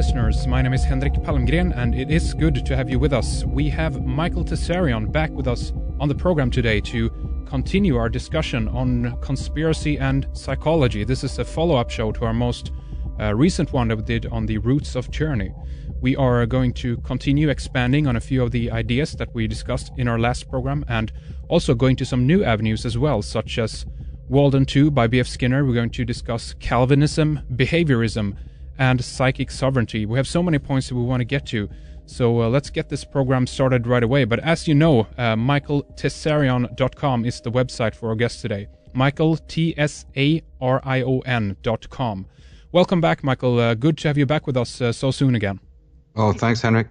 listeners. My name is Henrik Palmgren, and it is good to have you with us. We have Michael Tsarion back with us on the program today to continue our discussion on conspiracy and psychology. This is a follow-up show to our most recent one that we did on the roots of tyranny. We are going to continue expanding on a few of the ideas that we discussed in our last program, and also going to some new avenues as well, such as Walden 2 by B.F. Skinner. We're going to discuss Calvinism Behaviorism and psychic sovereignty. We have so many points that we want to get to, so let's get this program started right away. But as you know, michaeltsarion.com is the website for our guest today. Michael, Tsarion.com. Welcome back, Michael. Good to have you back with us so soon again. Oh, thanks, Henrik.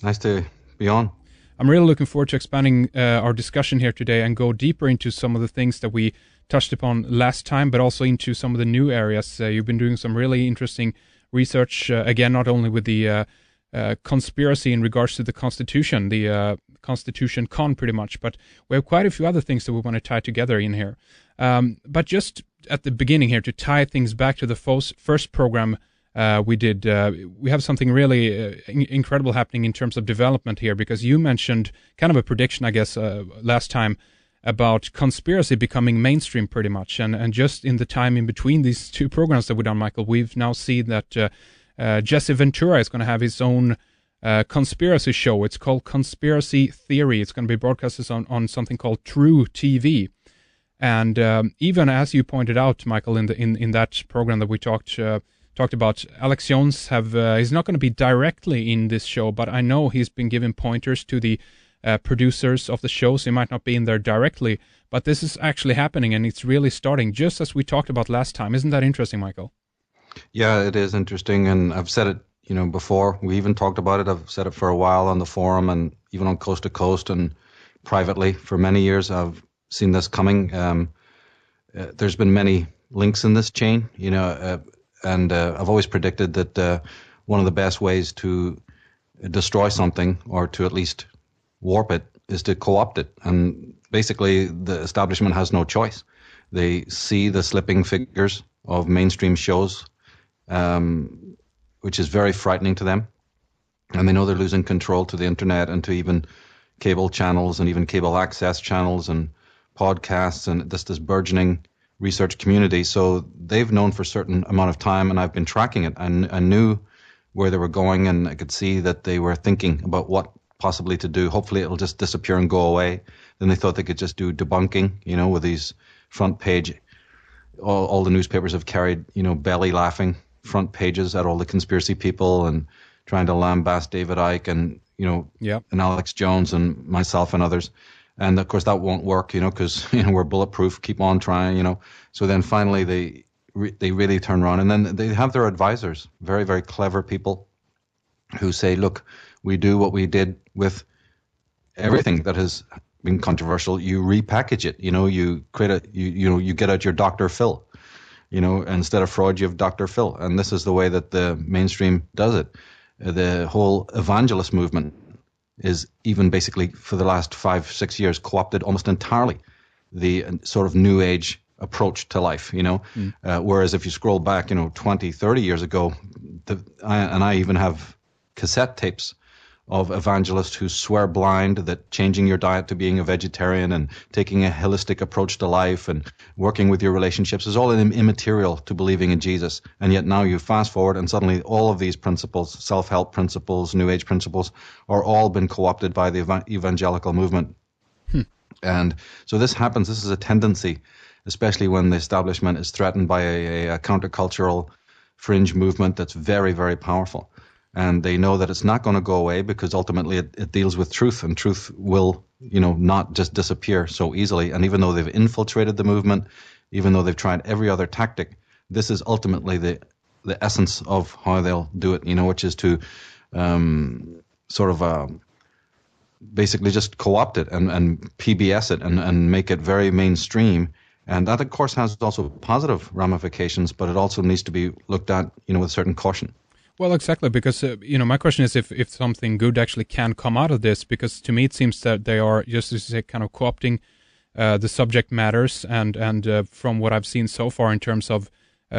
Nice to be on. I'm really looking forward to expanding our discussion here today and go deeper into some of the things that we touched upon last time, but also into some of the new areas. You've been doing some really interesting research, again, not only with the conspiracy in regards to the Constitution, the Constitution Con pretty much, but we have quite a few other things that we want to tie together in here. But just at the beginning here, to tie things back to the first program we did, we have something really incredible happening in terms of development here, because you mentioned kind of a prediction, I guess, last time about conspiracy becoming mainstream pretty much. And just in the time in between these two programs that we've done, Michael, we've now seen that Jesse Ventura is going to have his own conspiracy show. It's called Conspiracy Theory. It's going to be broadcasted on something called True TV. And even as you pointed out, Michael, in that program that we talked about, Alex Jones he's not going to be directly in this show, but I know he's been giving pointers to the producers of the show, so he might not be in there directly, but this is actually happening, and it's really starting, just as we talked about last time. Isn't that interesting, Michael? Yeah, it is interesting, and I've said it, before. We even talked about it. I've said it for a while on the forum, and even on Coast to Coast, and privately for many years. I've seen this coming. There's been many links in this chain, and I've always predicted that one of the best ways to destroy something, or to at least warp it, is to co-opt it. And basically the establishment has no choice. They see the slipping figures of mainstream shows, which is very frightening to them, and they know they're losing control to the internet and to even cable channels and even cable access channels and podcasts and this burgeoning research community. So they've known for a certain amount of time, and I've been tracking it, and I knew where they were going, and I could see that they were thinking about what possibly to do. Hopefully it'll just disappear and go away. Then they thought they could just do debunking, with these front page. All the newspapers have carried, belly laughing front pages at all the conspiracy people and trying to lambast David Icke and, and Alex Jones and myself and others. And of course that won't work, because, we're bulletproof, keep on trying, So then finally they really turn around, and then they have their advisors, very, very clever people who say, look, we do what we did with everything that has been controversial. You repackage it, you create you get out your Dr. Phil, instead of Freud, you have Dr. Phil. And this is the way that the mainstream does it. The whole evangelist movement is even basically for the last 5-6 years co-opted almost entirely the sort of new age approach to life, whereas if you scroll back, 20, 30 years ago, I even have cassette tapes of evangelists who swear blind that changing your diet to being a vegetarian and taking a holistic approach to life and working with your relationships is all immaterial to believing in Jesus. And yet now you fast forward, and suddenly all of these principles, self-help principles, New Age principles, are all been co-opted by the evangelical movement. And so this happens. This is a tendency, especially when the establishment is threatened by a countercultural fringe movement that's very, very powerful. And they know that it's not going to go away, because ultimately it deals with truth, and truth will, not just disappear so easily. And even though they've infiltrated the movement, even though they've tried every other tactic, this is ultimately the essence of how they'll do it, which is to basically just co-opt it and PBS it and make it very mainstream. And that, of course, has also positive ramifications, but it also needs to be looked at, with certain caution. Well, exactly, because, my question is if something good actually can come out of this, because to me it seems that they are, just as you say, kind of co-opting the subject matters, and from what I've seen so far in terms of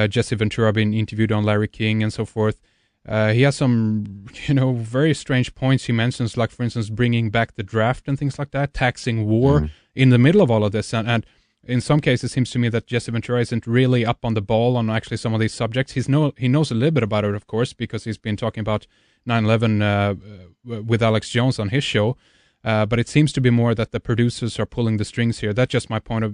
Jesse Ventura being interviewed on Larry King and so forth, He has some, very strange points he mentions, like, for instance, bringing back the draft and things like that, taxing war in the middle of all of this. And in some cases, it seems to me that Jesse Ventura isn't really up on the ball on actually some of these subjects. He knows a little bit about it, of course, because he's been talking about 9/11 with Alex Jones on his show. But it seems to be more that the producers are pulling the strings here. That's just my point of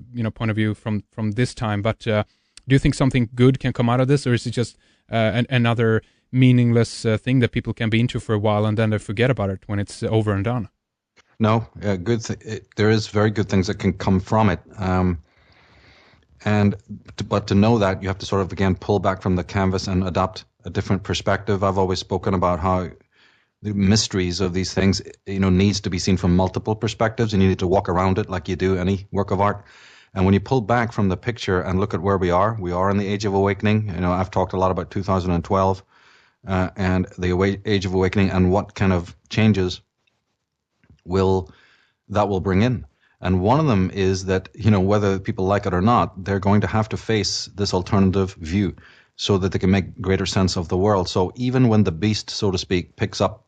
view from this time. But do you think something good can come out of this, or is it just another meaningless thing that people can be into for a while and then they forget about it when it's over and done? No, there is very good things that can come from it. But to know that, you have to sort of, again, pull back from the canvas and adopt a different perspective. I've always spoken about how the mysteries of these things, needs to be seen from multiple perspectives, and you need to walk around it like you do any work of art. And when you pull back from the picture and look at where we are in the Age of Awakening. I've talked a lot about 2012 and the Age of Awakening and what kind of changes that will bring in. And one of them is that, whether people like it or not, they're going to have to face this alternative view so that they can make greater sense of the world. So even when the beast, so to speak, picks up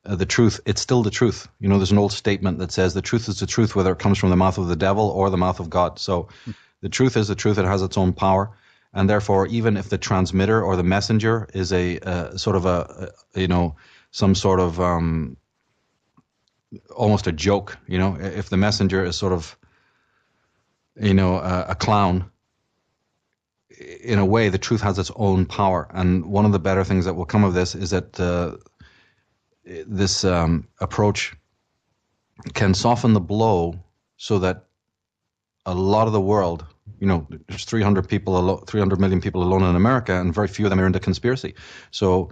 the truth, it's still the truth. There's an old statement that says the truth is the truth, whether it comes from the mouth of the devil or the mouth of God. So the truth is the truth. It has its own power. And therefore, even if the transmitter or the messenger is a sort of some sort of almost a joke, if the messenger is sort of, a clown, in a way, the truth has its own power. And one of the better things that will come of this is that this approach can soften the blow so that a lot of the world, there's 300 million people alone in America, and very few of them are into conspiracy. So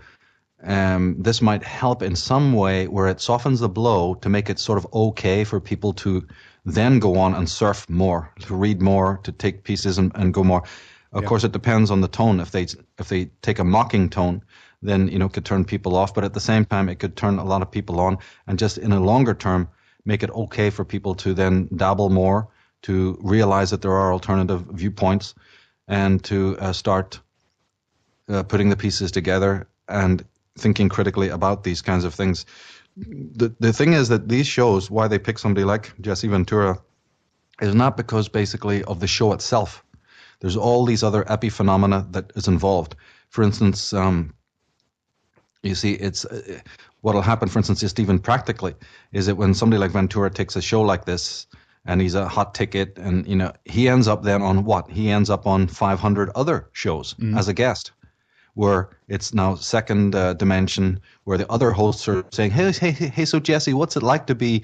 this might help in some way where it softens the blow to make it sort of okay for people to then go on and surf more, to read more, to take pieces and go more. Of course, it depends on the tone. If they take a mocking tone, then it could turn people off. But at the same time, it could turn a lot of people on, and just in a longer term, make it okay for people to then dabble more, to realize that there are alternative viewpoints, and to start putting the pieces together and thinking critically about these kinds of things. The thing is that these shows, why they pick somebody like Jesse Ventura, is not because basically of the show itself. There's all these other epiphenomena that is involved. For instance, you see, it's what will happen, for instance, just even practically, is that when somebody like Ventura takes a show like this, and he's a hot ticket, and he ends up then on what? He ends up on 500 other shows as a guest, where it's now second dimension, where the other hosts are saying, hey, so Jesse, what's it like to be,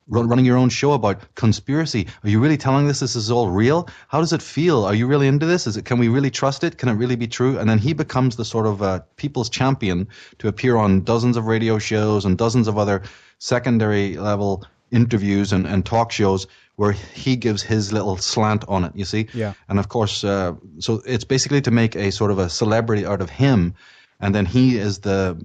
running your own show about conspiracy? Are you really telling this is all real? How does it feel? Are you really into this? Can we really trust it? Can it really be true? And then he becomes the sort of people's champion to appear on dozens of radio shows and dozens of other secondary level interviews and talk shows where he gives his little slant on it, you see? Yeah. And of course, so it's basically to make a sort of a celebrity out of him, and then he is the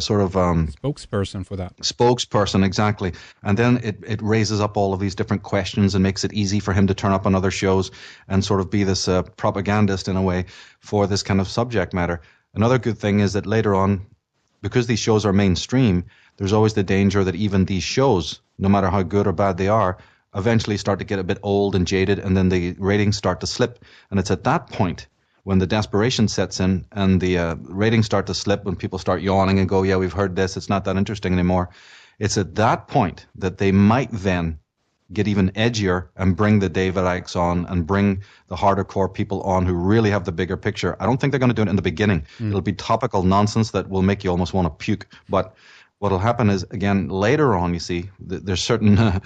sort of spokesperson for that. Spokesperson, exactly. And then it raises up all of these different questions and makes it easy for him to turn up on other shows and sort of be this propagandist in a way for this kind of subject matter. Another good thing is that later on, because these shows are mainstream, there's always the danger that even these shows, no matter how good or bad they are, eventually start to get a bit old and jaded, and then the ratings start to slip. And it's at that point when the desperation sets in and the ratings start to slip, when people start yawning and go, yeah, we've heard this, it's not that interesting anymore. It's at that point that they might then get even edgier and bring the David Icks on and bring the harder core people on who really have the bigger picture. I don't think they're going to do it in the beginning. It'll be topical nonsense that will make you almost want to puke. But what will happen is, again, later on, you see, there's certain,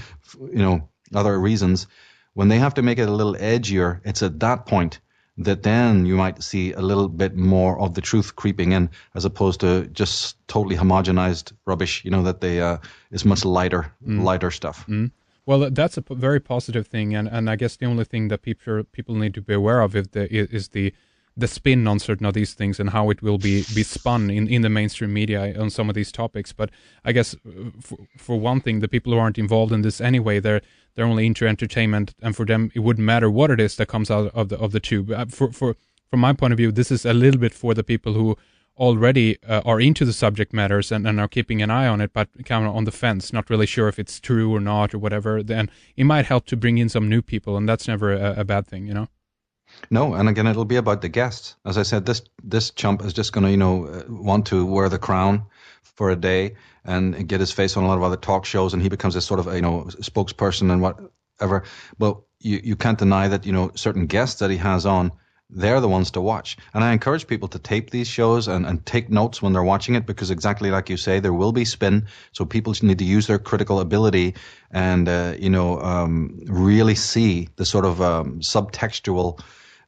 other reasons. When they have to make it a little edgier, it's at that point that then you might see a little bit more of the truth creeping in, as opposed to just totally homogenized rubbish, that they is much lighter stuff. Well, that's a very positive thing, and I guess the only thing that people need to be aware of is the spin on certain of these things and how it will be spun in the mainstream media on some of these topics. But I guess for one thing, the people who aren't involved in this anyway, they're only into entertainment, and for them it wouldn't matter what it is that comes out of the tube. From my point of view, this is a little bit for the people who already are into the subject matters and are keeping an eye on it, but kind of on the fence, not really sure if it's true or not or whatever, then it might help to bring in some new people, and that's never a bad thing, you know? No, and again, it'll be about the guests. As I said, this chump is just going to, want to wear the crown for a day and get his face on a lot of other talk shows, and he becomes a sort of, spokesperson and whatever. But you can't deny that, certain guests that he has on, they're the ones to watch. And I encourage people to tape these shows and take notes when they're watching it, because exactly like you say, there will be spin. So people need to use their critical ability and, really see the sort of subtextual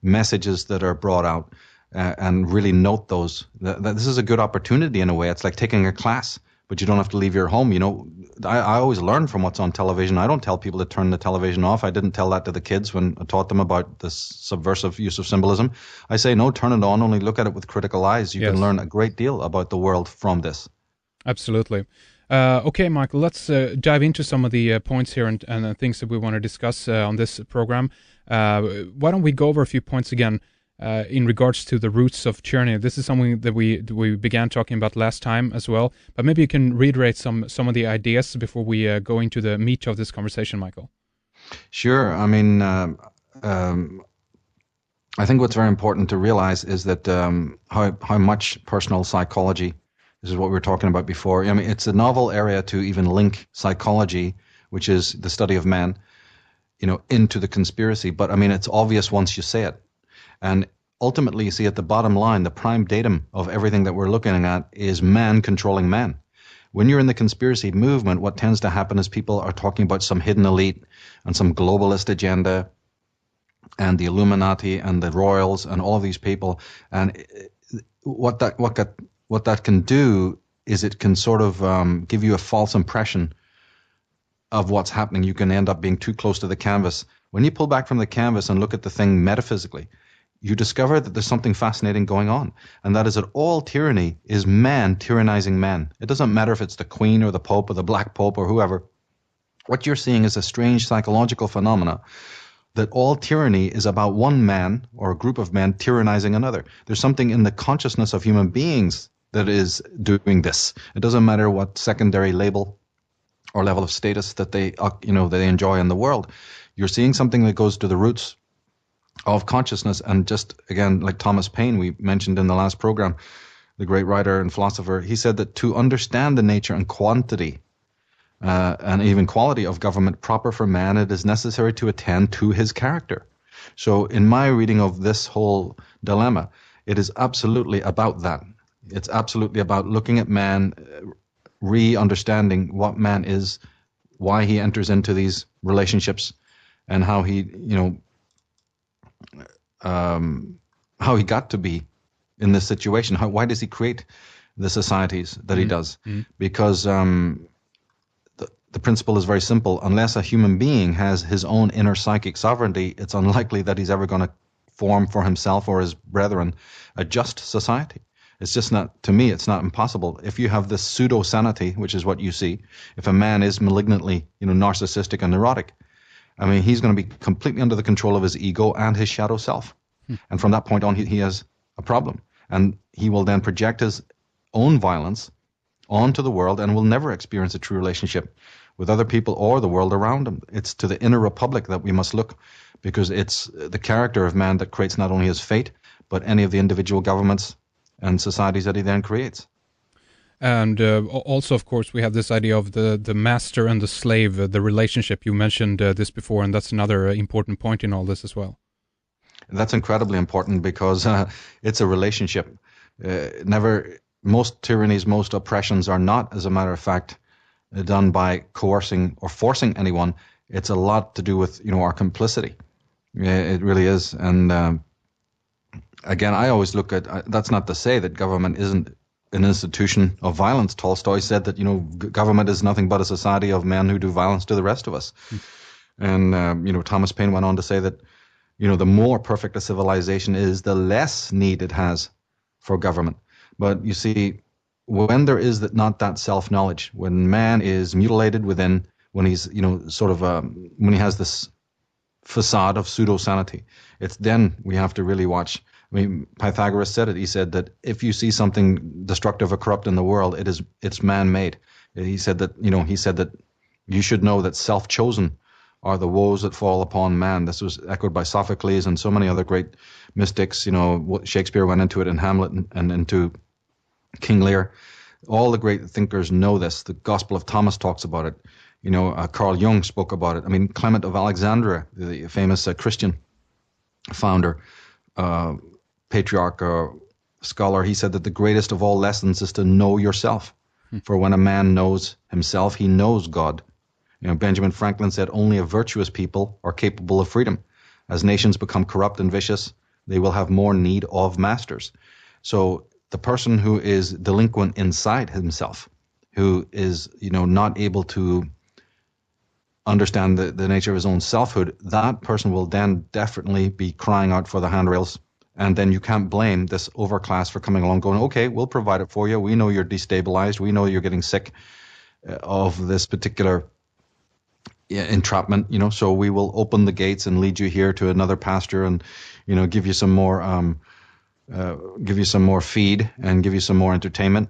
messages that are brought out and really note those. This is a good opportunity in a way. It's like taking a class, but you don't have to leave your home. I always learn from what's on television. I don't tell people to turn the television off. I didn't tell that to the kids when I taught them about this subversive use of symbolism. I say, no, turn it on, only look at it with critical eyes. You can learn a great deal about the world from this. Absolutely. Okay, Michael, let's dive into some of the points here and things that we want to discuss on this program. Why don't we go over a few points again in regards to the roots of tyranny? This is something that we began talking about last time as well, but maybe you can reiterate some of the ideas before we go into the meat of this conversation, Michael. Sure. I mean, I think what's very important to realize is that how much personal psychology, this is what we were talking about before. I mean, it's a novel area to even link psychology, which is the study of man, into the conspiracy. But I mean, it's obvious once you say it. And ultimately, you see at the bottom line, the prime datum of everything that we're looking at is man controlling man. When you're in the conspiracy movement, what tends to happen is people are talking about some hidden elite and some globalist agenda and the Illuminati and the royals and all of these people. And what that can do is it can sort of give you a false impression of what's happening. You can end up being too close to the canvas. When you pull back from the canvas and look at the thing metaphysically, you discover that there's something fascinating going on. And that is that all tyranny is man tyrannizing man. It doesn't matter if it's the Queen or the Pope or the Black Pope or whoever. What you're seeing is a strange psychological phenomena that all tyranny is about one man or a group of men tyrannizing another. There's something in the consciousness of human beings that is doing this. It doesn't matter what secondary label or level of status that they enjoy in the world. You're seeing something that goes to the roots of consciousness. And just again, like Thomas Paine, we mentioned in the last program, the great writer and philosopher, he said that to understand the nature and quantity and even quality of government proper for man, it is necessary to attend to his character. So in my reading of this whole dilemma, it is absolutely about that. It's absolutely about looking at man, re-understanding what man is, why he enters into these relationships, and how he, how he got to be in this situation. Why does he create the societies that he does? Because the principle is very simple. Unless a human being has his own inner psychic sovereignty, it's unlikely that he's ever going to form for himself or his brethren a just society. It's just not, to me, it's not impossible. If you have this pseudo-sanity, which is what you see, if a man is malignantly, narcissistic and neurotic, I mean, he's going to be completely under the control of his ego and his shadow self. And from that point on, he has a problem. And he will then project his own violence onto the world and will never experience a true relationship with other people or the world around him. It's to the inner republic that we must look, because it's the character of man that creates not only his fate, but any of the individual governments and societies that he then creates. And also, of course, we have this idea of the master and the slave, the relationship. You mentioned this before, and that's another important point in all this as well. That's incredibly important because it's a relationship. Most tyrannies, most oppressions are not, as a matter of fact, done by coercing or forcing anyone. It's a lot to do with, our complicity. It really is. And again, I always look at, that's not to say that government isn't an institution of violence. Tolstoy said that, government is nothing but a society of men who do violence to the rest of us. And, Thomas Paine went on to say that, the more perfect a civilization is, the less need it has for government. But you see, when there is not that self-knowledge, when man is mutilated within, when he's, when he has this facade of pseudo-sanity, it's then we have to really watch. I mean, Pythagoras said it. He said that if you see something destructive or corrupt in the world, it's man-made. He said that you should know that self-chosen are the woes that fall upon man. This was echoed by Sophocles and so many other great mystics. Shakespeare went into it in Hamlet and into King Lear. All the great thinkers know this. The Gospel of Thomas talks about it. Carl Jung spoke about it. I mean, Clement of Alexandria, the famous Christian founder, patriarch, scholar, he said that the greatest of all lessons is to know yourself. For when a man knows himself, he knows God. Benjamin Franklin said, only a virtuous people are capable of freedom. As nations become corrupt and vicious, they will have more need of masters. So the person who is delinquent inside himself, who is, not able to understand the nature of his own selfhood, that person will then definitely be crying out for the handrails. And then you can't blame this overclass for coming along going, okay, we'll provide it for you. We know you're destabilized. We know you're getting sick of this particular entrapment, so we will open the gates and lead you here to another pasture and, give you some more feed and give you some more entertainment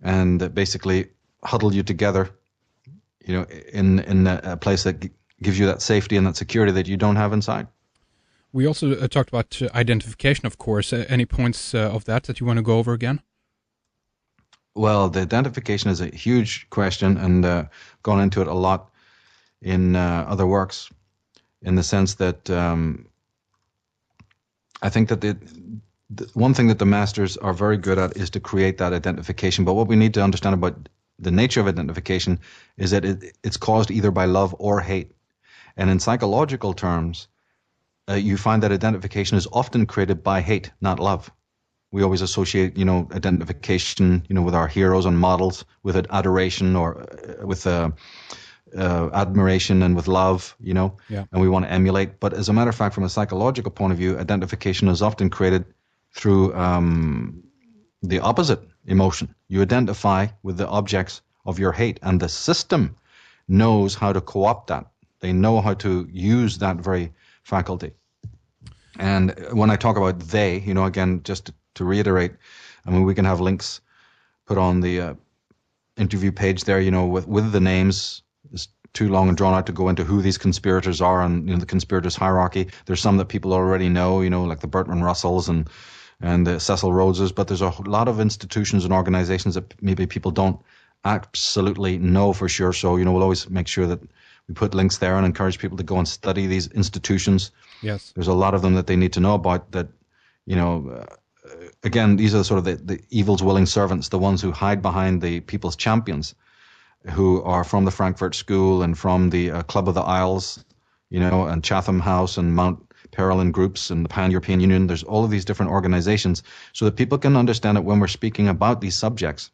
and basically huddle you together, in a place that gives you that safety and that security that you don't have inside. We also talked about identification, of course. Any points of that you want to go over again? Well, the identification is a huge question and gone into it a lot in other works, in the sense that I think that the one thing that the masters are very good at is to create that identification. But what we need to understand about the nature of identification is that it's caused either by love or hate. And in psychological terms, you find that identification is often created by hate, not love. We always associate, identification, with our heroes and models, with adoration or with admiration and with love, Yeah. And we want to emulate. But as a matter of fact, from a psychological point of view, identification is often created through the opposite emotion. You identify with the objects of your hate, and the system knows how to co-opt that. They know how to use that very faculty. And when I talk about they, again, just to reiterate, I mean, we can have links put on the interview page there, with the names. It's too long and drawn out to go into who these conspirators are and, the conspirators hierarchy. There's some that people already know, like the Bertrand Russells and the Cecil Rhodeses, but there's a lot of institutions and organizations that maybe people don't absolutely know for sure. So, we'll always make sure that we put links there and encourage people to go and study these institutions. Yes. There's a lot of them that they need to know about that, again, these are sort of the evil's willing servants, the ones who hide behind the people's champions, who are from the Frankfurt School and from the Club of the Isles, and Chatham House and Mount Parallel Groups and the Pan-European Union. There's all of these different organizations so that people can understand that when we're speaking about these subjects,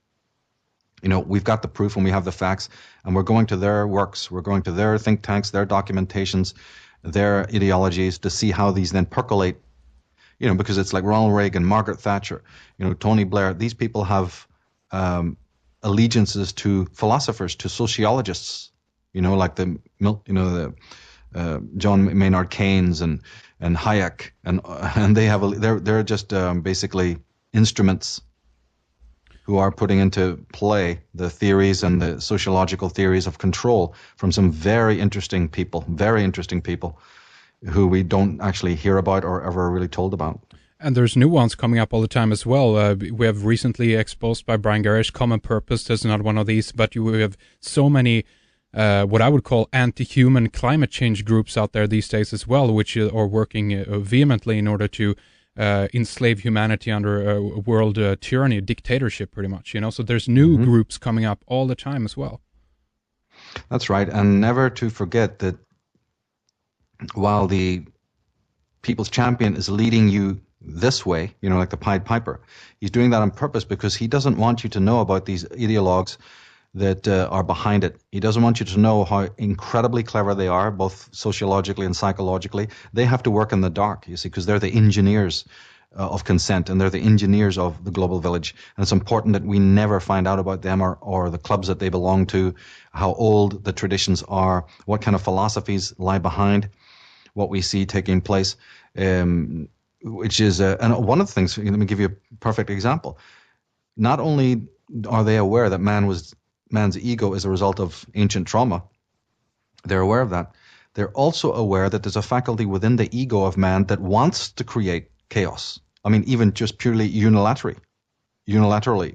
we've got the proof and we have the facts, and we're going to their works, we're going to their think tanks, their documentations, their ideologies to see how these then percolate, because it's like Ronald Reagan, Margaret Thatcher, Tony Blair. These people have allegiances to philosophers, to sociologists, like the John Maynard Keynes and Hayek, and they have they're just basically instruments who are putting into play the theories and the sociological theories of control from some very interesting people who we don't actually hear about or ever really told about. And there's new ones coming up all the time as well. We have recently exposed by Brian Garish, Common Purpose. There's another one of these, but you have so many what I would call anti-human climate change groups out there these days as well, which are working vehemently in order to enslave humanity under a world tyranny, dictatorship, pretty much. So there's new groups coming up all the time as well. That's right, and never to forget that while the people's champion is leading you this way, like the Pied Piper, he's doing that on purpose because he doesn't want you to know about these ideologues that are behind it. He doesn't want you to know how incredibly clever they are, both sociologically and psychologically. They have to work in the dark, you see, because they're the engineers of consent, and they're the engineers of the global village. And it's important that we never find out about them or the clubs that they belong to, how old the traditions are, what kind of philosophies lie behind what we see taking place. which is and one of the things. Let me give you a perfect example. Not only are they aware that man's ego is a result of ancient trauma, they're aware of that. They're also aware that there's a faculty within the ego of man that wants to create chaos. I mean, even just purely unilaterally,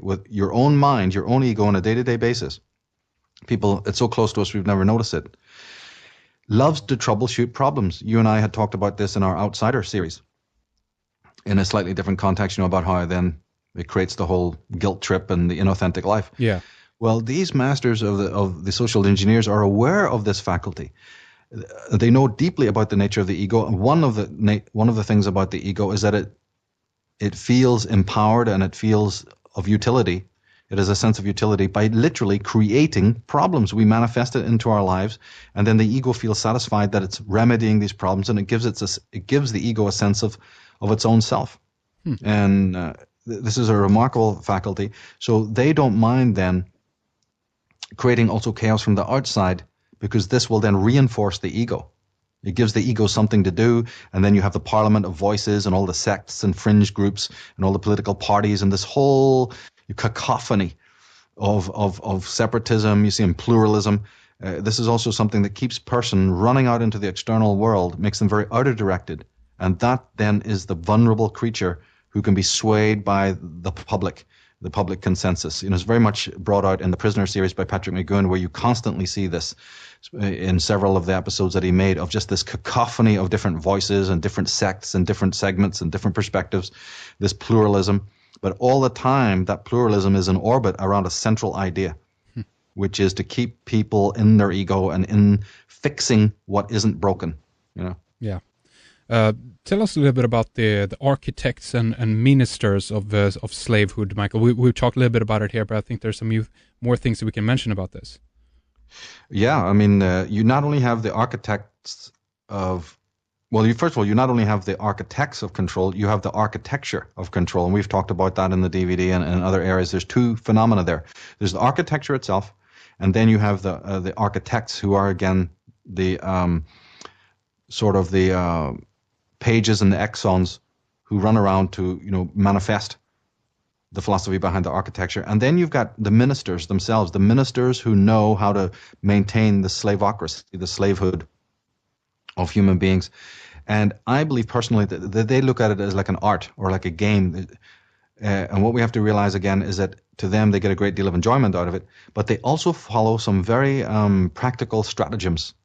with your own mind, your own ego on a day-to-day basis. People, it's so close to us, we've never noticed it. Loves to troubleshoot problems. You and I had talked about this in our Outsider series in a slightly different context, about how then it creates the whole guilt trip and the inauthentic life. Yeah. Well, these masters of the social engineers are aware of this faculty. They know deeply about the nature of the ego. And one of the things about the ego is that it feels empowered and it feels of utility. It has a sense of utility by literally creating problems. We manifest it into our lives, and then the ego feels satisfied that it's remedying these problems, and it gives the ego a sense of its own self. And this is a remarkable faculty. So they don't mind then creating also chaos from the outside, because this will then reinforce the ego. It gives the ego something to do, and then you have the parliament of voices and all the sects and fringe groups and all the political parties and this whole cacophony of separatism, you see, and pluralism. This is also something that keeps person running out into the external world, makes them very outer-directed, and that then is the vulnerable creature who can be swayed by the public consensus. It's very much brought out in the Prisoner series by Patrick McGowan, where you constantly see this in several of the episodes that he made, of just this cacophony of different voices and different sects and different segments and different perspectives, this pluralism. But all the time, that pluralism is in orbit around a central idea, which is to keep people in their ego and in fixing what isn't broken. Yeah. Tell us a little bit about the architects and ministers of slavehood, Michael. We've talked a little bit about it here, but I think there's some more things that we can mention about this. Yeah, I mean, you not only have the architects of, first of all, you not only have the architects of control, you have the architecture of control, and we've talked about that in the DVD and other areas. There's two phenomena there. There's the architecture itself, and then you have the architects, who are again the sort of the pages and the exons who run around to manifest the philosophy behind the architecture. And then you've got the ministers themselves, the ministers who know how to maintain the slaveocracy, the slavehood of human beings. And I believe personally that they look at it as like an art or like a game. And what we have to realize again is that to them they get a great deal of enjoyment out of it, but they also follow some very practical stratagems.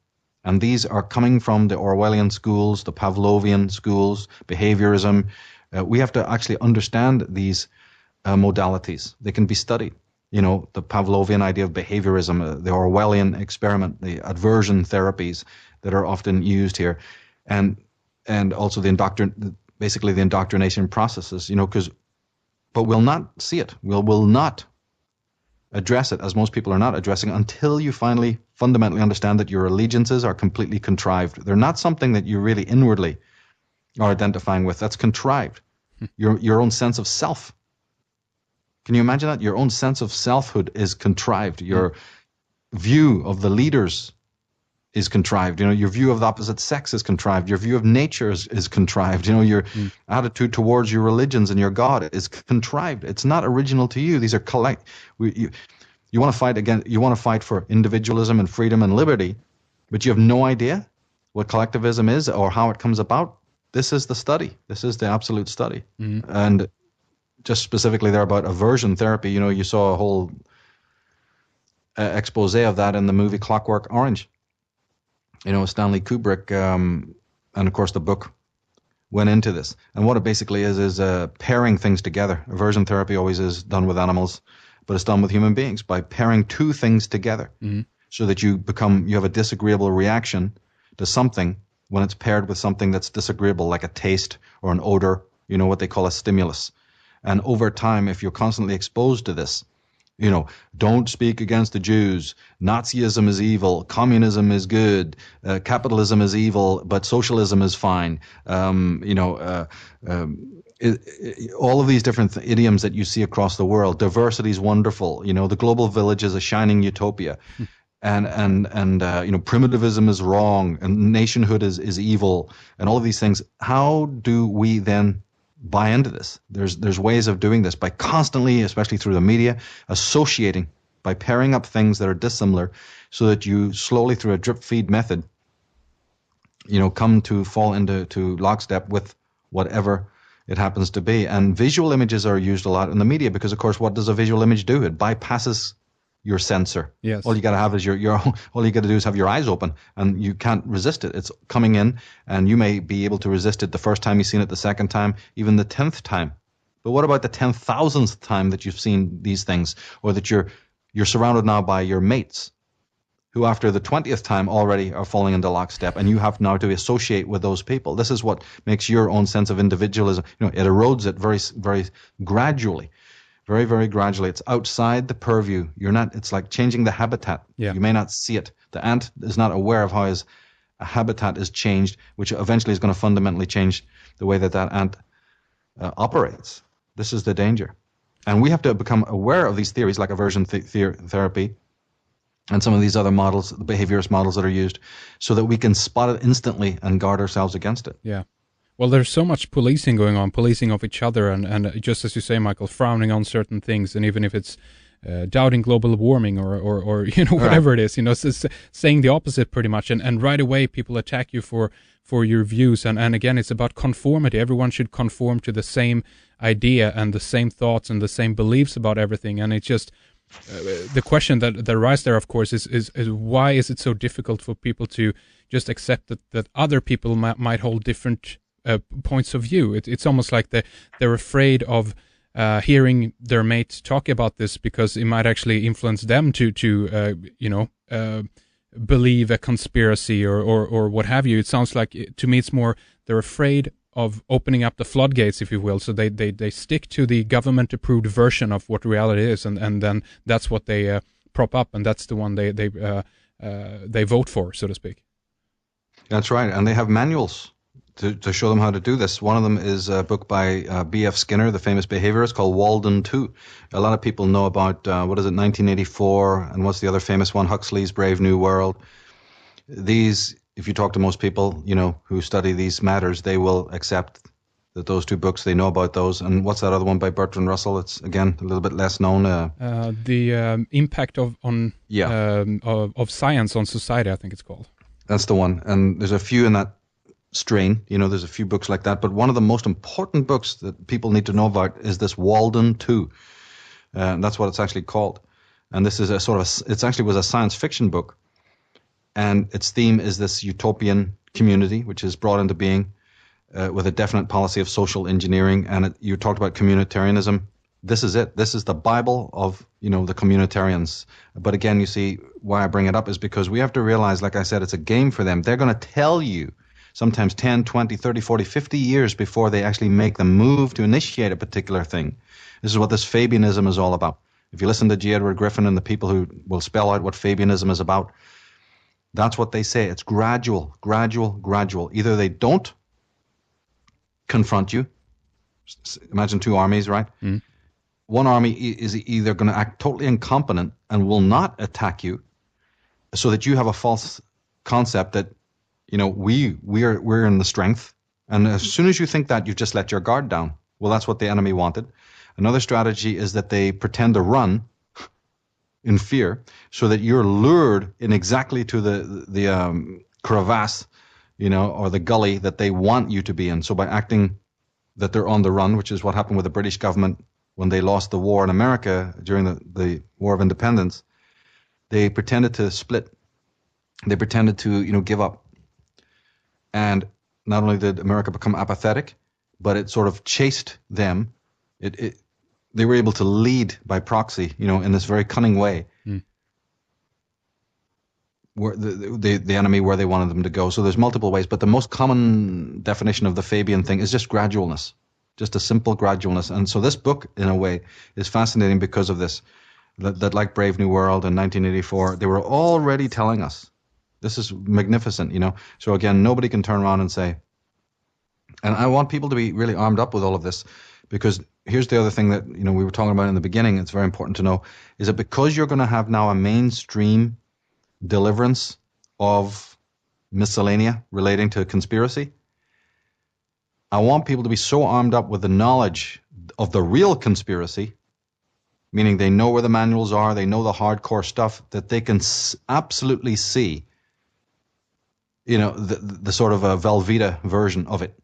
And these are coming from the Orwellian schools, the Pavlovian schools, behaviorism. We have to actually understand these modalities. They can be studied. The Pavlovian idea of behaviorism, the Orwellian experiment, the aversion therapies that are often used here, and also basically the indoctrination processes. But we'll not see it. We'll not address it, as most people are not addressing, until you finally fundamentally understand that your allegiances are completely contrived. They're not something that you really inwardly are identifying with. That's contrived. Your own sense of self. Can you imagine that? Your own sense of selfhood is contrived. Your view of the leaders is contrived. Your view of the opposite sex is contrived. Your view of nature is contrived. Your attitude towards your religions and your God is contrived. It's not original to you. These are you want to fight against. You want to fight for individualism and freedom and liberty, but you have no idea what collectivism is or how it comes about. This is the study. This is the absolute study. And just specifically there about aversion therapy, you saw a whole expose of that in the movie Clockwork Orange. Stanley Kubrick, and of course the book went into this. And what it basically is pairing things together. Aversion therapy always is done with animals, but it's done with human beings by pairing two things together, so that you have a disagreeable reaction to something when it's paired with something that's disagreeable, like a taste or an odor, what they call a stimulus. And over time, if you're constantly exposed to this, don't speak against the Jews, Nazism is evil, communism is good, capitalism is evil, but socialism is fine. All of these different idioms that you see across the world. Diversity is wonderful. The global village is a shining utopia. and primitivism is wrong, and nationhood is evil, and all of these things. How do we then buy into this? There's ways of doing this by constantly, especially through the media, associating, by pairing up things that are dissimilar, so that you slowly, through a drip feed method, come to fall into lockstep with whatever it happens to be. And visual images are used a lot in the media because, of course, what does a visual image do? It bypasses your sensor. Yes. All you got to have is all you got to do is have your eyes open, and you can't resist it. It's coming in, and you may be able to resist it the first time you've seen it, the second time, even the 10th time. But what about the 10,000th time that you've seen these things, or that you're surrounded now by your mates, who after the 20th time already are falling into lockstep, and you have now to associate with those people? This is what makes your own sense of individualism, it erodes it very, very gradually. Very, very gradually. It's outside the purview. It's like changing the habitat. Yeah. You may not see it. The ant is not aware of how his habitat is changed, which eventually is going to fundamentally change the way that ant operates. This is the danger. And we have to become aware of these theories like aversion therapy and some of these other models, the behaviorist models that are used, so that we can spot it instantly and guard ourselves against it. Yeah. Well, there's so much policing going on, policing of each other, and just as you say, Michael, frowning on certain things, and even if it's doubting global warming or whatever it is, saying the opposite pretty much, and right away people attack you for your views, and again, it's about conformity. Everyone should conform to the same idea and the same thoughts and the same beliefs about everything, and it's just the question that arises there, of course, is why is it so difficult for people to just accept that other people might hold different points of view? It's almost like they're afraid of hearing their mates talk about this because it might actually influence them to believe a conspiracy or what have you. It sounds like, to me, it's more they're afraid of opening up the floodgates, if you will. So they stick to the government-approved version of what reality is, and then that's what they prop up, and that's the one they vote for, so to speak. That's right, and they have manuals to show them how to do this. One of them is a book by B.F. Skinner, the famous behaviorist, called Walden 2. A lot of people know about, 1984, and what's the other famous one? Huxley's Brave New World. These, if you talk to most people, who study these matters, they will accept that those two books, they know about those. And what's that other one by Bertrand Russell? It's, again, a little bit less known. The impact of science on society, I think it's called. That's the one. And there's a few in that strain, there's a few books like that, but one of the most important books that people need to know about is this Walden 2. That's what it's actually called. And this is it actually was a science fiction book, and its theme is this utopian community which is brought into being with a definite policy of social engineering. And you talked about communitarianism. This is it. This is the Bible of the communitarians. But again, you see why I bring it up is because we have to realize, like I said, it's a game for them. They're going to tell you sometimes 10, 20, 30, 40, 50 years before they actually make the move to initiate a particular thing. This is what this Fabianism is all about. If you listen to G. Edward Griffin and the people who will spell out what Fabianism is about, that's what they say. It's gradual, gradual, gradual. Either they don't confront you. Imagine two armies, right? Mm. One army is either going to act totally incompetent and will not attack you, so that you have a false concept that we're in the strength, and as soon as you think that, you've just let your guard down. Well, that's what the enemy wanted. Another strategy is that they pretend to run in fear, so that you're lured in exactly to the crevasse, or the gully that they want you to be in. So by acting that they're on the run, which is what happened with the British government when they lost the war in America during the War of Independence, they pretended to split. They pretended to give up. And not only did America become apathetic, but it sort of chased them. They were able to lead by proxy, in this very cunning way, where the enemy where they wanted them to go. So there's multiple ways, but the most common definition of the Fabian thing is just gradualness, just a simple gradualness. And so this book, in a way, is fascinating because of this. That like Brave New World in 1984, they were already telling us. This is magnificent, So again, nobody can turn around and say, and I want people to be really armed up with all of this, because here's the other thing that, we were talking about in the beginning, it's very important to know, is that because you're going to have now a mainstream deliverance of miscellanea relating to conspiracy. I want people to be so armed up with the knowledge of the real conspiracy, meaning they know where the manuals are, they know the hardcore stuff, that they can absolutely see, the sort of a Velveeta version of it.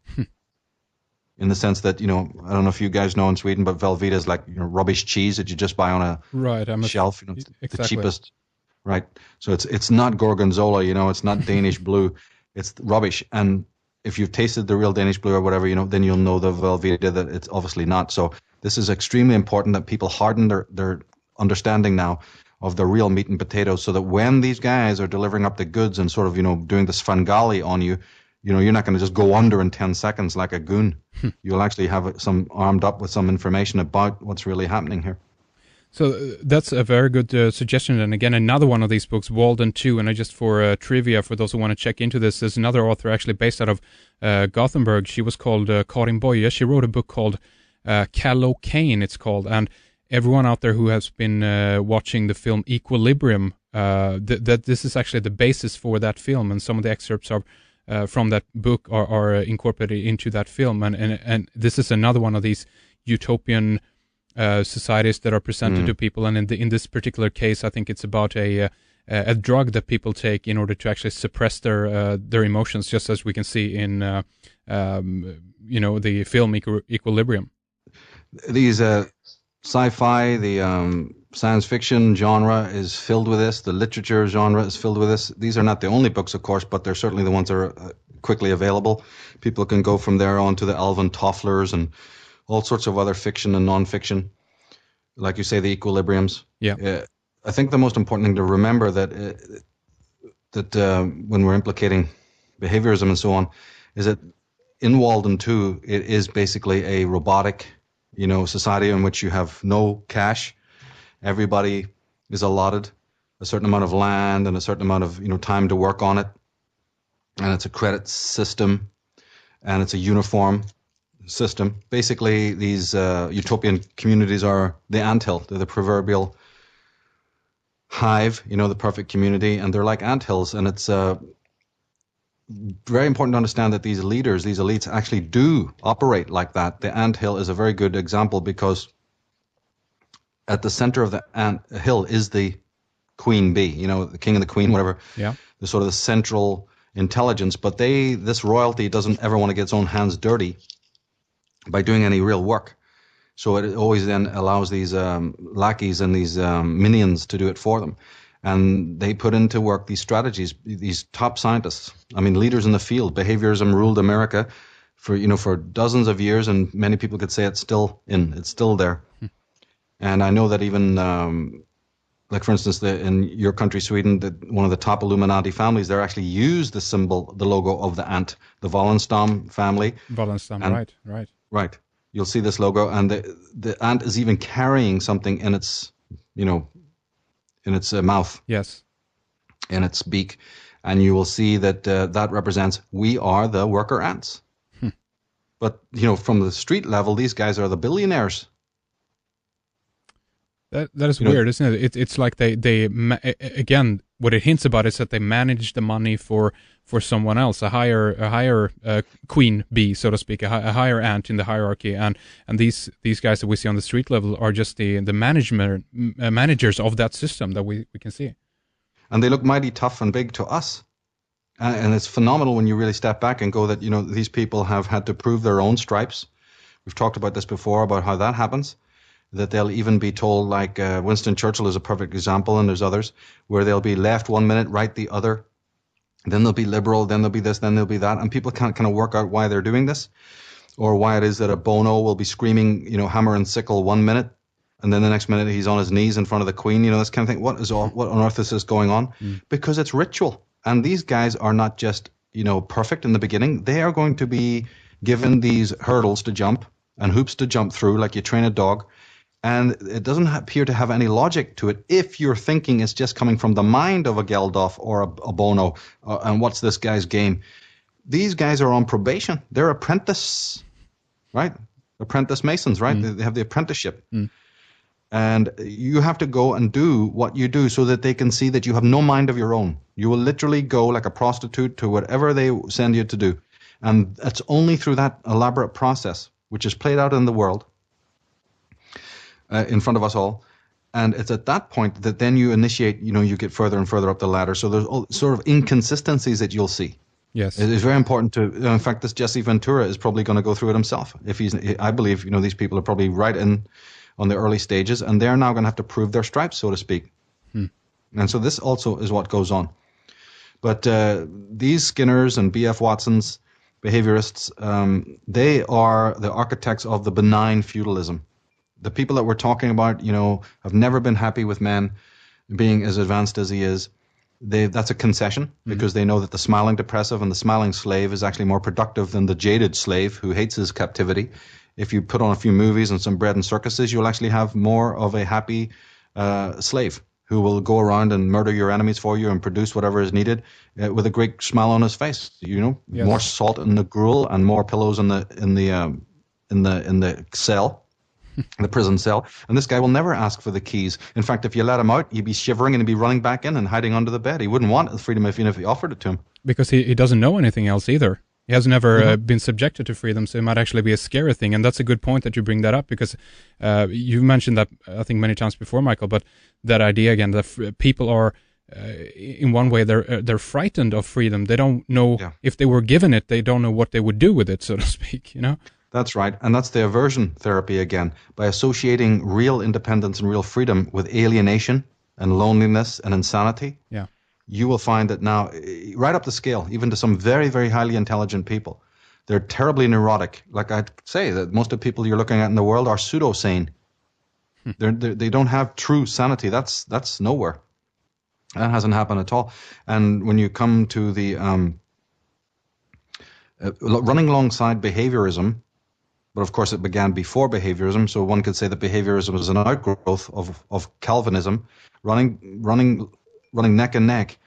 In the sense that, I don't know if you guys know in Sweden, but Velveeta is like rubbish cheese that you just buy on a shelf, exactly. the cheapest, right? So it's not Gorgonzola, it's not Danish blue, it's rubbish. And if you've tasted the real Danish blue or whatever, then you'll know the Velveeta that it's obviously not. So this is extremely important that people harden their understanding now of the real meat and potatoes, so that when these guys are delivering up the goods and sort of, doing this Svengali on you, you're not going to just go under in 10 seconds like a goon. You'll actually have some armed up with some information about what's really happening here. So that's a very good suggestion. And again, another one of these books, Walden 2, and just for trivia, for those who want to check into this, there's another author actually based out of Gothenburg. She was called Karin Boye. She wrote a book called Kallocaine, it's called. And everyone out there who has been watching the film Equilibrium, that this is actually the basis for that film, and some of the excerpts are from that book are incorporated into that film, and this is another one of these utopian societies that are presented to people. And in this particular case, I think it's about a drug that people take in order to actually suppress their emotions, just as we can see in the film Equilibrium. These sci-fi, the science fiction genre is filled with this. The literature genre is filled with this. These are not the only books, of course, but they're certainly the ones that are quickly available. People can go from there on to the Alvin Tofflers and all sorts of other fiction and non-fiction. Like you say, the Equilibriums. Yeah. I think the most important thing to remember that when we're implicating behaviorism and so on, is that in Walden 2, it is basically a robotic, society in which you have no cash. Everybody is allotted a certain amount of land and a certain amount of time to work on it, and it's a credit system, and it's a uniform system. Basically, these utopian communities are the anthill. They're the proverbial hive, the perfect community, and they're like anthills. And it's very important to understand that these leaders, these elites, actually do operate like that. The anthill is a very good example, because at the center of the ant hill is the queen bee, the king and the queen, whatever. Yeah. The sort of the central intelligence. But this royalty doesn't ever want to get its own hands dirty by doing any real work. So it always then allows these lackeys and these minions to do it for them. And they put into work these strategies, these top scientists, leaders in the field. Behaviorism ruled America for dozens of years, and many people could say it's still there. And I know that even, like for instance, in your country, Sweden, one of the top Illuminati families, they actually use the symbol, the logo of the ant, the Wallenstam family. Wallenstam, right. Right. You'll see this logo, and the ant is even carrying something in its, in its mouth. Yes. In its beak. And you will see that that represents, we are the worker ants. But, from the street level, these guys are the billionaires. That is weird, isn't it? It's like they again, what it hints about is that they manage the money for someone else, a higher queen bee, so to speak, a higher ant in the hierarchy, and these guys that we see on the street level are just the managers of that system that we can see. And they look mighty tough and big to us. And it's phenomenal when you really step back and go that, these people have had to prove their own stripes. We've talked about this before, about how that happens. That they'll even be told, like Winston Churchill is a perfect example, and there's others, where they'll be left one minute, right the other. Then they'll be liberal, then they'll be this, then they'll be that. And people can't kind of work out why they're doing this, or why it is that a Bono will be screaming, hammer and sickle one minute, and then the next minute he's on his knees in front of the Queen, this kind of thing. What on earth is this going on? Because it's ritual. And these guys are not just, perfect in the beginning. They are going to be given these hurdles to jump and hoops to jump through, like you train a dog. And it doesn't appear to have any logic to it if your thinking is just coming from the mind of a Geldof or a Bono. And what's this guy's game? These guys are on probation. They're apprentice, right? Apprentice masons, right? They have the apprenticeship. And you have to go and do what you do so that they can see that you have no mind of your own. You will literally go like a prostitute to whatever they send you to do. And it's only through that elaborate process, which is played out in the world, in front of us all. And it's at that point that then you initiate, you get further and further up the ladder. So there's all sort of inconsistencies that you'll see. Yes. It's very important to, in fact, this Jesse Ventura is probably going to go through it himself. I believe, these people are probably right in on the early stages, and they're now going to have to prove their stripes, so to speak. And so this also is what goes on. But these Skinners and B.F. Watsons, behaviorists, they are the architects of the benign feudalism. The people that we're talking about, have never been happy with man being as advanced as he is. That's a concession because they know that the smiling depressive and the smiling slave is actually more productive than the jaded slave who hates his captivity. If you put on a few movies and some bread and circuses, you'll actually have more of a happy slave who will go around and murder your enemies for you and produce whatever is needed with a great smile on his face. Yes. More salt in the gruel and more pillows in the cell, the prison cell. And this guy will never ask for the keys. In fact, if you let him out, he'd be shivering and he'd be running back in and hiding under the bed. He wouldn't want the freedom even if you offered it to him. Because he doesn't know anything else either. He hasn't ever been subjected to freedom, so it might actually be a scary thing. And that's a good point that you bring that up, because you mentioned that, I think, many times before, Michael, but that idea again, that people are, in one way, they're frightened of freedom. They don't know if they were given it, they don't know what they would do with it, so to speak, That's right. And that's the aversion therapy again. By associating real independence and real freedom with alienation and loneliness and insanity. Yeah. You will find that now, right up the scale, even to some very, very highly intelligent people, they're terribly neurotic. Like I'd say that most of the people you're looking at in the world are pseudo-sane. They don't have true sanity. That's nowhere. That hasn't happened at all. And when you come to the running alongside behaviorism, but of course it began before behaviorism, so one could say that behaviorism is an outgrowth of Calvinism, running neck and neck,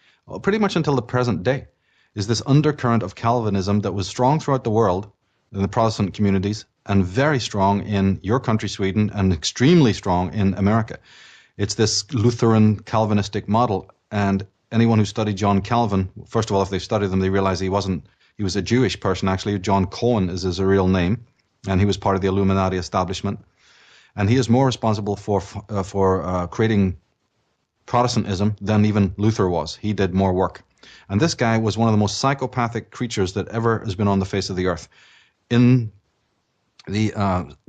pretty much until the present day, is this undercurrent of Calvinism that was strong throughout the world, in the Protestant communities, and very strong in your country, Sweden, and extremely strong in America. It's this Lutheran Calvinistic model, and anyone who studied John Calvin, first of all, if they studied them, they realize he was a Jewish person, actually. John Cohen is his real name, and he was part of the Illuminati establishment. And he is more responsible for creating Protestantism than even Luther was. He did more work. And this guy was one of the most psychopathic creatures that ever has been on the face of the earth. In the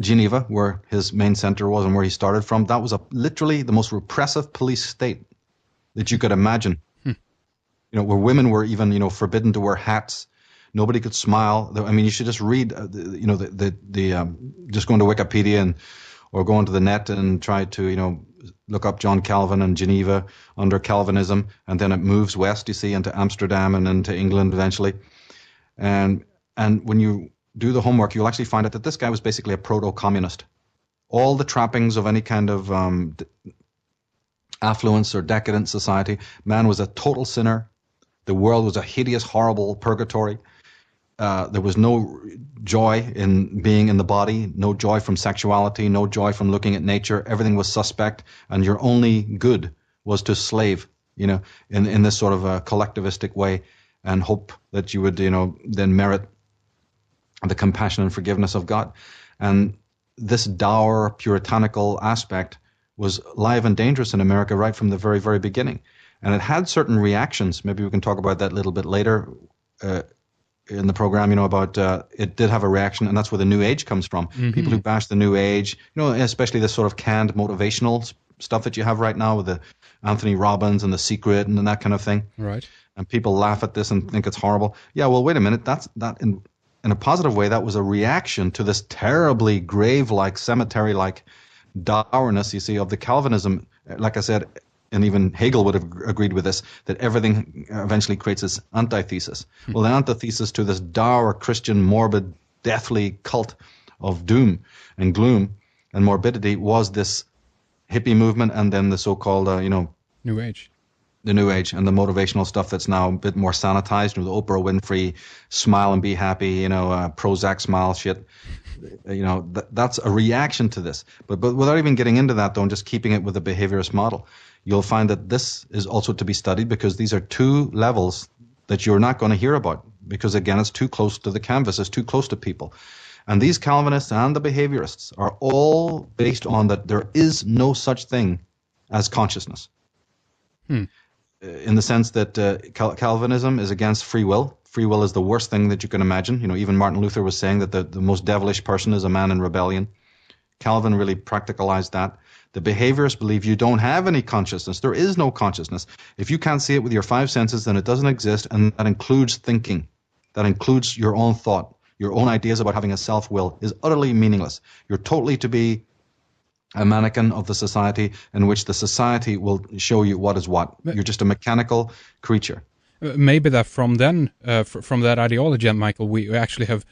Geneva, where his main center was and where he started from, that was literally the most repressive police state that you could imagine. Where women were even, forbidden to wear hats. Nobody could smile. I mean, you should just read, just go into Wikipedia or go onto the net and try to, look up John Calvin and Geneva under Calvinism, and then it moves west, you see, into Amsterdam and into England eventually. And when you do the homework, you'll actually find out that this guy was basically a proto-communist. All the trappings of any kind of affluence or decadent society. Man was a total sinner. The world was a hideous, horrible purgatory. There was no joy in being in the body, no joy from sexuality, no joy from looking at nature. Everything was suspect, and your only good was to slave, in this sort of a collectivistic way, and hope that you would, then merit the compassion and forgiveness of God. And this dour, puritanical aspect was live and dangerous in America right from the very, very beginning. And it had certain reactions. Maybe we can talk about that a little bit later in the program, about it did have a reaction, and that's where the New Age comes from. People who bash the New Age, especially this sort of canned motivational stuff that you have right now with the Anthony Robbins and The Secret and that kind of thing. Right. And people laugh at this and think it's horrible. Yeah, well, wait a minute. That in a positive way, that was a reaction to this terribly grave-like, cemetery-like dourness, you see, of the Calvinism. Like I said, and even Hegel would have agreed with this, that everything eventually creates this antithesis. Well, the antithesis to this dour Christian, morbid, deathly cult of doom and gloom and morbidity was this hippie movement, and then the so-called, New Age. the New Age and the motivational stuff that's now a bit more sanitized, the Oprah Winfrey smile and be happy, Prozac smile shit. That's a reaction to this. But without even getting into that, though, and just keeping it with the behaviorist model, you'll find that this is also to be studied, because these are two levels that you're not going to hear about, because, again, it's too close to the canvas, it's too close to people. And these Calvinists and the behaviorists are all based on that there is no such thing as consciousness. In the sense that Calvinism is against free will. Free will is the worst thing that you can imagine. Even Martin Luther was saying that the most devilish person is a man in rebellion. Calvin really practicalized that. The behaviorists believe you don't have any consciousness. There is no consciousness. If you can't see it with your five senses, then it doesn't exist, and that includes thinking. That includes your own thought. Your own ideas about having a self-will is utterly meaningless. You're totally to be a mannequin of the society, in which the society will show you what is what. You're just a mechanical creature. Maybe that from then, from that ideology, Michael, we actually have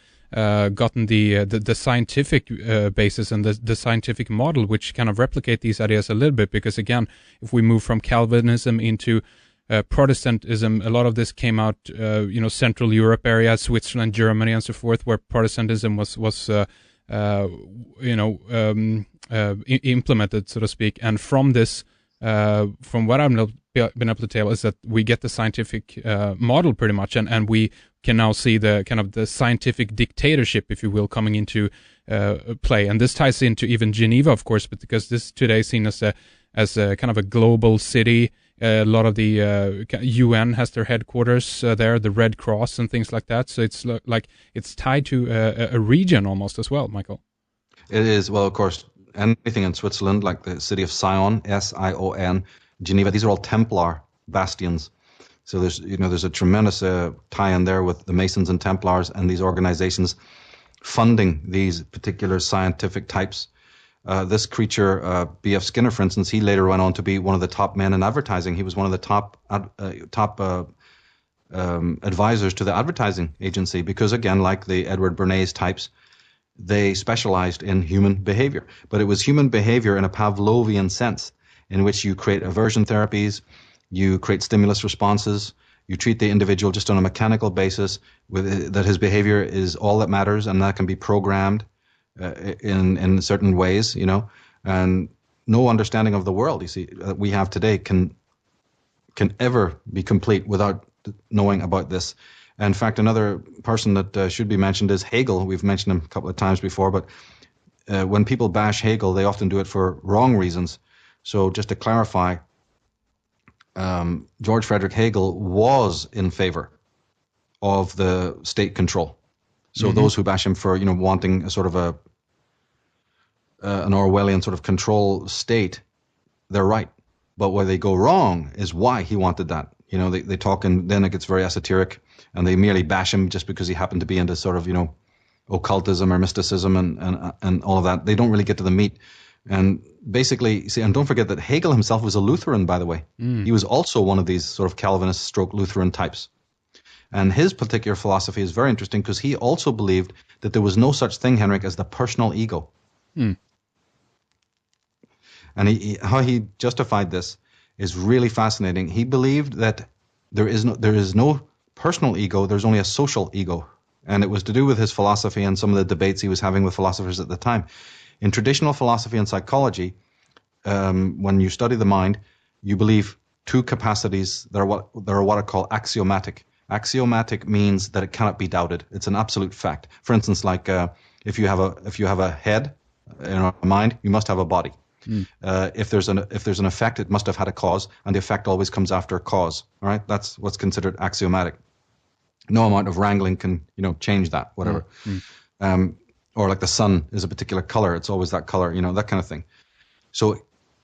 gotten the scientific basis and the scientific model, which kind of replicate these ideas a little bit. Because again, if we move from Calvinism into Protestantism, a lot of this came out, Central Europe area, Switzerland, Germany, and so forth, where Protestantism was implemented, so to speak. And from this, from what I've been able to tell, is that we get the scientific model pretty much, and we can now see the kind of the scientific dictatorship, if you will, coming into play. And this ties into even Geneva, of course, but because this today is seen as a kind of a global city. A lot of the UN has their headquarters there, the Red Cross and things like that. So it's like it's tied to a region almost as well, Michael. It is. Well, of course, anything in Switzerland, like the city of Sion, Sion, Geneva, these are all Templar bastions. So there's a tremendous tie-in there with the Masons and Templars and these organizations funding these particular scientific types. This creature, B.F. Skinner, for instance, he later went on to be one of the top men in advertising. He was one of the top advisors to the advertising agency because, again, like the Edward Bernays types, they specialized in human behavior. But it was human behavior in a Pavlovian sense, in which you create aversion therapies, you create stimulus responses, you treat the individual just on a mechanical basis, that his behavior is all that matters, and that can be programmed in certain ways, and no understanding of the world, that we have today can ever be complete without knowing about this. In fact, another person that should be mentioned is Hegel. We've mentioned him a couple of times before, but when people bash Hegel, they often do it for wrong reasons. So just to clarify, George Frederick Hegel was in favor of the state control. So those who bash him for, wanting a sort of an Orwellian sort of control state, they're right. But where they go wrong is why he wanted that. They talk, and then it gets very esoteric, and they merely bash him just because he happened to be into sort of, occultism or mysticism and all of that. They don't really get to the meat. And basically, and don't forget that Hegel himself was a Lutheran, by the way. He was also one of these sort of Calvinist stroke Lutheran types. And his particular philosophy is very interesting because he also believed that there was no such thing, Henrik, as the personal ego. And how he justified this is really fascinating. He believed that there is no personal ego, there's only a social ego. And it was to do with his philosophy and some of the debates he was having with philosophers at the time. In traditional philosophy and psychology, when you study the mind, you believe two capacities that are what I call axiomatic. Axiomatic means that it cannot be doubted. It's an absolute fact. For instance, like if you have a head, a mind, you must have a body. If there's an effect, it must have had a cause, and the effect always comes after a cause. All right, that's what's considered axiomatic. No amount of wrangling can change that. Whatever. Or like the sun is a particular color, it's always that color. That kind of thing. So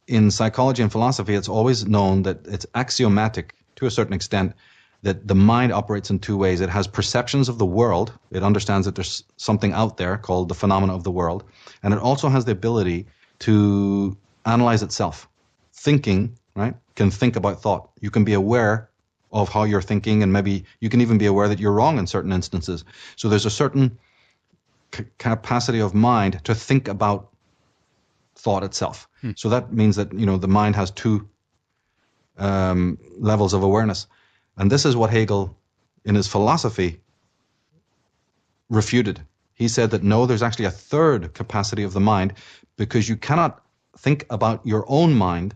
in psychology and philosophy, it's always known that it's axiomatic to a certain extent that the mind operates in two ways. It has perceptions of the world. It understands that there's something out there called the phenomena of the world. And it also has the ability to analyze itself. Thinking, right, can think about thought. You can be aware of how you're thinking, and maybe you can even be aware that you're wrong in certain instances. So there's a certain capacity of mind to think about thought itself. So that means that, the mind has two levels of awareness. And this is what Hegel, in his philosophy, refuted. He said that no, there's actually a third capacity of the mind, because you cannot think about your own mind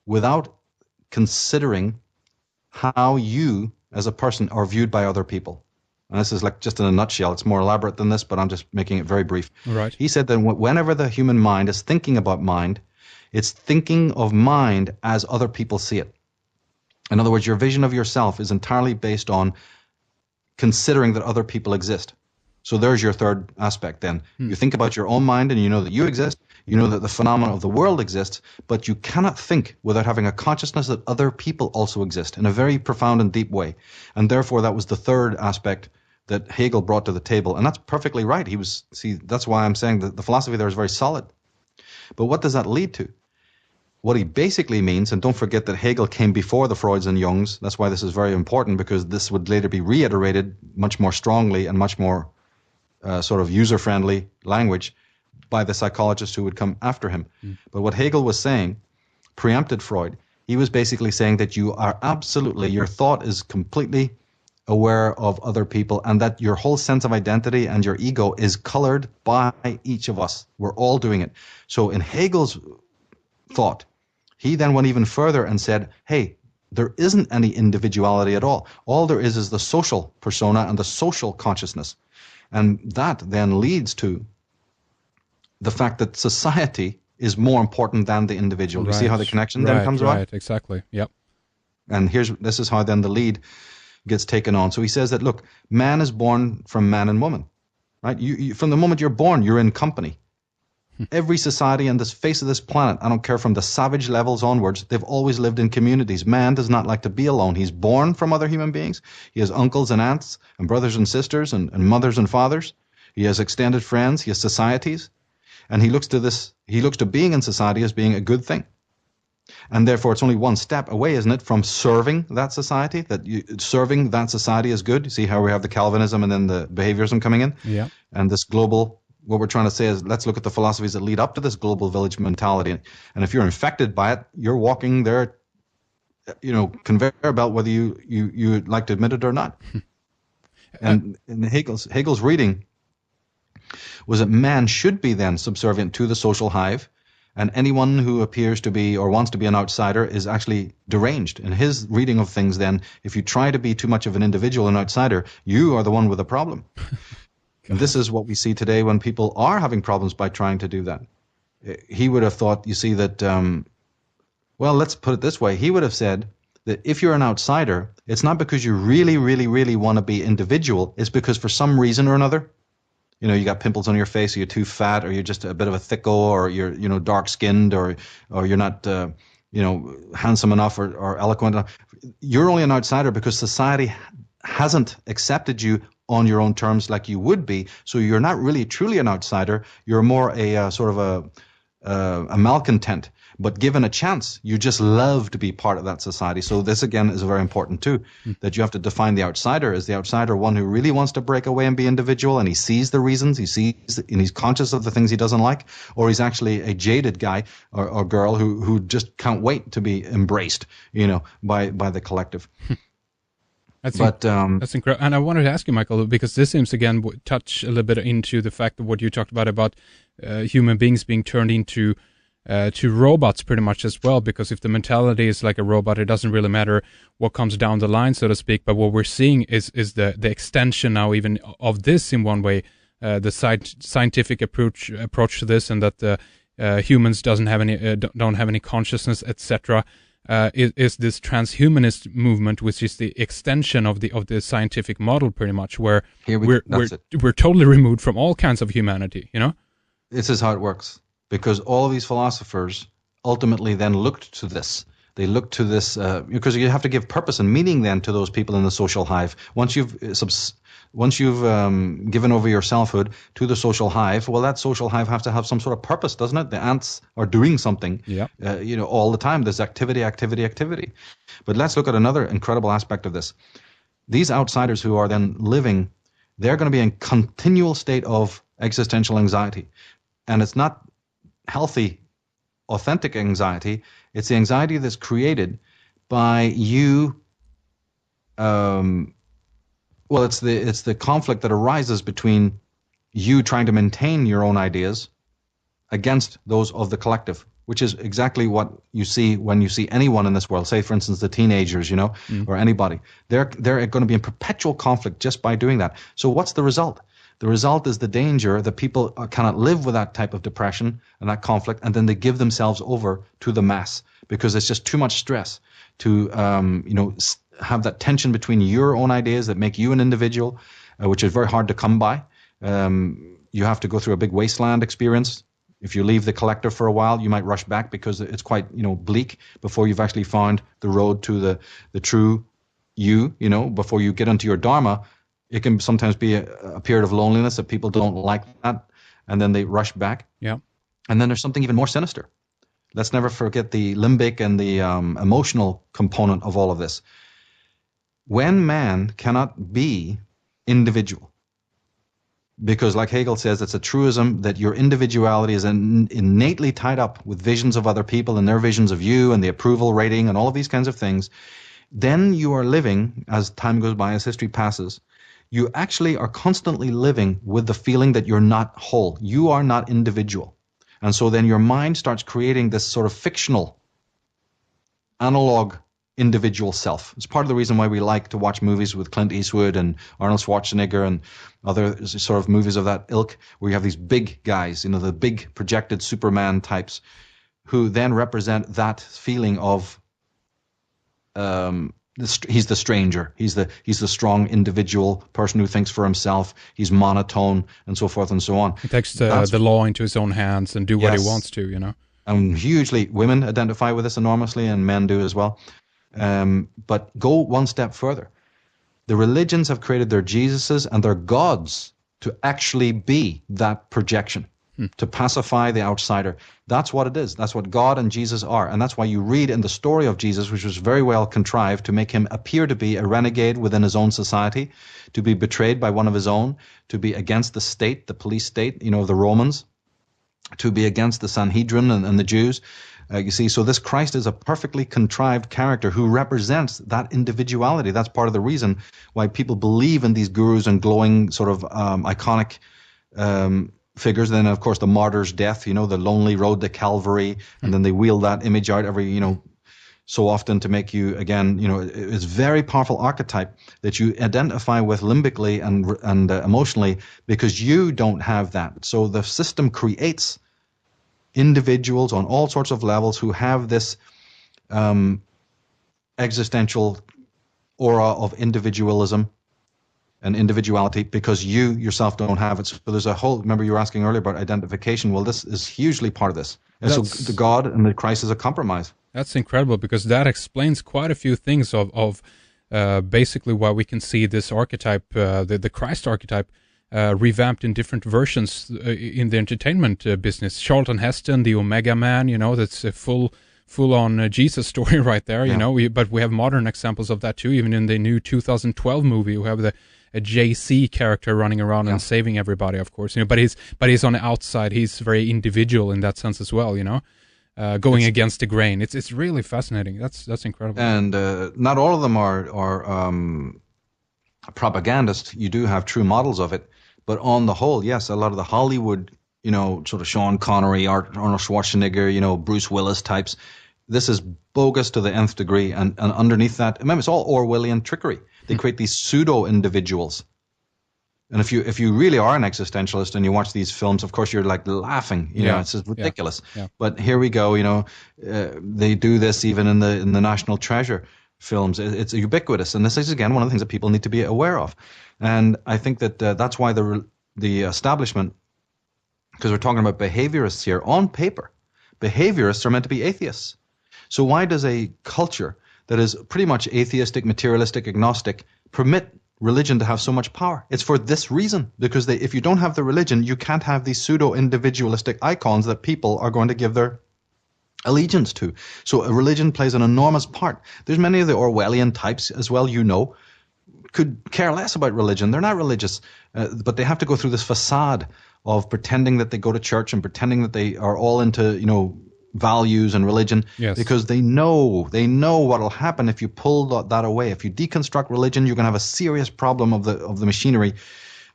without considering how you as a person are viewed by other people. And this is like just in a nutshell. It's more elaborate than this, but I'm just making it very brief. Right. He said that whenever the human mind is thinking about mind, it's thinking of mind as other people see it. In other words, your vision of yourself is entirely based on considering that other people exist. So there's your third aspect then. You think about your own mind and you know that you exist, you know that the phenomena of the world exists, but you cannot think without having a consciousness that other people also exist in a very profound and deep way. And therefore that was the third aspect that Hegel brought to the table. And that's perfectly right. That's why I'm saying that the philosophy there is very solid. But what does that lead to? What he basically means, and don't forget that Hegel came before the Freuds and Jungs, that's why this is very important, because this would later be reiterated much more strongly and much more sort of user-friendly language by the psychologists who would come after him. But what Hegel was saying preempted Freud. He was basically saying that you are absolutely, your thought is completely aware of other people, and that your whole sense of identity and your ego is colored by each of us. We're all doing it. So in Hegel's thought, he then went even further and said, hey, there isn't any individuality at all. All there is the social persona and the social consciousness. And that then leads to the fact that society is more important than the individual. Right. You see how the connection then comes about? Right, exactly. Yep. And this is how then the lead gets taken on. So he says that, look, man is born from man and woman, right? You from the moment you're born, you're in company. Every society on this face of this planet, I don't care from the savage levels onwards, they've always lived in communities. Man does not like to be alone. He's born from other human beings. He has uncles and aunts and brothers and sisters and mothers and fathers. He has extended friends. He has societies. And he looks to being in society as being a good thing. And therefore, it's only one step away, isn't it, from serving that society, serving that society is good. You see how we have the Calvinism and then the behaviorism coming in? Yeah. And this global, what we're trying to say is, let's look at the philosophies that lead up to this global village mentality. And if you're infected by it, you're walking their, conveyor belt, whether you'd like to admit it or not. And in Hegel's reading was that man should be then subservient to the social hive, and anyone who appears to be or wants to be an outsider is actually deranged. In his reading of things then, if you try to be too much of an individual, an outsider, you are the one with a problem. And this is what we see today when people are having problems by trying to do that. He would have thought, you see, that, well, let's put it this way. He would have said that if you're an outsider, it's not because you really, really, really want to be individual. It's because for some reason or another, you got pimples on your face, or you're too fat, or you're just a bit of a thicko, or you're, dark-skinned, or you're not, handsome enough or eloquent enough. You're only an outsider because society hasn't accepted you on your own terms like you would be. So you're not really truly an outsider. You're more a sort of a malcontent. But given a chance, you just love to be part of that society. So this, again, is very important, too, that you have to define the outsider. Is the outsider one who really wants to break away and be individual, and he sees the reasons, and he's conscious of the things he doesn't like? Or he's actually a jaded guy or girl who just can't wait to be embraced, by the collective. That's incredible. And I wanted to ask you, Michael, because this seems, again, touch a little bit into the fact of what you talked about human beings being turned into to robots pretty much as well, because if the mentality is like a robot, it doesn't really matter what comes down the line, so to speak. But what we're seeing is the extension now even of this in one way, the scientific approach to this, and that humans don't have any consciousness, etc. Is this transhumanist movement, which is the extension of the scientific model, pretty much, where we're totally removed from all kinds of humanity. This is how it works. Because all of these philosophers ultimately then looked to this. They looked to this because you have to give purpose and meaning then to those people in the social hive. Once you've given over your selfhood to the social hive, well, that social hive has to have some sort of purpose, doesn't it? The ants are doing something, all the time. There's activity. But let's look at another incredible aspect of this. These outsiders who are then living, they're going to be in continual state of existential anxiety, and it's not healthy authentic anxiety. It's the anxiety that's created by you. Well, it's the conflict that arises between you trying to maintain your own ideas against those of the collective, which is exactly what you see when you see anyone in this world. Say, for instance, the teenagers, or anybody. They're going to be in perpetual conflict just by doing that. So what's the result? The result is the danger that people cannot live with that type of depression and that conflict, and then they give themselves over to the mass because it's just too much stress to have that tension between your own ideas that make you an individual, which is very hard to come by. You have to go through a big wasteland experience. If you leave the collective for a while, you might rush back because it's quite, bleak before you've actually found the road to the true you, before you get into your dharma. It can sometimes be a period of loneliness that people don't like that, and then they rush back. Yeah. And then there's something even more sinister. Let's never forget the limbic and the emotional component of all of this. When man cannot be individual, because like Hegel says, it's a truism that your individuality is innately tied up with visions of other people and their visions of you and the approval rating and all of these kinds of things, then you are living, as time goes by, as history passes, you actually are constantly living with the feeling that you're not whole. You are not individual. And so then your mind starts creating this sort of fictional, analog individual self. It's part of the reason why we like to watch movies with Clint Eastwood and Arnold Schwarzenegger and other sort of movies of that ilk, where you have these big guys, the big projected Superman types, who then represent that feeling of he's the stranger, he's the strong individual person who thinks for himself, he's monotone, and so forth and so on. He takes the law into his own hands and do what he wants to, And hugely, women identify with this enormously, and men do as well. But go one step further. The religions have created their Jesuses and their gods to actually be that projection, to pacify the outsider. That's what it is. That's what God and Jesus are. And that's why you read in the story of Jesus, which was very well contrived to make him appear to be a renegade within his own society, to be betrayed by one of his own, to be against the state, the police state, the Romans, to be against the Sanhedrin and the Jews. You see, so this Christ is a perfectly contrived character who represents that individuality. That's part of the reason why people believe in these gurus and glowing sort of iconic figures. Then, of course, the martyr's death, the lonely road to Calvary, and then they wheel that image out every, so often to make you, again, it's a very powerful archetype that you identify with limbically and emotionally, because you don't have that. So the system creates individuals on all sorts of levels who have this existential aura of individualism and individuality, because you yourself don't have it. So there's a whole, remember you were asking earlier about identification. Well, this is hugely part of this. And so the God and the Christ is a compromise. That's incredible, because that explains quite a few things of basically why we can see this archetype, the Christ archetype, revamped in different versions in the entertainment business. Charlton Heston, the Omega Man, that's a full-on Jesus story right there, but we have modern examples of that too. Even in the new 2012 movie, we have a JC character running around and saving everybody, of course, but he's on the outside. He's very individual in that sense as well, going against the grain. It's really fascinating. That's incredible. And not all of them are propagandist. You do have true models of it. But on the whole, yes, a lot of the Hollywood, sort of Sean Connery, Arnold Schwarzenegger, Bruce Willis types, this is bogus to the nth degree. And underneath that, remember, it's all Orwellian trickery. They create these pseudo-individuals. And if you really are an existentialist and you watch these films, of course, you're like laughing. It's just ridiculous. Yeah. But here we go, they do this even in the National Treasure films. It's ubiquitous. And this is, again, one of the things that people need to be aware of. And I think that that's why the establishment, because we're talking about behaviorists here, on paper, behaviorists are meant to be atheists. So why does a culture that is pretty much atheistic, materialistic, agnostic, permit religion to have so much power? It's for this reason, because if you don't have the religion, you can't have these pseudo-individualistic icons that people are going to give their allegiance to. So a religion plays an enormous part. There's many of the Orwellian types as well, could care less about religion. They're not religious, but they have to go through this facade of pretending that they go to church and pretending that they are all into, values and religion, Yes. because they know what will happen if you pull that away. If you deconstruct religion, you're going to have a serious problem of the machinery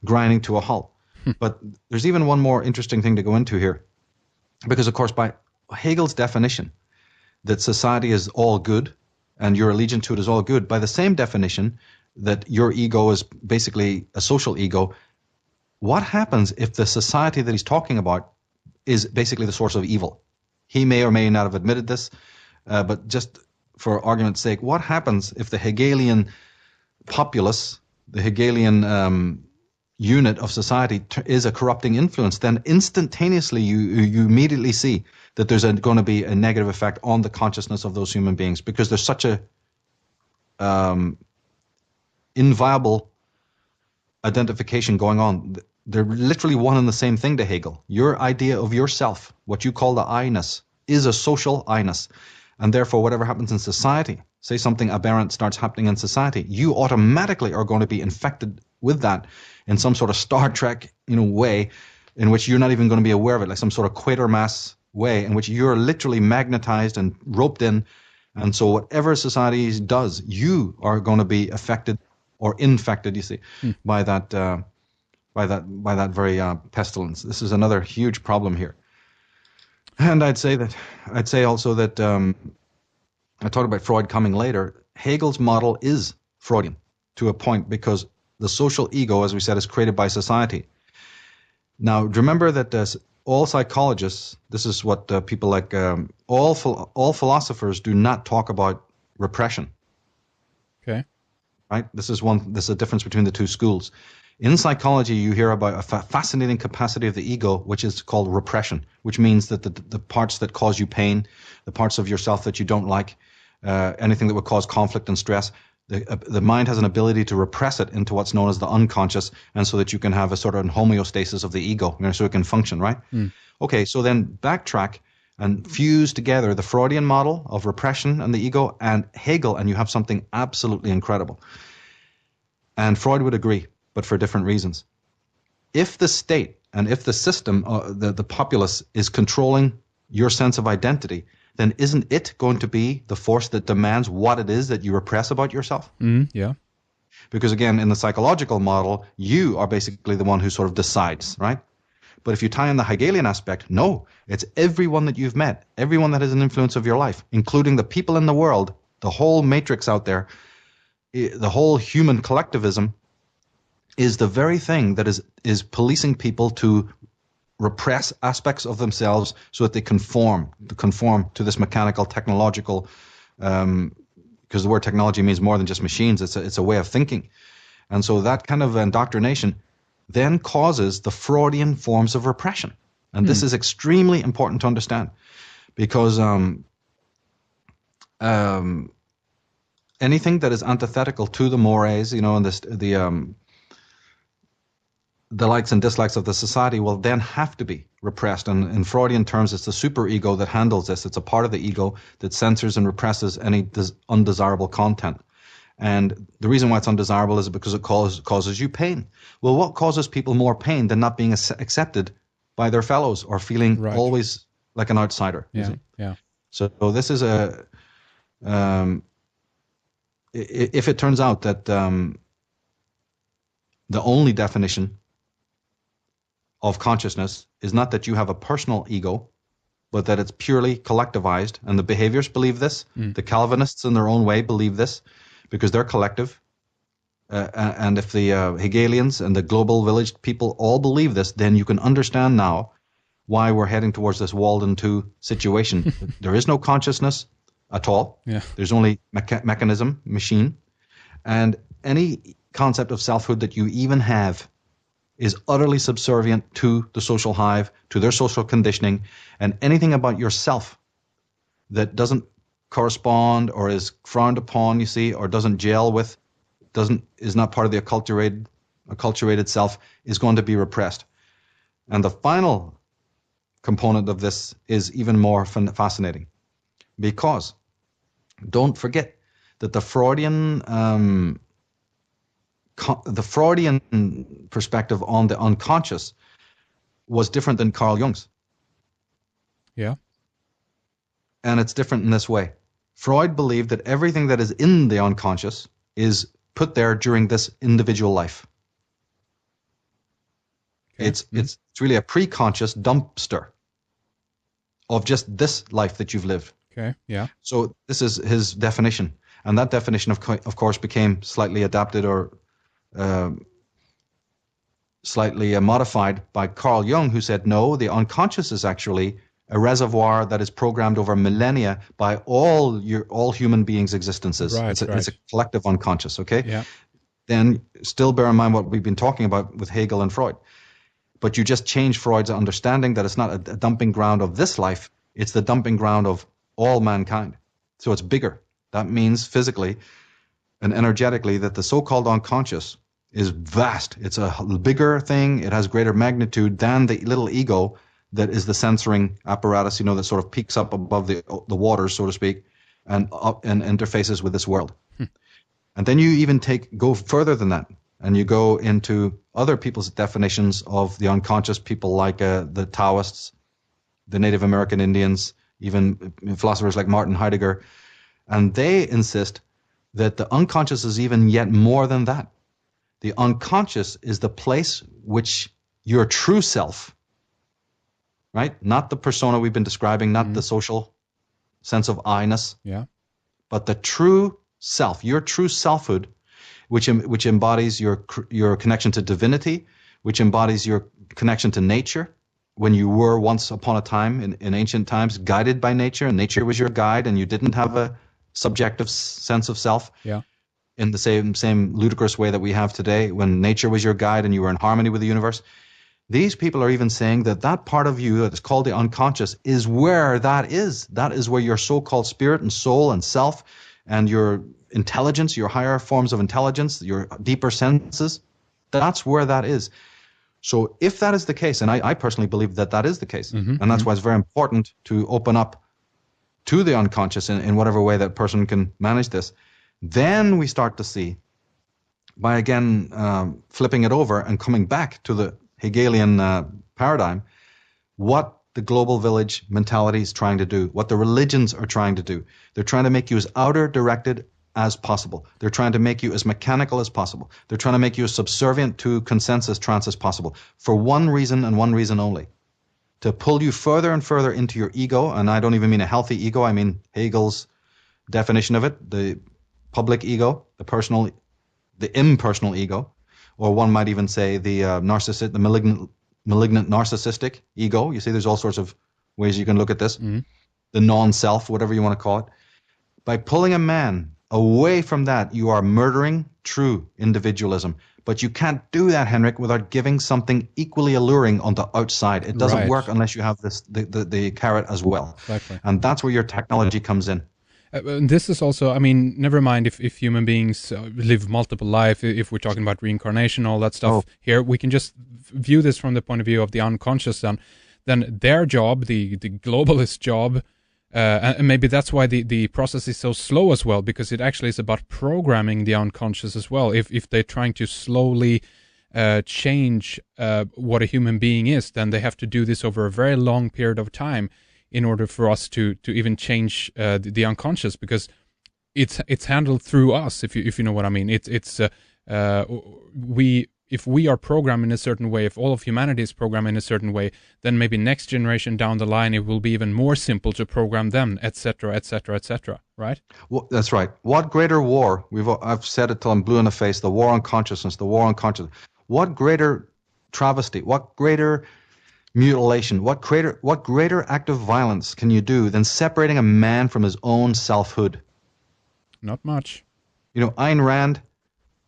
grinding to a halt. But there's even one more interesting thing to go into here, because of course by Hegel's definition that society is all good and your allegiance to it is all good, by the same definition that your ego is basically a social ego, what happens if the society that he's talking about is basically the source of evil? He may or may not have admitted this, but just for argument's sake, what happens if the Hegelian populace, the Hegelian unit of society is a corrupting influence? Then instantaneously you immediately see that there's going to be a negative effect on the consciousness of those human beings, because there's such a inviolable identification going on. They're literally one and the same thing to Hegel. Your idea of yourself, what you call the I-ness, is a social I-ness. And therefore, whatever happens in society, say something aberrant starts happening in society, you automatically are going to be infected with that in some sort of Star Trek, way in which you're not even going to be aware of it, like some sort of Quatermass way in which you're literally magnetized and roped in. And so whatever society does, you are going to be affected or infected, you see, by that very pestilence. This is another huge problem here. And I'd say also that I talked about Freud coming later. Hegel's model is Freudian to a point, because the social ego, as we said, is created by society. Now, remember that all psychologists, this is what people like all philosophers do not talk about repression. Okay. Right? This is a difference between the two schools. In psychology, you hear about a fascinating capacity of the ego, which is called repression, which means that the parts that cause you pain, the parts of yourself that you don't like, anything that would cause conflict and stress, the mind has an ability to repress it into what's known as the unconscious, and so that you can have a sort of homeostasis of the ego, so it can function, right? Okay, so then backtrack and fuse together the Freudian model of repression and the ego and Hegel, and you have something absolutely incredible. And Freud would agree, but for different reasons. If the state and if the system, the populace, is controlling your sense of identity, then isn't it going to be the force that demands what it is that you repress about yourself? Yeah. Because again, in the psychological model, you are basically the one who sort of decides, right? But if you tie in the Hegelian aspect, no, it's everyone that you've met, everyone that has an influence of your life, including the people in the world, the whole matrix out there, the whole human collectivism is the very thing that is policing people to repress aspects of themselves so that they conform to this mechanical, technological, because the word technology means more than just machines. It's a way of thinking. And so that kind of indoctrination then causes the Freudian forms of repression. And this is extremely important to understand, because anything that is antithetical to the mores, and the likes and dislikes of the society will then have to be repressed. And in Freudian terms, it's the superego that handles this. It's a part of the ego that censors and represses any undesirable content. And the reason why it's undesirable is because it causes you pain. Well, what causes people more pain than not being accepted by their fellows or feeling always like an outsider? Yeah. So this is if it turns out that the only definition of consciousness is not that you have a personal ego, but that it's purely collectivized, and the behaviorists believe this. The Calvinists in their own way believe this, because they're collective. And if the Hegelians and the global village people all believe this, then you can understand now why we're heading towards this Walden 2 situation. There is no consciousness at all. Yeah. There's only mechanism, machine. And any concept of selfhood that you even have is utterly subservient to the social hive, to their social conditioning, and anything about yourself that doesn't correspond or is frowned upon, you see, or doesn't gel with, is not part of the acculturated self, is going to be repressed. And the final component of this is even more fascinating, because don't forget that the Freudian perspective on the unconscious was different than Carl Jung's. Yeah. And it's different in this way. Freud believed that everything that is in the unconscious is put there during this individual life. Okay. It's really a pre-conscious dumpster of just this life that you've lived. Okay. Yeah. So this is his definition, and that definition, of course, became slightly adapted or slightly modified by Carl Jung, who said, no, the unconscious is actually a reservoir that is programmed over millennia by all human beings' existences. Right, It's a collective unconscious, okay? Yeah. Then still bear in mind what we've been talking about with Hegel and Freud. But you just change Freud's understanding that it's not a dumping ground of this life, it's the dumping ground of all mankind. So it's bigger. That means physically and energetically that the so-called unconscious is vast. It's a bigger thing. It has greater magnitude than the little ego that is the censoring apparatus, that sort of peaks up above the waters, so to speak, and interfaces with this world. And then you even go further than that, and you go into other people's definitions of the unconscious, people like the Taoists, the Native American Indians, even philosophers like Martin Heidegger, and they insist that the unconscious is even yet more than that. The unconscious is the place which your true self, right? Not the persona we've been describing, not the social sense of I-ness, but the true self, your true selfhood, which embodies your connection to divinity, which embodies your connection to nature. When you were once upon a time in ancient times guided by nature, and nature was your guide, and you didn't have a subjective sense of self. Yeah. In the same ludicrous way that we have today, when nature was your guide and you were in harmony with the universe. These people are even saying that part of you that is called the unconscious is where that is. That is where your so-called spirit and soul and self and your intelligence, your higher forms of intelligence, your deeper senses, that's where that is. So if that is the case, and I personally believe that is the case, and that's why it's very important to open up to the unconscious in whatever way that person can manage this, then we start to see, by again flipping it over and coming back to the Hegelian paradigm, what the global village mentality is trying to do, what the religions are trying to do. They're trying to make you as outer directed as possible. They're trying to make you as mechanical as possible. They're trying to make you as subservient to consensus trance as possible, for one reason and one reason only: to pull you further and further into your ego. And I don't even mean a healthy ego. I mean Hegel's definition of it, the public ego, the impersonal ego, or one might even say the narcissist, the malignant narcissistic ego. You see, there's all sorts of ways you can look at this. The non-self, whatever you want to call it. By pulling a man away from that, you are murdering true individualism. But you can't do that, Henrik, without giving something equally alluring on the outside. It doesn't work unless you have the carrot as well. Exactly. And that's where your technology comes in. This is also, never mind if human beings live multiple lives, if we're talking about reincarnation, all that stuff here, we can just view this from the point of view of the unconscious, then their job, the globalist job, and maybe that's why the process is so slow as well, because it actually is about programming the unconscious as well. If they're trying to slowly change what a human being is, then they have to do this over a very long period of time in order for us to even change the unconscious, because it's handled through us. If you know what I mean, if we are programmed in a certain way, if all of humanity is programmed in a certain way, then maybe next generation down the line it will be even more simple to program them, etc., etc., etc. Right? Well, that's right. What greater war? I've said it till I'm blue in the face. The war on consciousness. The war on consciousness. What greater travesty? What greater mutilation? What greater act of violence can you do than separating a man from his own selfhood? Not much. Ayn Rand,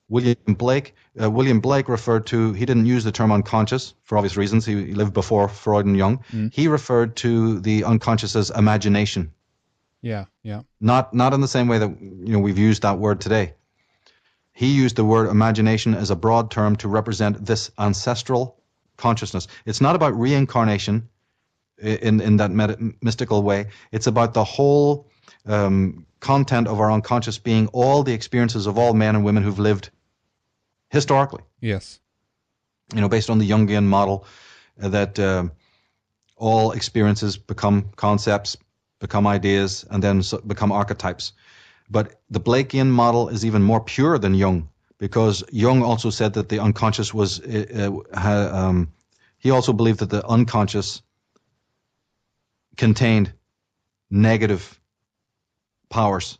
William Blake referred to, he didn't use the term unconscious for obvious reasons. He lived before Freud and Jung. He referred to the unconscious as imagination. Yeah. Not in the same way that we've used that word today. He used the word imagination as a broad term to represent this ancestral consciousness. It's not about reincarnation in that mystical way. It's about the whole content of our unconscious being all the experiences of all men and women who've lived historically. Yes. Based on the Jungian model that all experiences become concepts, become ideas, and then become archetypes. But the Blakean model is even more pure than Jung, because Jung also said that the unconscious was, he also believed that the unconscious contained negative powers.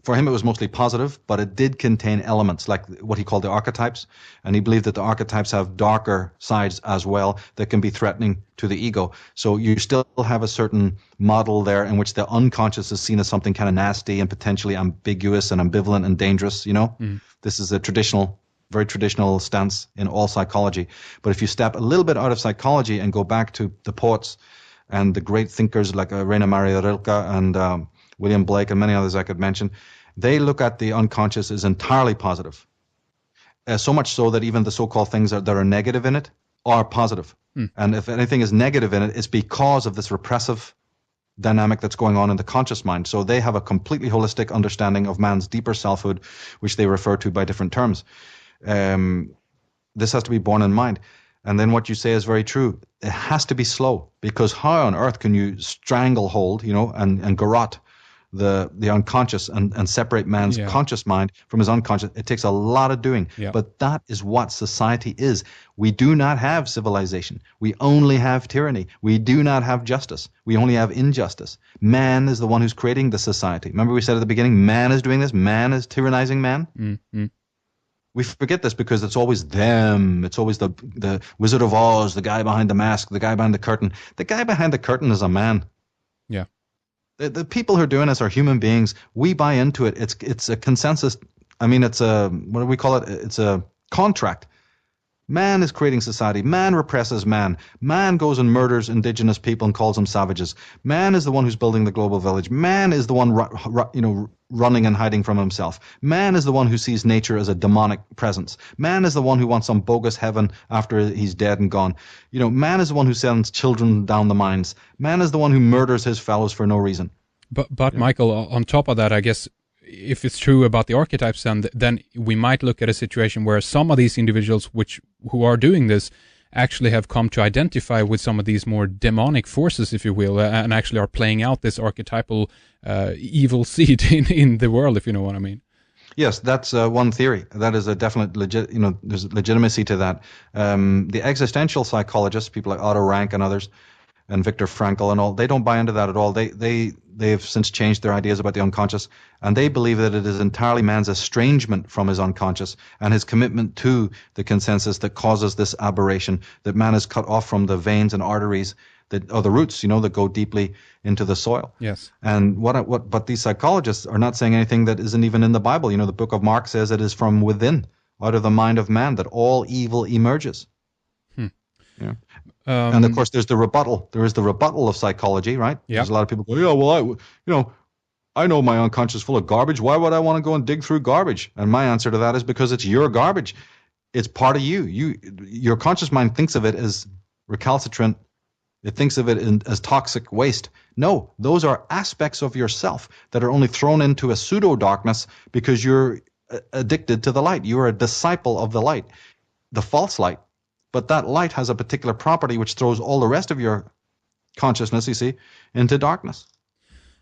For him, it was mostly positive, but it did contain elements like what he called the archetypes. And he believed that the archetypes have darker sides as well that can be threatening to the ego. So you still have a certain model there in which the unconscious is seen as something kind of nasty and potentially ambiguous and ambivalent and dangerous, you know? This is a very traditional stance in all psychology. But if you step a little bit out of psychology and go back to the poets and the great thinkers like Rainer Maria Rilke and William Blake and many others I could mention, they look at the unconscious as entirely positive. So much so that even the so-called things that are negative in it are positive. And if anything is negative in it, it's because of this repressive dynamic that's going on in the conscious mind. So they have a completely holistic understanding of man's deeper selfhood, which they refer to by different terms. This has to be borne in mind. And then what you say is very true. It has to be slow, because how on earth can you stranglehold, and garrote the unconscious and separate man's conscious mind from his unconscious? It takes a lot of doing. But that is what society is. We do not have civilization. We only have tyranny. We do not have justice. We only have injustice. Man is the one who's creating the society. Remember we said at the beginning, man is doing this. Man is tyrannizing man. We forget this because it's always them. It's always the Wizard of Oz, the guy behind the mask, the guy behind the curtain. The guy behind the curtain is a man. Yeah. The people who are doing this are human beings. We buy into it. It's a consensus. I mean, it's a, what do we call it? It's a contract. Man is creating society. Man represses man. Man goes and murders indigenous people and calls them savages. Man is the one who's building the global village. Man is the one, running and hiding from himself. Man is the one who sees nature as a demonic presence. Man is the one who wants some bogus heaven after he's dead and gone. Man is the one who sends children down the mines. Man is the one who murders his fellows for no reason. But Michael, on top of that, I guess, if it's true about the archetypes, then we might look at a situation where some of these individuals who are doing this actually have come to identify with some of these more demonic forces, if you will, and actually are playing out this archetypal evil seed in the world, if you know what I mean. Yes, that's one theory. That is a definite there's legitimacy to that. The existential psychologists, people like Otto Rank and others, and Viktor Frankl and all, they don't buy into that at all. They've since changed their ideas about the unconscious, and they believe that it is entirely man's estrangement from his unconscious and his commitment to the consensus that causes this aberration, that man is cut off from the veins and arteries that are the roots, that go deeply into the soil. Yes. And but these psychologists are not saying anything that isn't even in the Bible. The book of Mark says it is from within, out of the mind of man, that all evil emerges. Yeah. And of course, there's the rebuttal. There is the rebuttal of psychology, right? Yeah. There's a lot of people go, yeah, well, I know my unconscious is full of garbage. Why would I want to go and dig through garbage? And my answer to that is because it's your garbage. It's part of you. Your conscious mind thinks of it as recalcitrant. It thinks of it as toxic waste. No, those are aspects of yourself that are only thrown into a pseudo-darkness because you're addicted to the light. You are a disciple of the light, the false light. But that light has a particular property which throws all the rest of your consciousness, into darkness.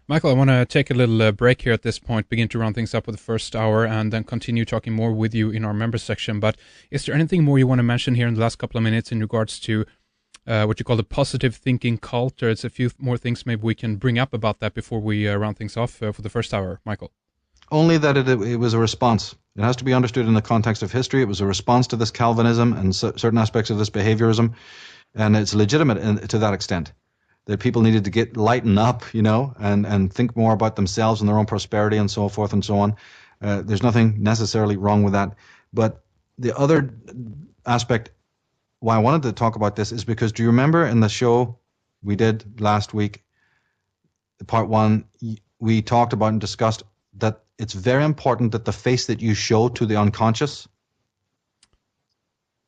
Michael, I want to take a little break here at this point, begin to round things up with the first hour, and then continue talking more with you in our members section. But is there anything more you want to mention here in the last couple of minutes in regards to what you call the positive thinking cult? Or it's a few more things maybe we can bring up about that before we round things off for the first hour, Michael? Only that it was a response. It has to be understood in the context of history. It was a response to this Calvinism and certain aspects of this behaviorism, and it's legitimate to that extent. That people needed to lighten up, and think more about themselves and their own prosperity and so forth and so on. There's nothing necessarily wrong with that. But the other aspect why I wanted to talk about this is because, do you remember in the show we did last week, part 1, we talked about and discussed that it's very important that the face that you show to the unconscious,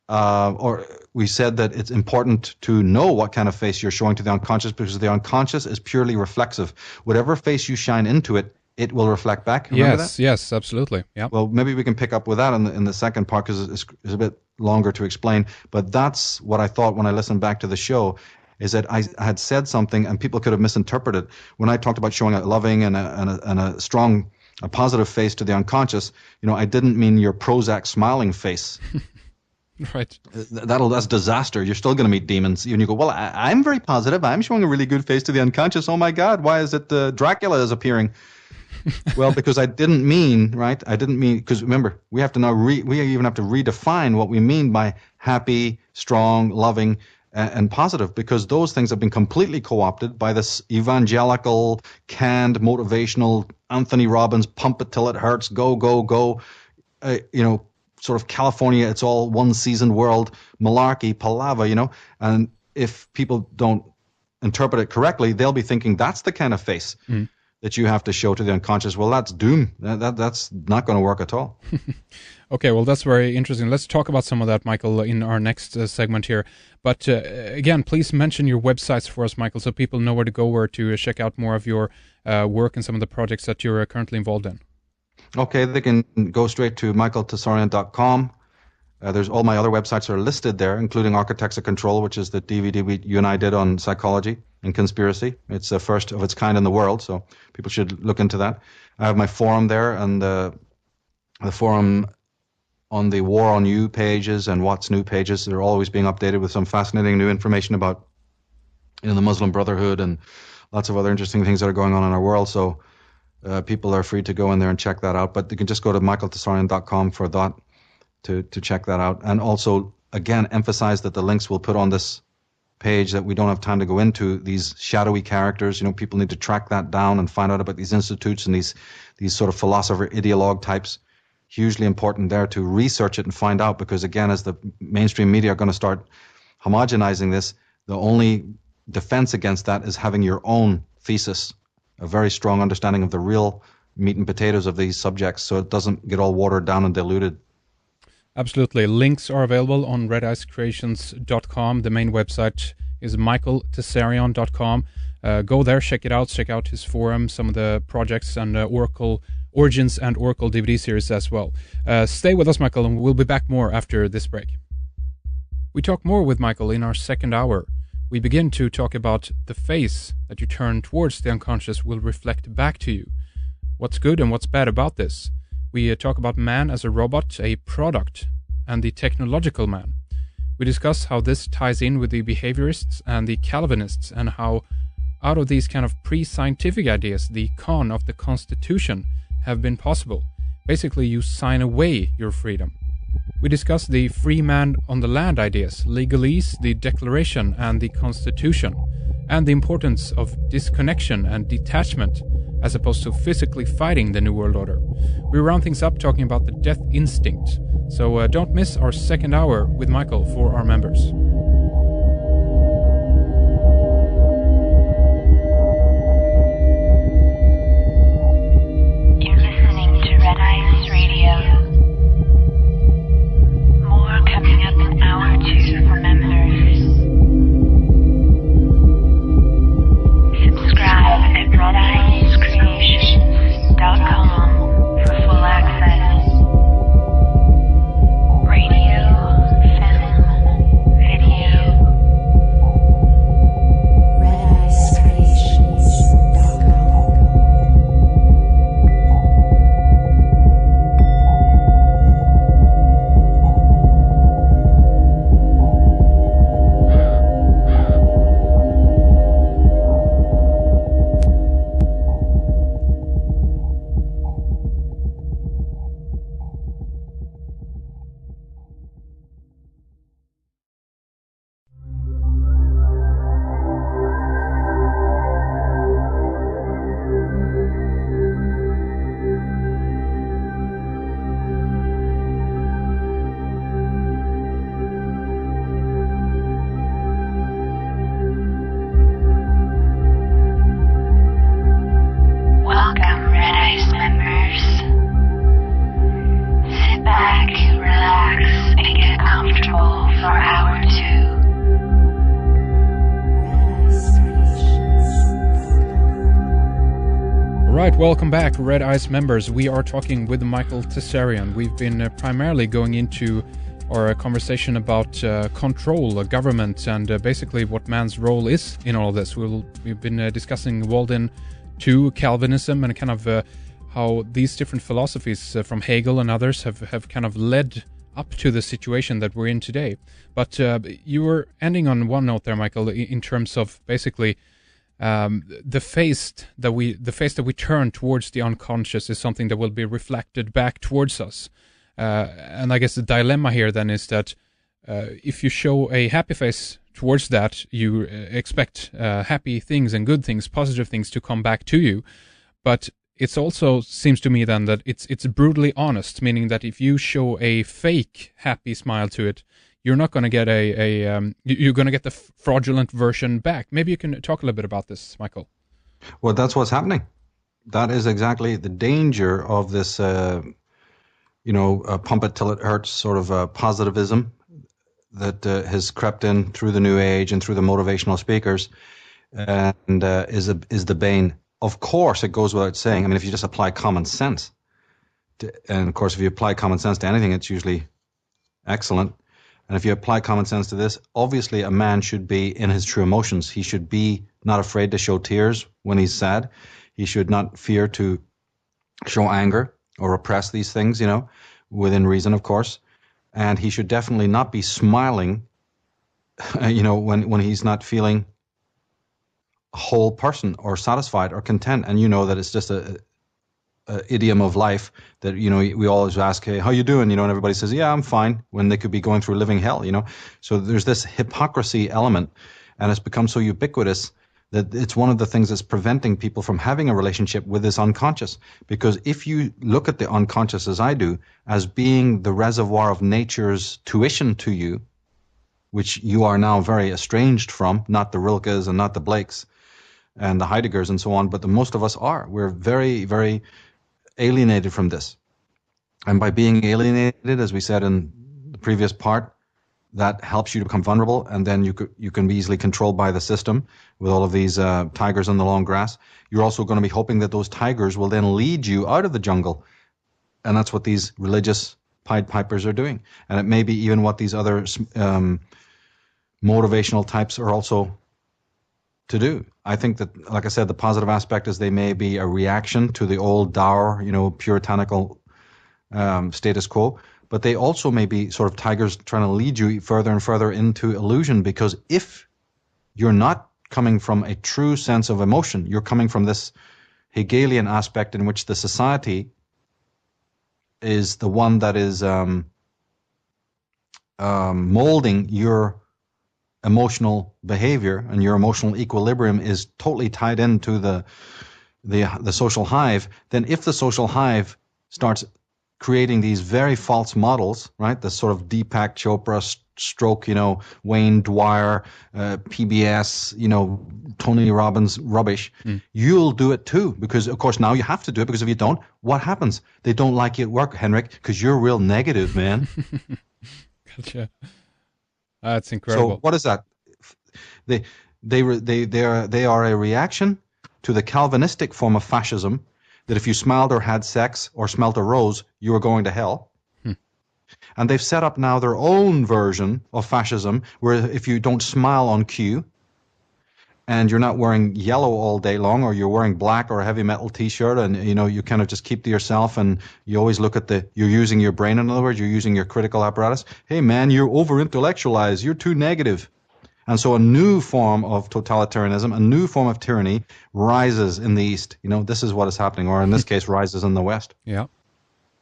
or we said that it's important to know what kind of face you're showing to the unconscious, because the unconscious is purely reflexive. Whatever face you shine into it, it will reflect back. Remember that? Yes, absolutely. Yeah. Well, maybe we can pick up with that in the second part, because it's a bit longer to explain. But that's what I thought when I listened back to the show, is that I had said something and people could have misinterpreted. When I talked about showing a loving and a strong, a positive face to the unconscious, I didn't mean your Prozac smiling face. Right. That's disaster. You're still going to meet demons. And you go, well, I'm very positive. I'm showing a really good face to the unconscious. Oh my God, why is it Dracula is appearing? Well, because I didn't mean, right? I didn't mean, because remember, we have to now we even have to redefine what we mean by happy, strong, loving, and positive, because those things have been completely co-opted by this evangelical, canned, motivational, Anthony Robbins, pump it till it hurts, go, go, go, sort of California, it's all one season world, malarkey, palaver, and if people don't interpret it correctly, they'll be thinking that's the kind of face that you have to show to the unconscious. Well, that's doom. That's not going to work at all. Okay, well, that's very interesting. Let's talk about some of that, Michael, in our next segment here. But again, please mention your websites for us, Michael, so people know where to go, where to check out more of your work and some of the projects that you're currently involved in. Okay, they can go straight to michaeltsarion.com. There's all my other websites are listed there, including Architects of Control, which is the DVD you and I did on psychology and conspiracy. It's the first of its kind in the world, so people should look into that. I have my forum there, and the forum on the War on You pages and What's New pages. They're always being updated with some fascinating new information about the Muslim Brotherhood and lots of other interesting things that are going on in our world. So people are free to go in there and check that out. But you can just go to michaeltsarion.com for that to check that out. And also, again, emphasize that the links we'll put on this page that we don't have time to go into, these shadowy characters, people need to track that down and find out about these institutes and these sort of philosopher ideologue types. Hugely important there to research it and find out, because again, as the mainstream media are going to start homogenizing this, the only defense against that is having your own thesis, a very strong understanding of the real meat and potatoes of these subjects, so it doesn't get all watered down and diluted. Absolutely. Links are available on redicecreations.com. The main website is michaeltsarion.com. Go there, check it out, check out his forum, some of the projects and Oracle Origins and Oracle DVD series as well. Stay with us, Michael, and we'll be back more after this break. We talk more with Michael in our second hour. We begin to talk about the face that you turn towards the unconscious will reflect back to you. What's good and what's bad about this? We talk about man as a robot, a product, and the technological man. We discuss how this ties in with the behaviorists and the Calvinists, and how out of these kind of pre-scientific ideas, the con of the Constitution have been possible. Basically, you sign away your freedom. We discuss the free man on the land ideas, legalese, the Declaration and the Constitution, and the importance of disconnection and detachment as opposed to physically fighting the New World Order. We round things up talking about the death instinct. So don't miss our second hour with Michael for our members. Welcome back, Red Eyes members. We are talking with Michael Tsarion. We've been primarily going into or a conversation about control, government, and basically what man's role is in all of this. We've been discussing Walden 2, Calvinism, and kind of how these different philosophies from Hegel and others have kind of led up to the situation that we're in today. But you were ending on one note there, Michael, in terms of basically the face that we turn towards the unconscious is something that will be reflected back towards us. And I guess the dilemma here then is that if you show a happy face towards that, you expect happy things and good things, positive things to come back to you. But it also seems to me then that it's brutally honest, meaning that if you show a fake happy smile to it, you're not going to get you're going to get the fraudulent version back. Maybe you can talk a little bit about this, Michael. Well, that's what's happening. That is exactly the danger of this, pump it till it hurts sort of positivism that has crept in through the New Age and through the motivational speakers, and is the bane. Of course, it goes without saying. I mean, if you just apply common sense, and of course, if you apply common sense to anything, it's usually excellent. And if you apply common sense to this, obviously a man should be in his true emotions. He should be not afraid to show tears when he's sad. He should not fear to show anger or repress these things, within reason, of course. And he should definitely not be smiling, when he's not feeling a whole person or satisfied or content. And that it's just a idiom of life that, we always ask, hey, how you doing? And everybody says, yeah, I'm fine, when they could be going through living hell, So there's this hypocrisy element, and it's become so ubiquitous that it's one of the things that's preventing people from having a relationship with this unconscious. Because if you look at the unconscious, as I do, as being the reservoir of nature's tuition to you, which you are now very estranged from, not the Rilkes and not the Blakes and the Heideggers and so on, but most of us are. We're very, very alienated from this. And by being alienated, as we said in the previous part, that helps you to become vulnerable, and then you can be easily controlled by the system with all of these tigers in the long grass. You're also going to be hoping that those tigers will then lead you out of the jungle, and that's what these religious Pied Pipers are doing. And it may be even what these other motivational types are also to do. I think that, like I said, the positive aspect is they may be a reaction to the old dour, puritanical status quo. But they also may be sort of tigers trying to lead you further and further into illusion, because if you're not coming from a true sense of emotion, you're coming from this Hegelian aspect in which the society is the one that is molding your emotional behavior, and your emotional equilibrium is totally tied into the social hive, then if the social hive starts creating these very false models, right? The sort of Deepak Chopra stroke, Wayne Dwyer, PBS, Tony Robbins rubbish. You'll do it too, because of course now you have to do it, because if you don't, what happens? They don't like you at work, Henrik, because you're real negative, man. Gotcha. That's incredible. So what is that? They are a reaction to the Calvinistic form of fascism, that if you smiled or had sex or smelt a rose, you were going to hell. And they've set up now their own version of fascism, where if you don't smile on cue, and you're not wearing yellow all day long, or you're wearing black or a heavy metal t-shirt, and you kind of just keep to yourself, and you always look at you're using your brain, in other words, you're using your critical apparatus. Hey man, you're over-intellectualized, you're too negative. And so a new form of totalitarianism, a new form of tyranny rises in the East. This is what is happening, or in this case, rises in the West. Yeah.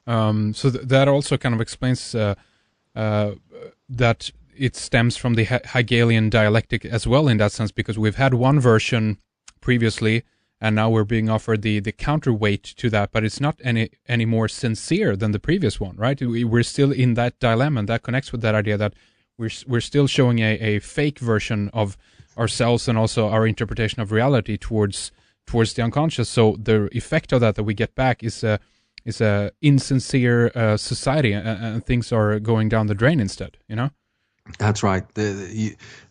So that also kind of explains that it stems from the Hegelian dialectic as well, in that sense, because we've had one version previously, and now we're being offered the counterweight to that, but it's not any more sincere than the previous one, right? We're still in that dilemma, and that connects with that idea that we're still showing a fake version of ourselves, and also our interpretation of reality towards the unconscious. So the effect of that we get back is a insincere society, and things are going down the drain instead. That's right.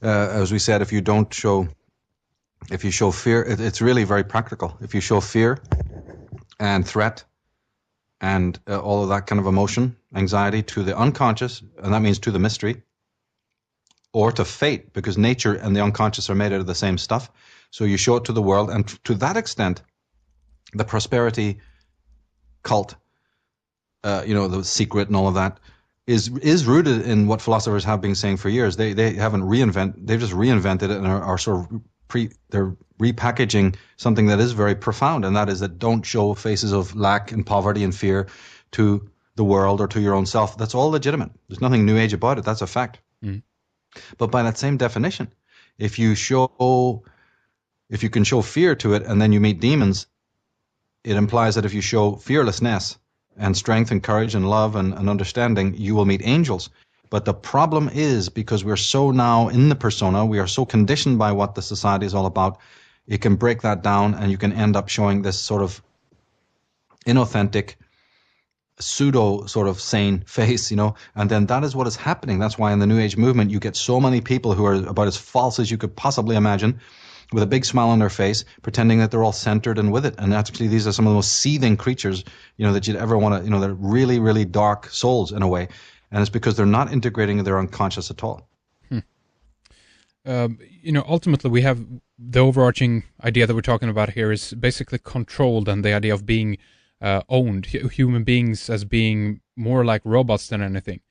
As we said, if you show fear, it's really very practical. If you show fear and threat and all of that kind of emotion, anxiety, to the unconscious, and that means to the mystery, or to fate, because nature and the unconscious are made out of the same stuff. So you show it to the world, and to that extent, the prosperity cult, the secret and all of that, is rooted in what philosophers have been saying for years. They haven't they've just reinvented it and are sort of they're repackaging something that is very profound, and that is that don't show faces of lack and poverty and fear to the world or to your own self. That's all legitimate. There's nothing new age about it. That's a fact. Mm. But by that same definition, if you can show fear to it and then you meet demons, it implies that if you show fearlessness and strength and courage and love and understanding, you will meet angels. But the problem is, because we're so now in the persona, we are so conditioned by what the society is all about, it can break that down and you can end up showing this sort of inauthentic, pseudo sort of sane face, and then that is what is happening. That's why in the New Age movement you get so many people who are about as false as you could possibly imagine, with a big smile on their face, pretending that they're all centered and with it. And actually these are some of the most seething creatures, that you'd ever want to, they're really, really dark souls in a way. And it's because they're not integrating their unconscious at all. Ultimately we have the overarching idea that we're talking about here is basically controlled, and the idea of being owned, human beings as being more like robots than anything.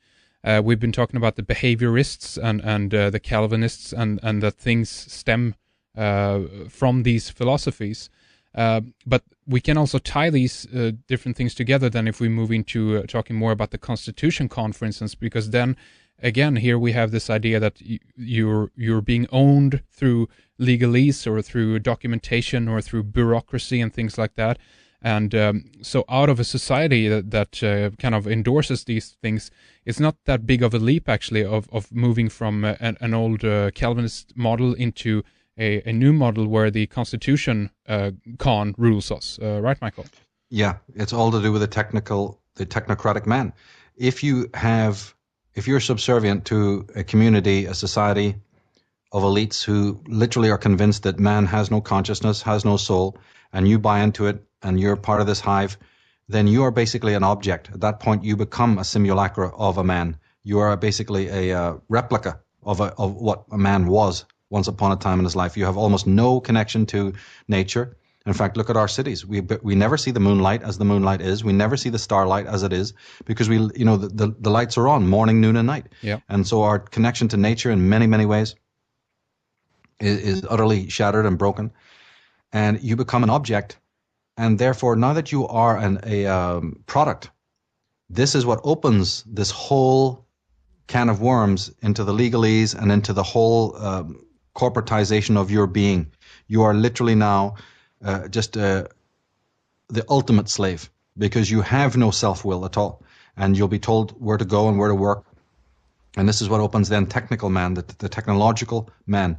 We've been talking about the behaviorists and the Calvinists, and that things stem from these philosophies. But we can also tie these different things together then if we move into talking more about the Constitution Con, for instance, because then, again, here we have this idea that you're being owned through legalese or through documentation or through bureaucracy and things like that. And so out of a society that kind of endorses these things, it's not that big of a leap, actually, of moving from an old Calvinist model into a new model where the Constitution Con rules us. Right, Michael? Yeah, it's all to do with the technocratic man. If you're subservient to a community, a society of elites who literally are convinced that man has no consciousness, has no soul, and you buy into it, and you're part of this hive, then you are basically an object. At that point, you become a simulacra of a man. You are basically a replica of what a man was once upon a time in his life. You have almost no connection to nature. In fact, look at our cities. We never see the moonlight as the moonlight is. We never see the starlight as it is, because the lights are on morning, noon, and night. Yeah. And so our connection to nature in many, many ways is utterly shattered and broken. And you become an object. And therefore, now that you are a product, this is what opens this whole can of worms into the legalese and into the whole corporatization of your being. You are literally now just the ultimate slave, because you have no self-will at all. And you'll be told where to go and where to work. And this is what opens then technical man, the technological man.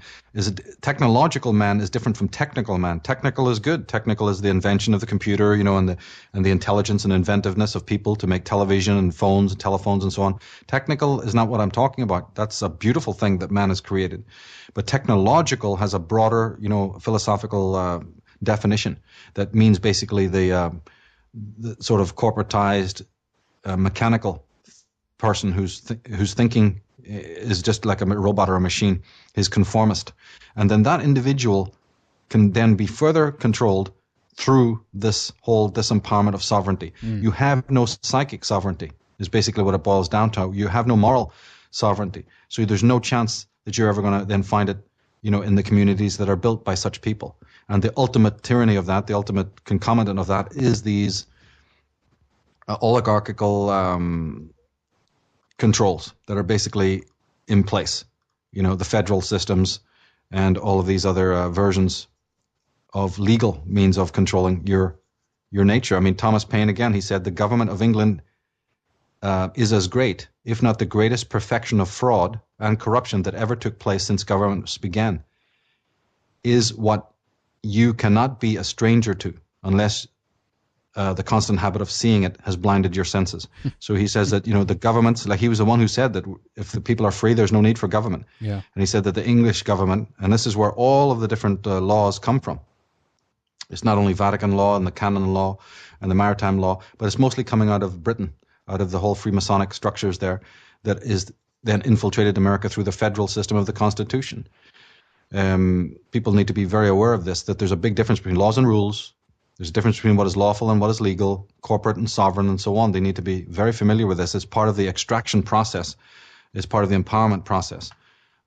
Technological man is different from technical man. Technical is good. Technical is the invention of the computer, and the intelligence and inventiveness of people to make television and phones and telephones and so on. Technical is not what I'm talking about. That's a beautiful thing that man has created. But technological has a broader, philosophical definition that means basically the sort of corporatized, mechanical person whose thinking is just like a robot or a machine, is conformist. And then that individual can then be further controlled through this whole disempowerment of sovereignty. You have no psychic sovereignty, is basically what it boils down to. You have no moral sovereignty. So there's no chance that you're ever going to then find it, in the communities that are built by such people. And the ultimate tyranny of that, the ultimate concomitant of that, is these oligarchical controls that are basically in place, the federal systems and all of these other versions of legal means of controlling your nature. I mean, Thomas Paine, again, he said the government of England is as great, if not the greatest perfection of fraud and corruption that ever took place since governments began, is what you cannot be a stranger to unless the constant habit of seeing it has blinded your senses. So he says that, the governments, like he was the one who said that if the people are free, there's no need for government. Yeah. And he said that the English government, and this is where all of the different laws come from, It's not only Vatican law and the canon law and the maritime law, but it's mostly coming out of Britain, out of the whole Freemasonic structures there, that is then infiltrated America through the federal system of the Constitution. People need to be very aware of this, that there's a big difference between laws and rules. There's a difference between what is lawful and what is legal, corporate and sovereign, and so on. They need to be very familiar with this. It's part of the extraction process. It's part of the empowerment process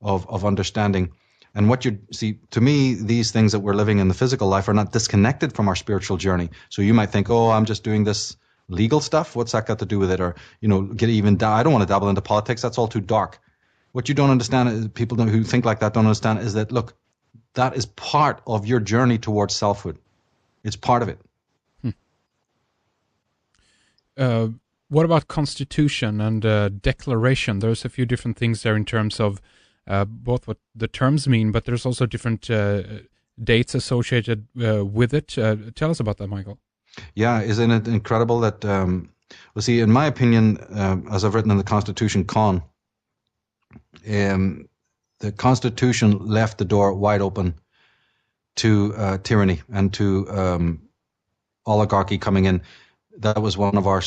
of understanding. And what you see, to me, these things that we're living in the physical life are not disconnected from our spiritual journey. So you might think, oh, I'm just doing this legal stuff. What's that got to do with it? Or, I don't want to dabble into politics. That's all too dark. What you don't understand is people who think like that don't understand is that, look, that is part of your journey towards selfhood. It's part of it. What about constitution and declaration? There's a few different things there in terms of both what the terms mean, but there's also different dates associated with it. Tell us about that, Michael. Yeah, isn't it incredible that, well, see, in my opinion, as I've written in the Constitution Con, the Constitution left the door wide open to tyranny and to oligarchy coming in. That was one of our,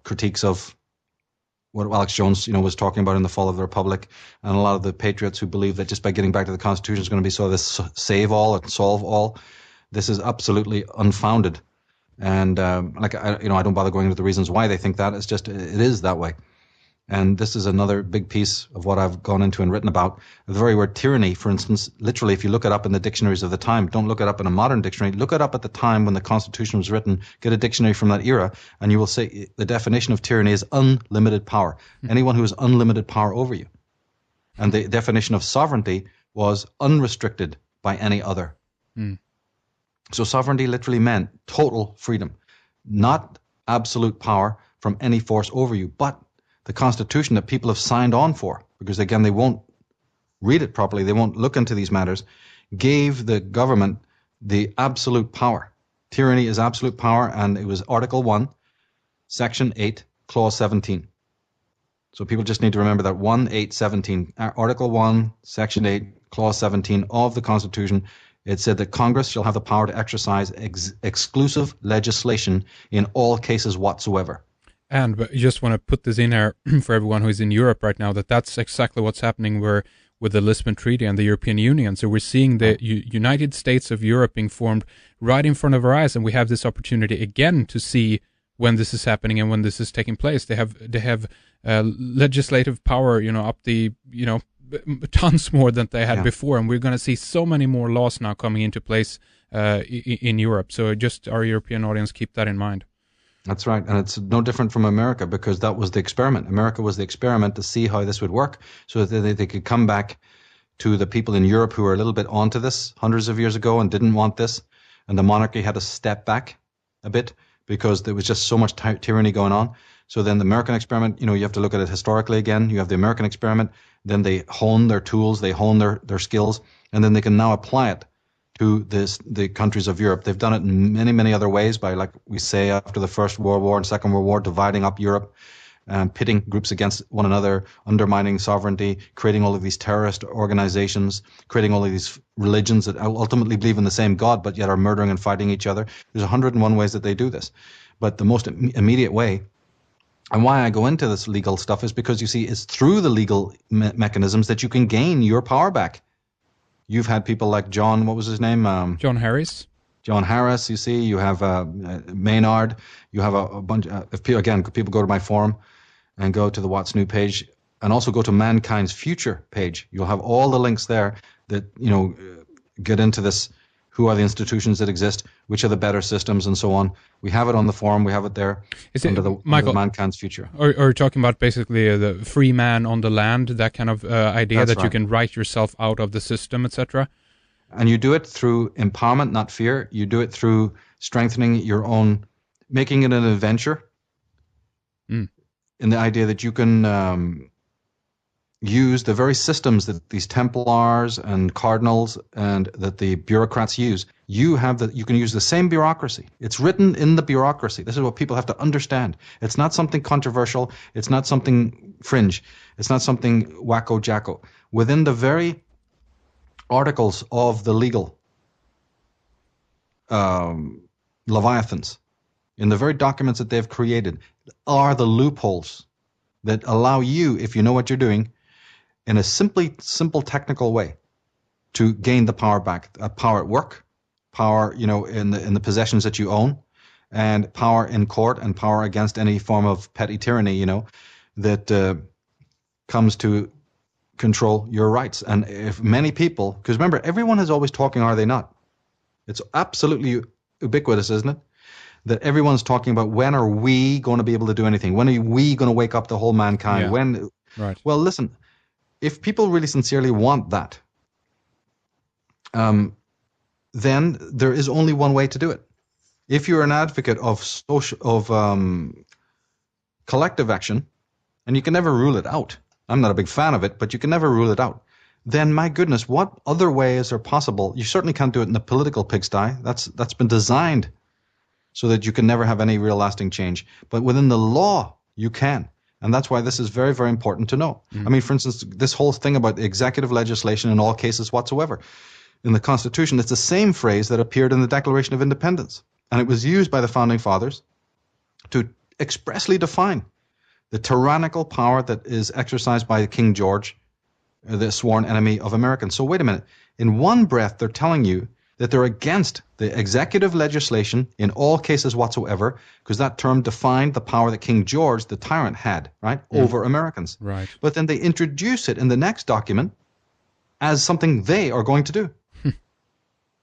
critiques of what Alex Jones, was talking about in The Fall of the Republic, and a lot of the patriots who believe that just by getting back to the Constitution is going to be sort of this save all and solve all. This is absolutely unfounded, and I don't bother going into the reasons why they think that. It's just it is that way. And this is another big piece of what I've gone into and written about. The very word tyranny, for instance, literally, if you look it up in the dictionaries of the time, don't look it up in a modern dictionary, look it up at the time when the Constitution was written, get a dictionary from that era, and you will say the definition of tyranny is unlimited power. Anyone who has unlimited power over you. And the definition of sovereignty was unrestricted by any other. So sovereignty literally meant total freedom, not absolute power from any force over you, but the Constitution that people have signed on for, because again, they won't read it properly, they won't look into these matters, gave the government the absolute power. Tyranny is absolute power, and it was Article 1, Section 8, Clause 17. So people just need to remember that 1, 8, 17, Article 1, Section 8, Clause 17 of the Constitution. It said that Congress shall have the power to exercise exclusive legislation in all cases whatsoever. But you just want to put this in there for everyone who is in Europe right now, that's exactly what's happening with the Lisbon Treaty and the European Union. So we're seeing the United States of Europe being formed right in front of our eyes, and we have this opportunity again to see when this is happening and when this is taking place. They have legislative power, up the, tons more than they had before, and we're going to see so many more laws now coming into place in Europe. So just our European audience, keep that in mind. That's right. And it's no different from America, because that was the experiment. America was the experiment to see how this would work, so that they could come back to the people in Europe who were a little bit onto this hundreds of years ago and didn't want this. And the monarchy had to step back a bit because there was just so much tyranny going on. So then the American experiment, you have to look at it historically again. You have the American experiment, then they hone their tools, they hone their skills, and then they can now apply it to the countries of Europe. They've done it in many, many other ways by, like we say, after the First World War and Second World War, dividing up Europe, pitting groups against one another, undermining sovereignty, creating all of these terrorist organizations, creating all of these religions that ultimately believe in the same God, but yet are murdering and fighting each other. There's 101 ways that they do this. But the most immediate way, and why I go into this legal stuff, is because, you see, it's through the legal mechanisms that you can gain your power back. You've had people like John, what was his name? John Harris. John Harris, you see. You have Maynard. You have a bunch. People go to my forum and go to the What's New page, and also go to Mankind's Future page. You'll have all the links there that, get into this. Who are the institutions that exist? Which are the better systems, and so on. We have it on the forum. We have it there. Is it, under Michael, Mankind's Future? Or you're talking about basically the free man on the land, that kind of idea. That's that right. You can write yourself out of the system, etc. And you do it through empowerment, not fear. You do it through strengthening your own, making it an adventure. In the idea that you can use the very systems that these Templars and cardinals and that the bureaucrats use. You can use the same bureaucracy. It's written in the bureaucracy. This is what people have to understand. It's not something controversial. It's not something fringe. It's not something wacko-jacko. Within the very articles of the legal leviathans, in the very documents that they've created, are the loopholes that allow you, if you know what you're doing, in a simple technical way, to gain the power back. Power at work, power, in the possessions that you own, and power in court, and power against any form of petty tyranny, that comes to control your rights. And if many people, because remember, everyone is always talking, are they not? It's absolutely ubiquitous, isn't it? That everyone's talking about, when are we going to be able to do anything? When are we going to wake up the whole mankind? Yeah. When? Right. Well, listen, if people really sincerely want that, then there is only one way to do it. If you're an advocate of collective action, and you can never rule it out. I'm not a big fan of it, but you can never rule it out. Then, my goodness, what other ways are possible? You certainly can't do it in the political pigsty. That's been designed so that you can never have any real lasting change. But within the law, you can. And that's why this is very, very important to know. I mean, for instance, this whole thing about executive legislation in all cases whatsoever. In the Constitution, it's the same phrase that appeared in the Declaration of Independence. And it was used by the Founding Fathers to expressly define the tyrannical power that is exercised by King George, the sworn enemy of Americans. So wait a minute. In one breath, they're telling you that they're against the executive legislation in all cases whatsoever, because that term defined the power that King George, the tyrant, had, right, over Americans. Right. But then they introduce it in the next document as something they are going to do.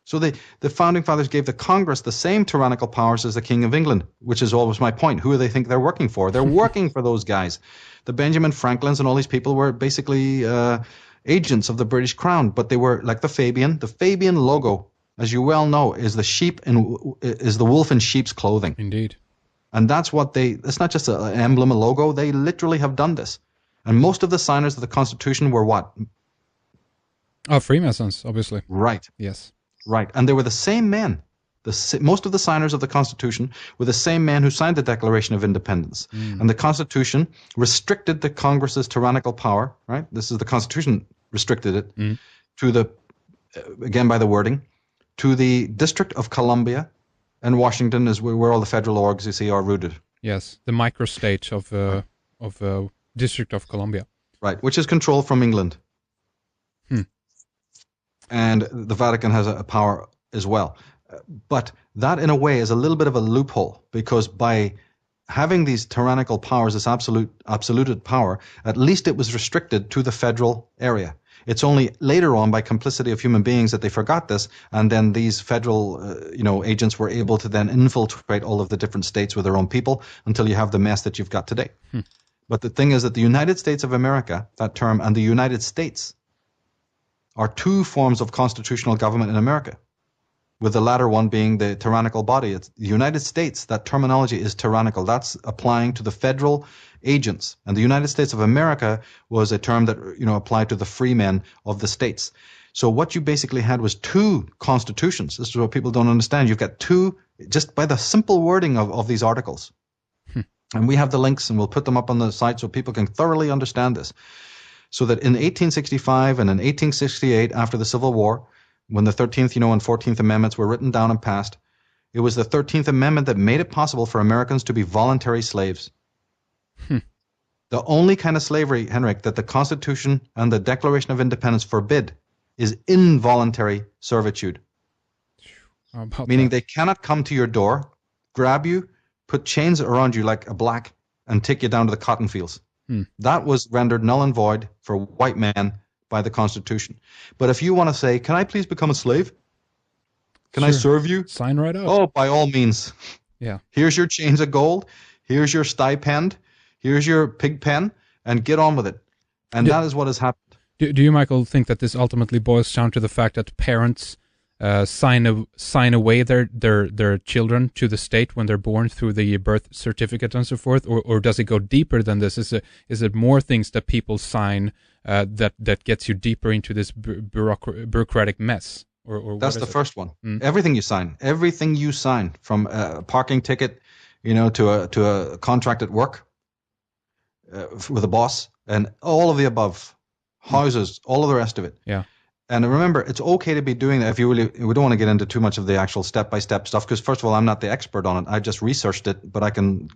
So the Founding Fathers gave the Congress the same tyrannical powers as the King of England, which is always my point. Who do they think they're working for? They're working for those guys. The Benjamin Franklins and all these people were basically agents of the British Crown, but they were like the Fabian. The Fabian logo, as you well know, is the wolf in sheep's clothing. Indeed. And that's what it's not just an emblem, a logo. They literally have done this. And most of the signers of the Constitution were what? Oh, Freemasons, obviously. Right. Yes. Right. And they were the same men. Most of the signers of the Constitution were the same men who signed the Declaration of Independence. And the Constitution restricted the Congress's tyrannical power, right? This is the Constitution restricted it to the, again by the wording, to the District of Columbia, and Washington is where all the federal orgs, you see, are rooted. Yes, the microstate of District of Columbia. Right, which is controlled from England. And the Vatican has a power as well. But that, in a way, is a little bit of a loophole, because by having these tyrannical powers, this absolute power, at least it was restricted to the federal area. It's only later on, by complicity of human beings, that they forgot this, and then these federal agents were able to then infiltrate all of the different states with their own people until you have the mess that you've got today. But the thing is that the United States of America, that term, and the United States are two forms of constitutional government in America, with the latter one being the tyrannical body. It's the United States. That terminology is tyrannical. That's applying to the federal agents. And the United States of America was a term that applied to the free men of the states. So what you basically had was two constitutions. This is what people don't understand. You've got two, just by the simple wording of these articles. And we have the links, and we'll put them up on the site so people can thoroughly understand this. So that in 1865 and in 1868, after the Civil War, when the 13th, and 14th Amendments were written down and passed, it was the 13th Amendment that made it possible for Americans to be voluntary slaves. The only kind of slavery, Henrik, that the Constitution and the Declaration of Independence forbid is involuntary servitude. Meaning they cannot come to your door, grab you, put chains around you like a black, and take you down to the cotton fields. That was rendered null and void for white men by the Constitution. But if you want to say, can I please become a slave? Can I serve you? Sign right up. Oh, by all means. Yeah. Here's your chains of gold. Here's your stipend. Here's your pig pen. And get on with it. And that is what has happened. Do you, Michael, think that this ultimately boils down to the fact that parents sign away their children to the state when they're born through the birth certificate and so forth, or does it go deeper than this? Is it more things that people sign that gets you deeper into this bureaucratic mess? Or that's the first one. Everything you sign, from a parking ticket, to a contract at work with a boss, and all of the above, houses, all of the rest of it. Yeah. And remember, it's okay to be doing that if you really, we don't want to get into too much of the actual step-by-step stuff because, first of all, I'm not the expert on it. I just researched it, but I can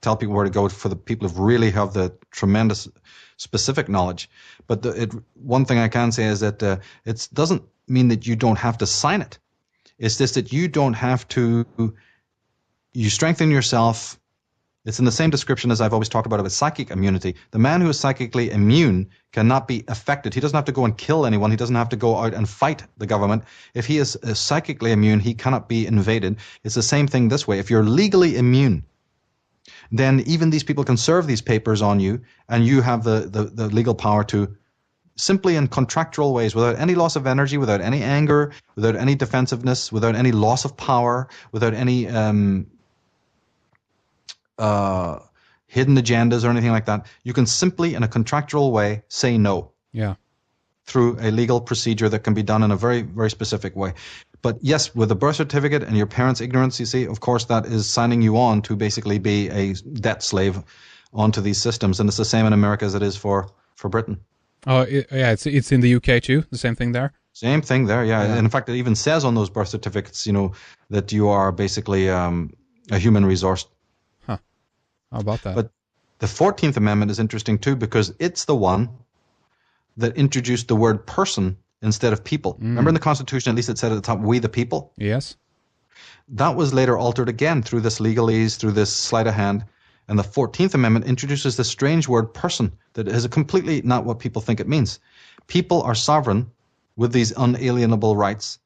tell people where to go for the people who really have the tremendous specific knowledge. But one thing I can say is that it doesn't mean that you don't have to sign it. It's just that you don't have to, you strengthen yourself. It's in the same description as I've always talked about with psychic immunity. The man who is psychically immune cannot be affected. He doesn't have to go and kill anyone. He doesn't have to go out and fight the government. If he is psychically immune, he cannot be invaded. It's the same thing this way. If you're legally immune, then even these people can serve these papers on you, and you have the legal power to simply in contractual ways, without any loss of energy, without any anger, without any defensiveness, without any loss of power, without any hidden agendas or anything like that. You can simply, in a contractual way, say no. Yeah. Through a legal procedure that can be done in a very, very specific way. But yes, with a birth certificate and your parents' ignorance, you see, of course, that is signing you on to basically be a debt slave onto these systems. And it's the same in America as it is for Britain. Oh, yeah, it's in the UK too, the same thing there? Same thing there, yeah. And in fact, it even says on those birth certificates, that you are basically a human resource. How about that? But the 14th Amendment is interesting too because it's the one that introduced the word person instead of people. Remember in the Constitution, at least it said at the top, we the people? Yes. That was later altered again through this legalese, through this sleight of hand. And the 14th Amendment introduces this strange word person that is completely not what people think it means. People are sovereign with these unalienable rights,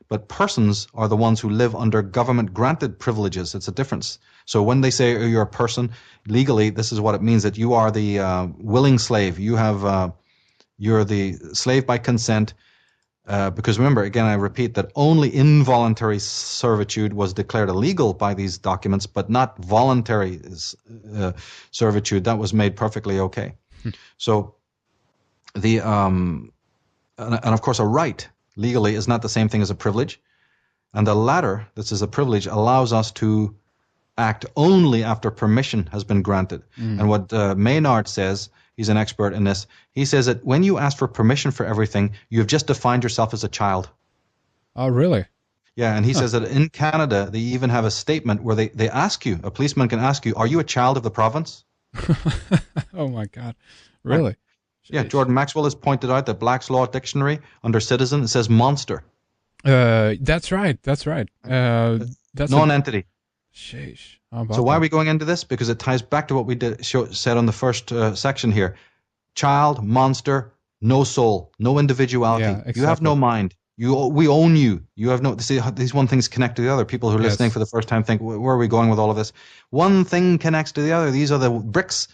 but persons are the ones who live under government-granted privileges. It's a difference. So when they say you're a person, legally, this is what it means, that you are the willing slave. You're the slave by consent. Because remember, again, I repeat that only involuntary servitude was declared illegal by these documents, but not voluntary servitude. That was made perfectly okay. So and of course, a right legally is not the same thing as a privilege. And the latter, this is a privilege, allows us to act only after permission has been granted. And what Maynard says, he's an expert in this, he says that when you ask for permission for everything, you've just defined yourself as a child. Oh, really? Yeah, and he says that in Canada, they even have a statement where they ask you, a policeman can ask you, are you a child of the province? Oh, my God. Really? Right. Yeah, Jordan Maxwell has pointed out that Black's Law Dictionary, under citizen, it says monster. That's right. That's non-entity. Sheesh. So why are we going into this? Because it ties back to what we said on the first section here. Child, monster, no soul, no individuality. Yeah, exactly. You have no mind. We own you. You have no. See, these one things connect to the other. People who are listening for the first time think, where are we going with all of this? One thing connects to the other. These are the bricks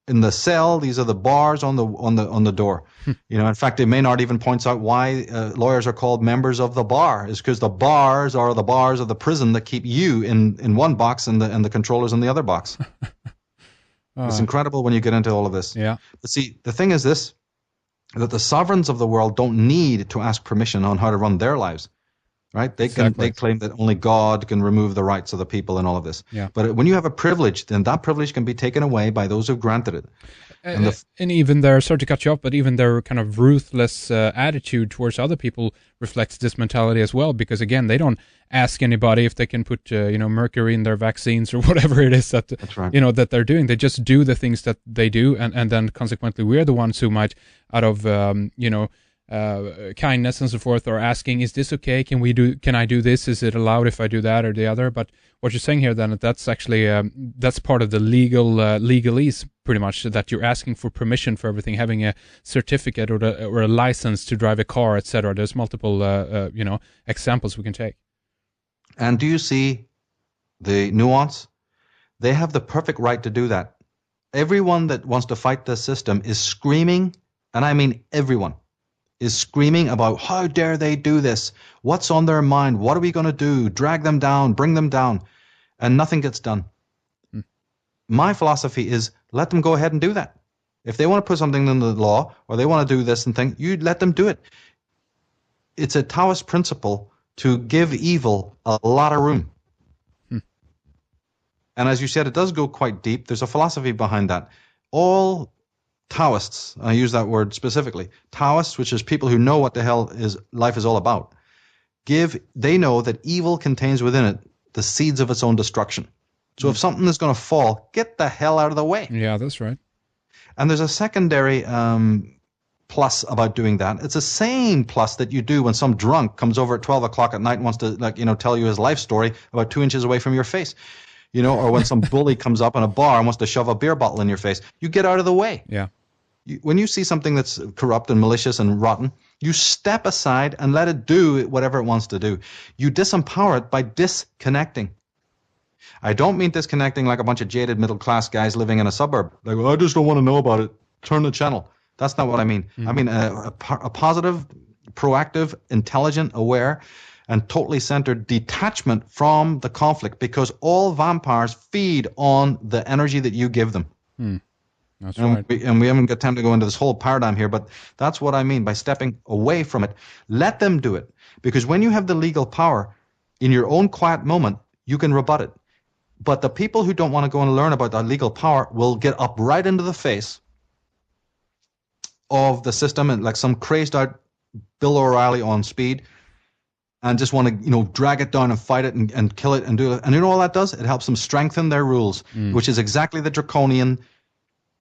in the cell. These are the bars on the door. In fact, Maynard even points out why lawyers are called members of the bar is because the bars are the bars of the prison that keep you in one box and the controllers in the other box. It's incredible when you get into all of this. Yeah. But see, the thing is this, that the sovereigns of the world don't need to ask permission on how to run their lives. Right? They claim that only God can remove the rights of the people and all of this. Yeah. But when you have a privilege, then that privilege can be taken away by those who granted it. And even their, sorry to cut you off, but even their kind of ruthless attitude towards other people reflects this mentality as well. Because again, they don't ask anybody if they can put mercury in their vaccines or whatever it is that that they're doing. They just do the things that they do, and then consequently we're the ones who might, out of kindness and so forth, or asking, is this okay? Can I do this? Is it allowed if I do that or the other? But what you're saying here, then, that's actually that's part of the legalese, pretty much, that you're asking for permission for everything, having a certificate or a license to drive a car, etc. There's multiple examples we can take. And do you see the nuance? They have the perfect right to do that. Everyone that wants to fight this system is screaming, and I mean everyone, is screaming about how dare they do this? What's on their mind? What are we going to do? Drag them down, bring them down. And nothing gets done. My philosophy is let them go ahead and do that. If they want to put something in the law or they want to do this and thing, you let them do it. It's a Taoist principle to give evil a lot of room. And as you said, it does go quite deep. There's a philosophy behind that. All Taoists, I use that word specifically, Taoists, which is people who know what the hell life is all about, they know that evil contains within it the seeds of its own destruction. So if something is going to fall, get the hell out of the way. Yeah, that's right. And there's a secondary plus about doing that. It's the same plus that you do when some drunk comes over at 12 o'clock at night and wants to, tell you his life story about 2 inches away from your face. Or when some bully comes up in a bar and wants to shove a beer bottle in your face. You get out of the way. Yeah. When you see something that's corrupt and malicious and rotten, you step aside and let it do whatever it wants to do. You disempower it by disconnecting. I don't mean disconnecting like a bunch of jaded middle-class guys living in a suburb. Like, well, I just don't want to know about it. Turn the channel. That's not what I mean. I mean a positive, proactive, intelligent, aware, and totally centered detachment from the conflict, because all vampires feed on the energy that you give them. That's right. And we haven't got time to go into this whole paradigm here, but that's what I mean by stepping away from it. Let them do it. Because when you have the legal power, in your own quiet moment, you can rebut it. But the people who don't want to go and learn about that legal power will get up right into the face of the system, and like some crazed out Bill O'Reilly on speed, and just want to, drag it down and fight it and kill it and do it. And you know all that does? It helps them strengthen their rules, which is exactly the draconian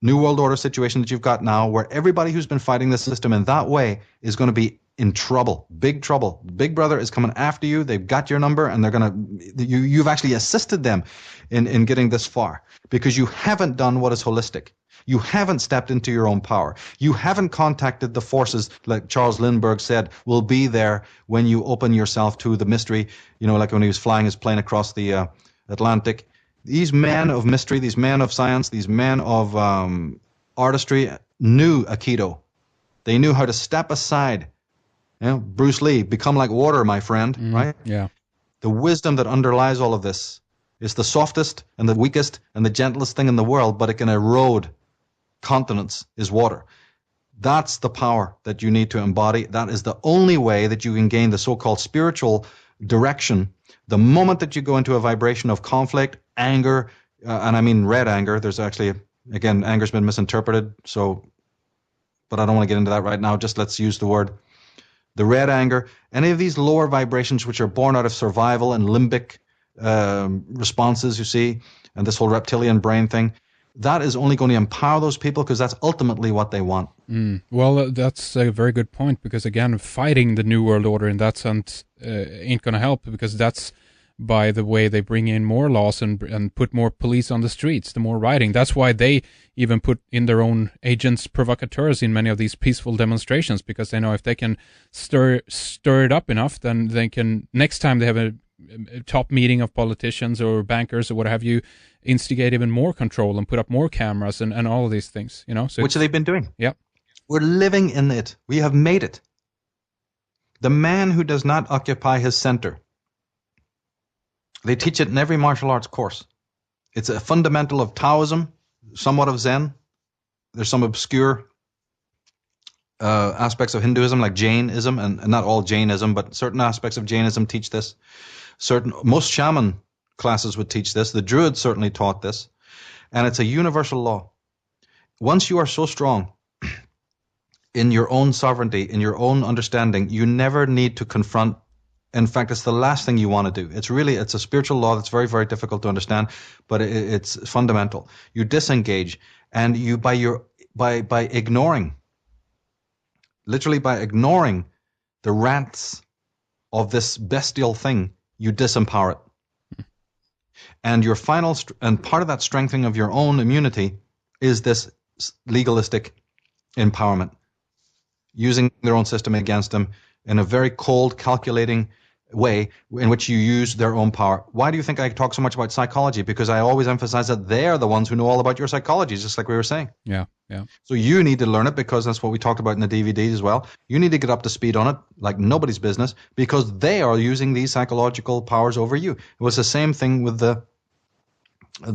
New World Order situation that you've got now, where everybody who's been fighting the system in that way is going to be in trouble, big trouble. Big Brother is coming after you. They've got your number, and they're going to. You've actually assisted them in getting this far, because you haven't done what is holistic. You haven't stepped into your own power. You haven't contacted the forces, like Charles Lindbergh said, will be there when you open yourself to the mystery. Like when he was flying his plane across the Atlantic. These men of mystery, these men of science, these men of artistry knew Aikido. They knew how to step aside. Bruce Lee, become like water, my friend, right? Yeah. The wisdom that underlies all of this is the softest and the weakest and the gentlest thing in the world, but it can erode continents, is water. That's the power that you need to embody. That is the only way that you can gain the so-called spiritual direction. The moment that you go into a vibration of conflict, anger, and I mean red anger, there's actually, again, anger's been misinterpreted, but I don't want to get into that right now. Just let's use the word. The red anger, any of these lower vibrations which are born out of survival and limbic responses, you see, and this whole reptilian brain thing, that is only going to empower those people, because that's ultimately what they want. Well, that's a very good point, because again, fighting the New World Order in that sense ain't going to help, because that's by the way they bring in more laws and put more police on the streets, the more rioting. That's why they even put in their own agents provocateurs in many of these peaceful demonstrations, because they know if they can stir it up enough, then they can, next time they have a top meeting of politicians or bankers or what have you, instigate even more control and put up more cameras and all of these things, So which they've been doing. Yeah. We're living in it. We have made it. The man who does not occupy his center, they teach it in every martial arts course. It's a fundamental of Taoism, somewhat of Zen. There's some obscure aspects of Hinduism, like Jainism, and not all Jainism, but certain aspects of Jainism teach this. Most shaman classes would teach this. The Druids certainly taught this. And it's a universal law. Once you are so strong in your own sovereignty, in your own understanding, you never need to confront. In fact, it's the last thing you want to do. It's a spiritual law that's very, very difficult to understand, but it's fundamental. You disengage, and you by ignoring, literally by ignoring the rants of this bestial thing, you disempower it. And your final and part of that strengthening of your own immunity is this legalistic empowerment, using their own system against them in a very cold, calculating way in which you use their own power. Why do you think I talk so much about psychology? Because I always emphasize that they're the ones who know all about your psychology, just like we were saying. Yeah. So you need to learn it, because that's what we talked about in the DVDs as well. You need to get up to speed on it like nobody's business, because they are using these psychological powers over you. It was the same thing with the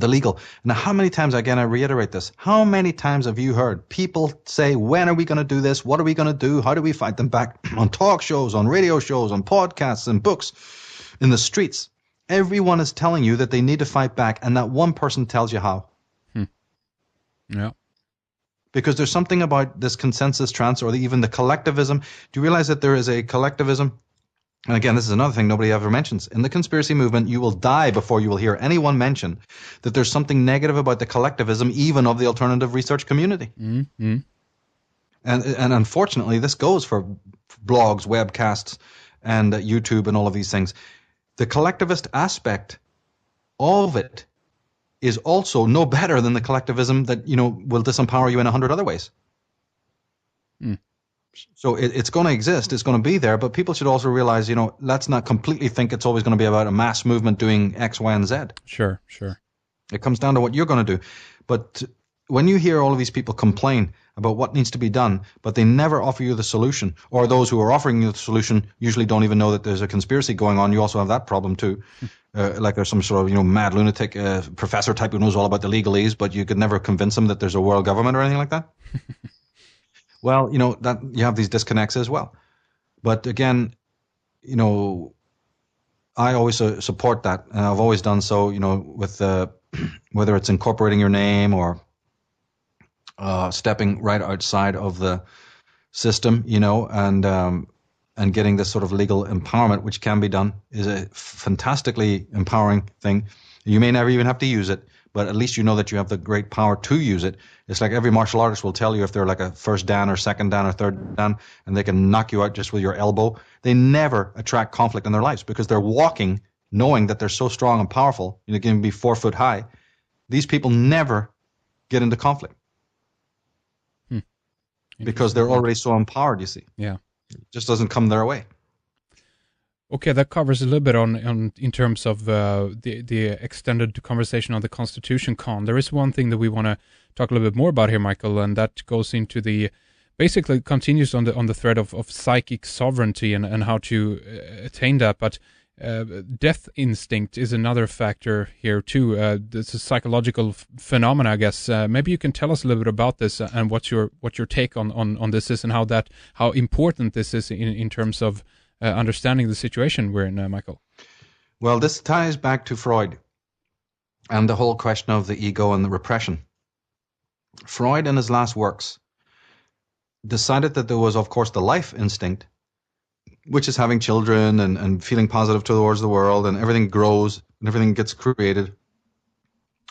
legal. Now, how many times, again, I reiterate this, how many times have you heard people say, when are we going to do this? What are we going to do? How do we fight them back? On talk shows, on radio shows, on podcasts and books, in the streets. Everyone is telling you that they need to fight back, and not one person tells you how. Yeah. because there's something about this consensus trance or even the collectivism. Do you realize that there is a collectivism? And again, this is another thing nobody ever mentions. In the conspiracy movement, you will die before you will hear anyone mention that there's something negative about the collectivism, even of the alternative research community. Mm-hmm. And unfortunately, this goes for blogs, webcasts, and YouTube and all of these things. The collectivist aspect of it is also no better than the collectivism that, will disempower you in 100 other ways. Mm. So it's going to exist, it's going to be there, but people should also realize, let's not completely think it's always going to be about a mass movement doing X, Y, and Z. Sure. It comes down to what you're going to do. But when you hear all of these people complain about what needs to be done, but they never offer you the solution, or those who are offering you the solution usually don't even know that there's a conspiracy going on. You also have that problem too. Like there's some sort of, mad lunatic professor type who knows all about the legalese, but you could never convince them that there's a world government or anything like that. Well, that you have these disconnects as well. But again, I always support that, and I've always done so. With whether it's incorporating your name or stepping right outside of the system, and getting this sort of legal empowerment, which can be done, is a fantastically empowering thing. You may never even have to use it, but at least you know that you have the great power to use it. It's like every martial artist will tell you if they're like a first dan or second dan or third dan, and they can knock you out just with your elbow. They never attract conflict in their lives because they're walking knowing that they're so strong and powerful. They can be 4 foot high. These people never get into conflict because they're already so empowered, you see. Yeah. It just doesn't come their way. Okay, that covers a little bit on in terms of the extended conversation on the Constitution Con. There is one thing that we want to talk a little bit more about here, Michael, and that goes into basically continues on the thread of psychic sovereignty and how to attain that. But death instinct is another factor here too. It's a psychological phenomena, I guess. Maybe you can tell us a little bit about this and what your take on this is, and how important this is in terms of understanding the situation we're in, Michael. Well, this ties back to Freud and the whole question of the ego and the repression. Freud, in his last works, decided that there was, of course, the life instinct, which is having children and feeling positive towards the world, and everything grows and everything gets created.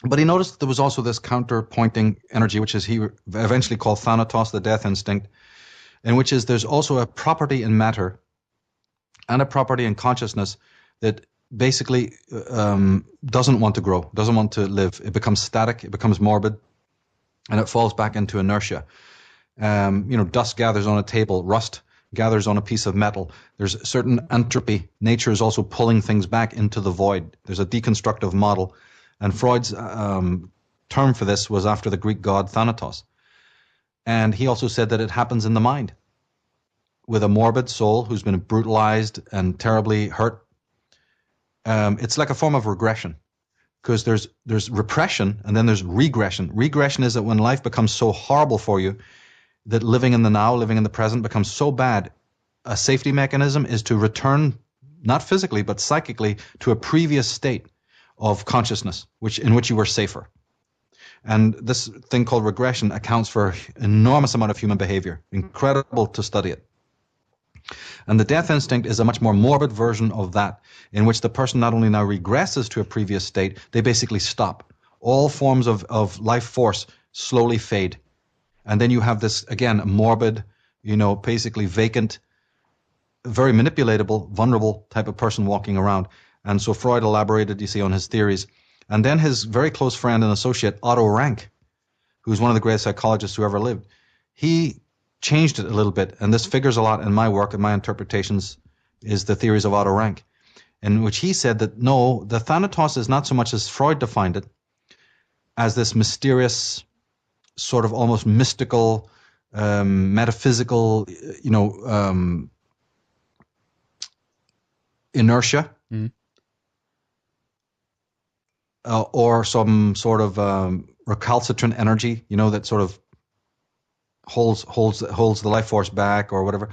But he noticed that there was also this counterpointing energy, which is he eventually called Thanatos, the death instinct, in which is there's also a property in matter and a property in consciousness that basically doesn't want to grow, doesn't want to live. It becomes static, it becomes morbid, and it falls back into inertia. Dust gathers on a table, rust gathers on a piece of metal. There's certain entropy. Nature is also pulling things back into the void. There's a deconstructive model. And Freud's term for this was after the Greek god Thanatos. And he also said that it happens in the mind. With a morbid soul who's been brutalized and terribly hurt, it's like a form of regression, because there's repression and then there's regression. Regression is that when life becomes so horrible for you that living in the now, living in the present becomes so bad, a safety mechanism is to return, not physically but psychically, to a previous state of consciousness in which you were safer. And this thing called regression accounts for an enormous amount of human behavior. Incredible to study it. And the death instinct is a much more morbid version of that, in which the person not only now regresses to a previous state, they basically stop. All forms of life force slowly fade. And then you have this, again, morbid, basically vacant, very manipulatable, vulnerable type of person walking around. And so Freud elaborated, you see, on his theories. And then his very close friend and associate, Otto Rank, who's one of the greatest psychologists who ever lived, he changed it a little bit, and this figures a lot in my work and my interpretations, is the theories of Otto Rank, in which he said that no, the Thanatos is not so much as Freud defined it, as this mysterious, sort of almost mystical, metaphysical, inertia, or some sort of recalcitrant energy, that sort of holds the life force back or whatever.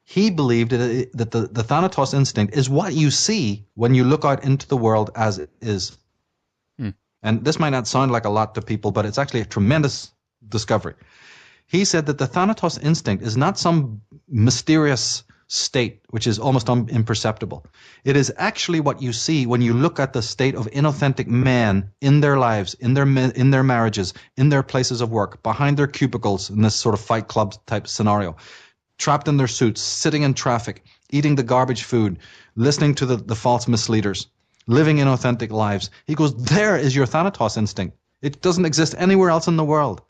He believed that the Thanatos instinct is what you see when you look out into the world as it is. And this might not sound like a lot to people, but it's actually a tremendous discovery. He said that the Thanatos instinct is not some mysterious state which is almost imperceptible. It is actually what you see when you look at the state of inauthentic men in their lives, in their marriages, in their places of work, behind their cubicles in this sort of Fight Club type scenario, trapped in their suits, sitting in traffic, eating the garbage food, listening to the false misleaders, living inauthentic lives. He goes, there is your Thanatos instinct. It doesn't exist anywhere else in the world.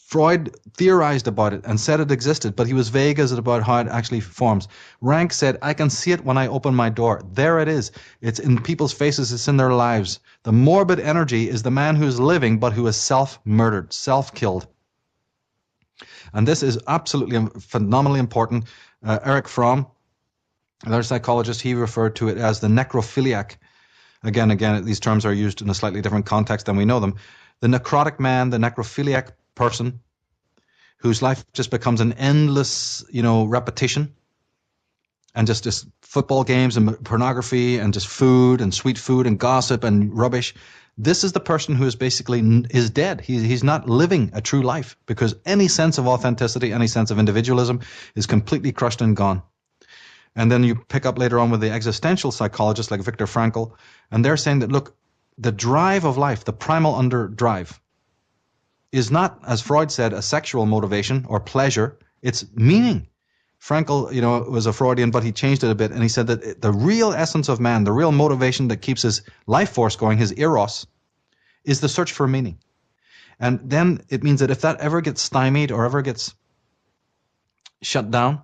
Freud theorized about it and said it existed, but he was vague as about how it actually forms. Rank said, I can see it when I open my door. There it is. It's in people's faces. It's in their lives. The morbid energy is the man who is living, but who is self-murdered, self-killed. And this is absolutely phenomenally important. Erich Fromm, another psychologist, he referred to it as the necrophiliac. Again, these terms are used in a slightly different context than we know them. The necrotic man, the necrophiliac person, whose life just becomes an endless, repetition, and just football games and pornography and just food and sweet food and gossip and rubbish. This is the person who is basically is dead. He's not living a true life, because any sense of authenticity, any sense of individualism is completely crushed and gone. And then you pick up later on with the existential psychologists like Viktor Frankl, and they're saying that, look, the drive of life, the primal underdrive, is not, as Freud said, a sexual motivation or pleasure. It's meaning. Frankl, was a Freudian, but he changed it a bit, and he said that the real essence of man, the real motivation that keeps his life force going, his eros, is the search for meaning. And then it means that if that ever gets stymied or ever gets shut down,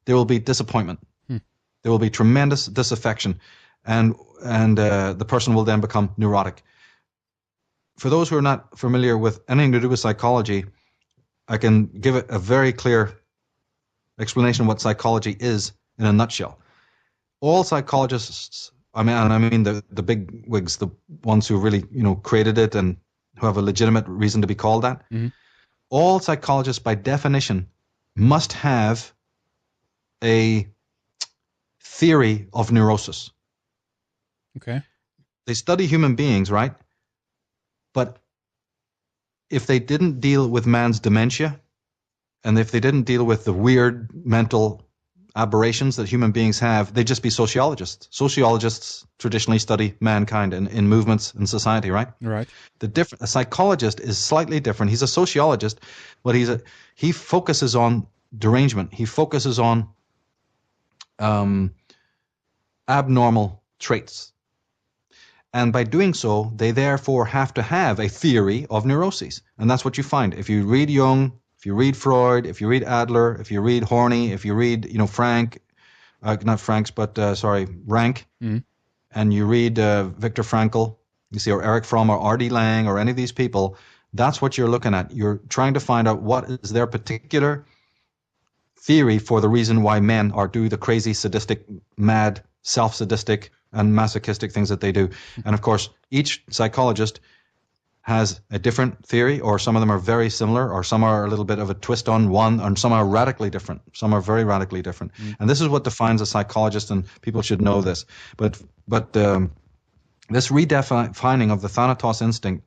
there will be disappointment. There will be tremendous disaffection, and the person will then become neurotic. For those who are not familiar with anything to do with psychology, I can give it a very clear explanation of what psychology is in a nutshell. All psychologists, I mean the big wigs, the ones who really created it and who have a legitimate reason to be called that, all psychologists by definition must have a theory of neurosis. Okay. They study human beings, right? But if they didn't deal with man's dementia, and if they didn't deal with the weird mental aberrations that human beings have, they'd just be sociologists. Sociologists traditionally study mankind in movements in society, right? Right. A psychologist is slightly different. He's a sociologist, but he focuses on derangement. He focuses on abnormal traits. And by doing so, they therefore have to have a theory of neuroses. And that's what you find. If you read Jung, if you read Freud, if you read Adler, if you read Horney, if you read, Rank, and you read Viktor Frankl, you see, or Erich Fromm or R.D. Laing or any of these people, that's what you're looking at. You're trying to find out what is their particular theory for the reason why men do the crazy, sadistic, mad, self-sadistic, and masochistic things that they do. And of course, each psychologist has a different theory, or some of them are very similar, or some are a little bit of a twist on one, and some are radically different. Some are very radically different. And this is what defines a psychologist, and people should know this. But this redefining of the Thanatos instinct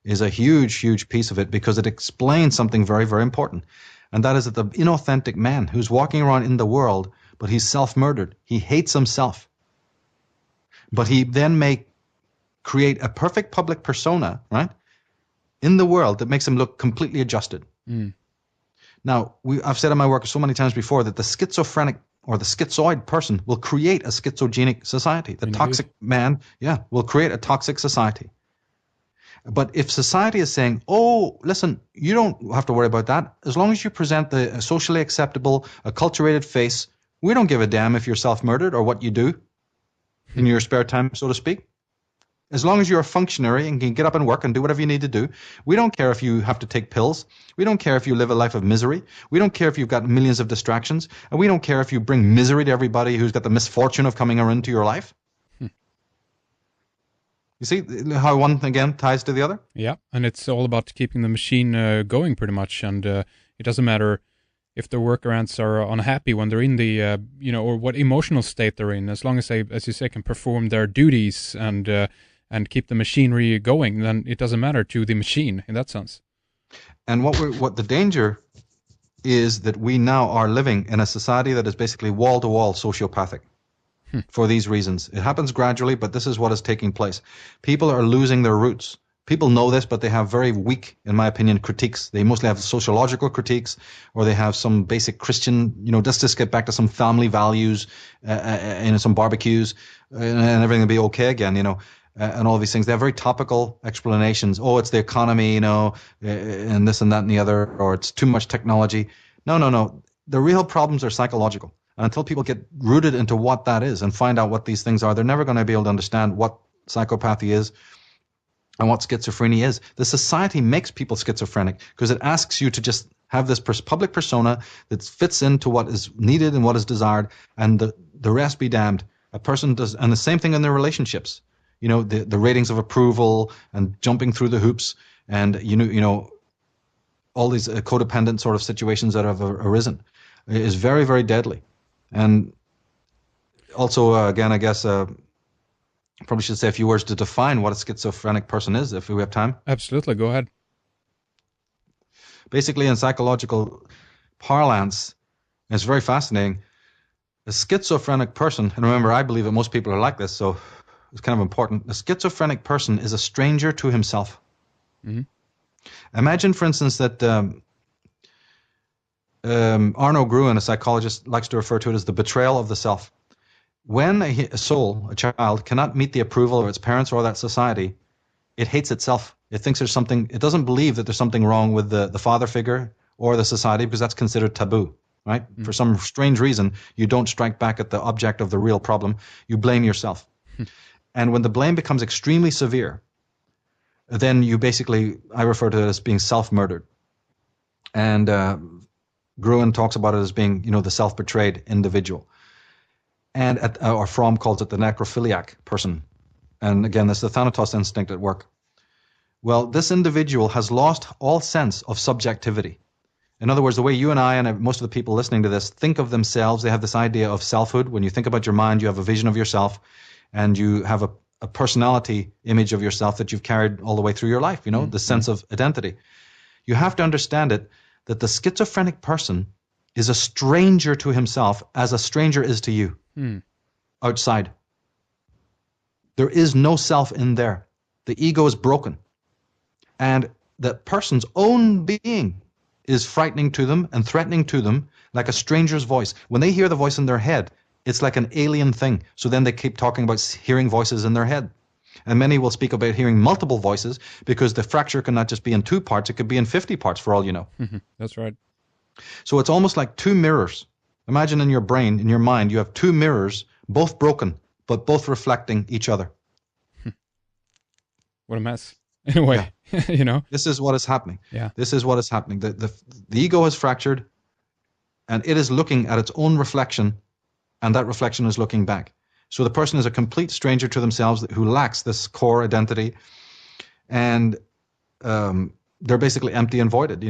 is a huge, huge piece of it, because it explains something very, very important. And that is that the inauthentic man who's walking around in the world, but he's self-murdered. He hates himself. But he then may create a perfect public persona, right, in the world that makes him look completely adjusted. Now, I've said in my work so many times before that the schizophrenic or the schizoid person will create a schizogenic society. The toxic man, will create a toxic society. But if society is saying, oh, listen, you don't have to worry about that. As long as you present the socially acceptable, acculturated face, we don't give a damn if you're self-murdered or what you do in your spare time, so to speak. As long as you're a functionary and can get up and work and do whatever you need to do, we don't care if you have to take pills. We don't care if you live a life of misery. We don't care if you've got millions of distractions. And we don't care if you bring misery to everybody who's got the misfortune of coming into your life. You see how one, again, ties to the other? Yeah, and it's all about keeping the machine going pretty much. And it doesn't matter if the worker ants are unhappy when they're in the, or what emotional state they're in. As long as they, as you say, can perform their duties and keep the machinery going, then it doesn't matter to the machine in that sense. And what the danger is that we now are living in a society that is basically wall-to-wall sociopathic for these reasons. It happens gradually, but this is what is taking place. People are losing their roots. People know this, but they have very weak, in my opinion, critiques. They mostly have sociological critiques, or they have some basic Christian, just get back to some family values, some barbecues, and everything will be okay again, and all these things. They have very topical explanations. Oh, it's the economy, and this and that and the other, or it's too much technology. No. The real problems are psychological. And until people get rooted into what that is and find out what these things are, they're never going to be able to understand what psychopathy is and what schizophrenia is. The society makes people schizophrenic because it asks you to just have this public persona that fits into what is needed and what is desired, and the rest be damned. A person does, and the same thing in their relationships. The ratings of approval and jumping through the hoops, and all these codependent sort of situations that have arisen is very, very deadly. And also, again, I guess probably should say a few words to define what a schizophrenic person is, if we have time. Absolutely, go ahead. Basically, in psychological parlance, it's very fascinating. A schizophrenic person, and remember, I believe that most people are like this, so it's kind of important. A schizophrenic person is a stranger to himself. Mm-hmm. Imagine, for instance, that Arno Gruen, a psychologist, likes to refer to it as the betrayal of the self. When a soul, a child, cannot meet the approval of its parents or that society, it hates itself. It thinks there's something, it doesn't believe that there's something wrong with the father figure or the society, because that's considered taboo, right? Mm-hmm. For some strange reason, you don't strike back at the object of the real problem. You blame yourself. And when the blame becomes extremely severe, then you basically, I refer to it as being self-murdered. And Gruen talks about it as being, the self-betrayed individual. And or Fromm calls it the necrophiliac person. And again, this is the Thanatos instinct at work. Well, this individual has lost all sense of subjectivity. In other words, the way you and I and most of the people listening to this think of themselves, they have this idea of selfhood. When you think about your mind, you have a vision of yourself, and you have a personality image of yourself that you've carried all the way through your life, mm-hmm. the sense of identity. You have to understand it, that the schizophrenic person is a stranger to himself as a stranger is to you outside. There is no self in there. The ego is broken. And that person's own being is frightening to them and threatening to them like a stranger's voice. When they hear the voice in their head, it's like an alien thing. So then they keep talking about hearing voices in their head. And many will speak about hearing multiple voices because the fracture can not just be in 2 parts, it could be in 50 parts for all you know. Mm-hmm. That's right. So it's almost like 2 mirrors. Imagine in your brain, in your mind, you have 2 mirrors, both broken, but both reflecting each other. What a mess. In a way, yeah. This is what is happening. Yeah. This is what is happening. The ego is fractured, and it is looking at its own reflection, and that reflection is looking back. So the person is a complete stranger to themselves who lacks this core identity, and they're basically empty and voided,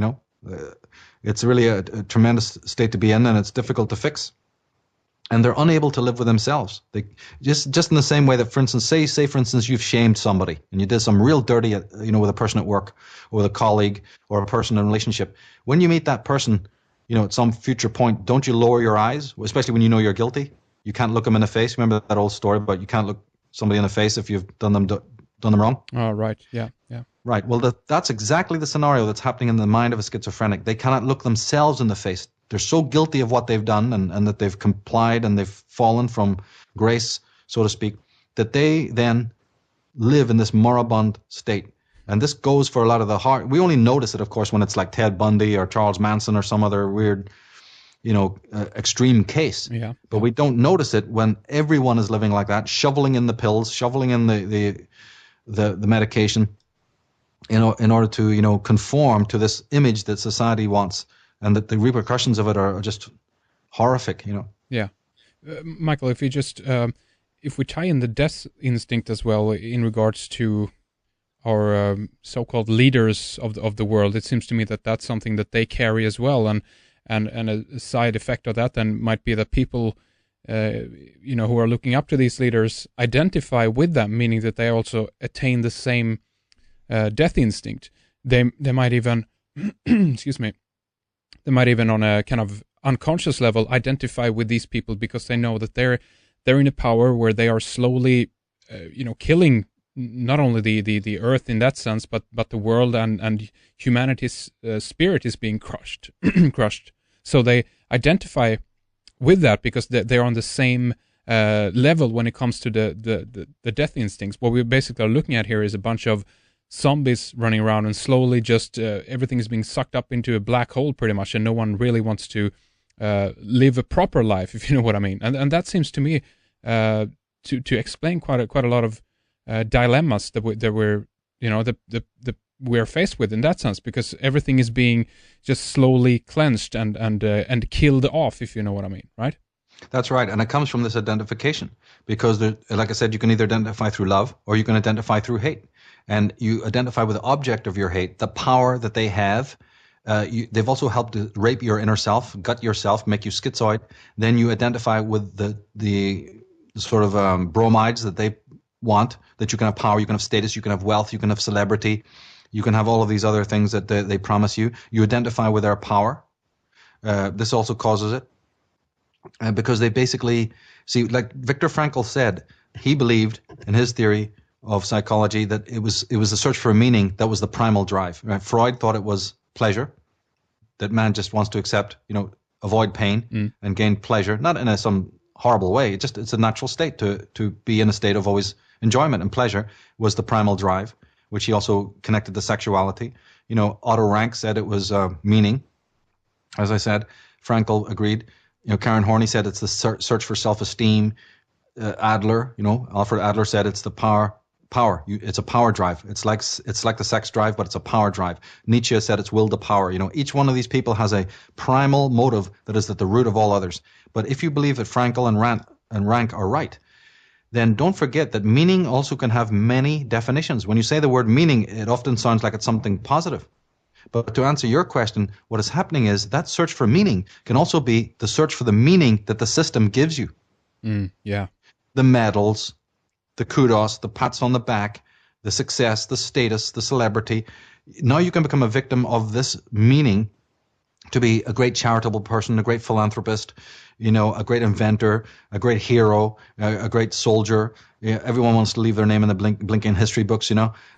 It's really a tremendous state to be in, and it's difficult to fix. And they're unable to live with themselves. They just in the same way that, for instance, say for instance, you've shamed somebody and you did some real dirty, with a person at work or with a colleague or a person in a relationship. When you meet that person, at some future point, don't you lower your eyes, especially when you know you're guilty? You can't look them in the face. Remember that old story about you can't look somebody in the face if you've done them wrong? Oh, right. Yeah. Right. Well, that's exactly the scenario that's happening in the mind of a schizophrenic. They cannot look themselves in the face. They're so guilty of what they've done and that they've complied and they've fallen from grace, so to speak, that they then live in this moribund state. And this goes for a lot of the hard. We only notice it, of course, when it's like Ted Bundy or Charles Manson or some other weird, extreme case. Yeah. But we don't notice it when everyone is living like that, shoveling in the pills, shoveling in the medication, in order to, conform to this image that society wants. And that the repercussions of it are just horrific, Yeah. Michael, if we just, if we tie in the death instinct as well in regards to our so-called leaders of the world, it seems to me that that's something that they carry as well. And a side effect of that then might be that people, who are looking up to these leaders identify with them, meaning that they also attain the same death instinct. They might even excuse me, they might even on a kind of unconscious level identify with these people because they know that they're in a power where they are slowly, killing not only the earth in that sense, but the world and humanity's spirit is being crushed. So they identify with that because they're on the same level when it comes to the death instincts. What we basically are looking at here is a bunch of zombies running around and slowly just everything is being sucked up into a black hole pretty much, and no one really wants to live a proper life, if you know what I mean. And that seems to me to explain quite a lot of dilemmas that we're faced with in that sense, because everything is being just slowly cleansed and killed off, if you know what I mean, right? That's right, and it comes from this identification, because like I said, you can either identify through love or you can identify through hate, and you identify with the object of your hate, the power that they have. They've also helped to rape your inner self, gut yourself, make you schizoid. Then you identify with the sort of bromides that they want, that you can have power, you can have status, you can have wealth, you can have celebrity, you can have all of these other things that they promise you. You identify with their power. This also causes it. Because they basically, see, like Viktor Frankl said, he believed in his theory of psychology that it was the search for a meaning that was the primal drive. Right? Freud thought it was pleasure, that man just wants to accept, avoid pain and gain pleasure, not in some horrible way. It's a natural state to be in a state of always enjoyment, and pleasure was the primal drive, which he also connected to sexuality. Otto Rank said it was meaning. As I said, Frankl agreed. Karen Horney said it's the search for self-esteem. Adler, Alfred Adler said it's the power. It's a power drive. It's like the sex drive, but it's a power drive. Nietzsche said it's will to power. Each one of these people has a primal motive that is at the root of all others. But if you believe that Frankl and Rank are right, then don't forget that meaning also can have many definitions. When you say the word meaning, it often sounds like it's something positive. But to answer your question, what is happening is that search for meaning can also be the search for the meaning that the system gives you. Yeah. The medals, the kudos, the pats on the back, the success, the status, the celebrity. Now you can become a victim of this meaning to be a great charitable person, a great philanthropist, a great inventor, a great hero, a great soldier. Everyone wants to leave their name in the blinking history books,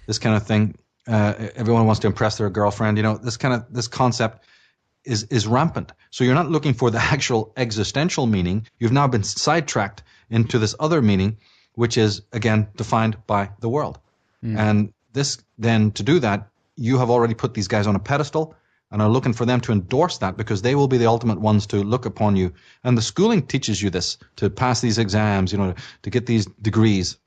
this kind of thing. Everyone wants to impress their girlfriend. This concept is rampant. So you're not looking for the actual existential meaning. You've now been sidetracked into this other meaning, which is, again, defined by the world. And this, then, to do that, you have already put these guys on a pedestal and are looking for them to endorse that, because they will be the ultimate ones to look upon you. And the schooling teaches you this, to pass these exams, to get these degrees.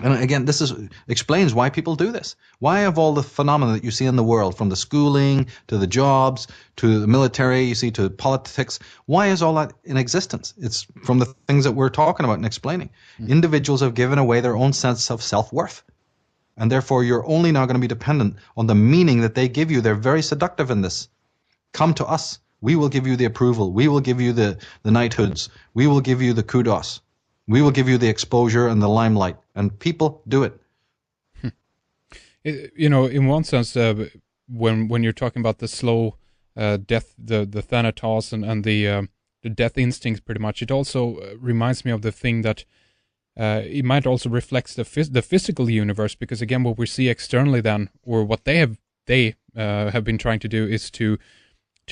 And again, this explains why people do this. Why, of all the phenomena that you see in the world, from the schooling to the jobs to the military, you see, to politics, why is all that in existence? It's from the things that we're talking about and explaining. Individuals have given away their own sense of self-worth. And therefore, you're only now going to be dependent on the meaning that they give you. They're very seductive in this. Come to us. We will give you the approval. We will give you the knighthoods. We will give you the kudos. We will give you the exposure and the limelight. And people do it. In one sense, when you're talking about the slow death, the thanatos and the death instincts, pretty much, it also reminds me of the thing that it might also reflect the physical universe, because again, what we see externally then, or what they have been trying to do, is to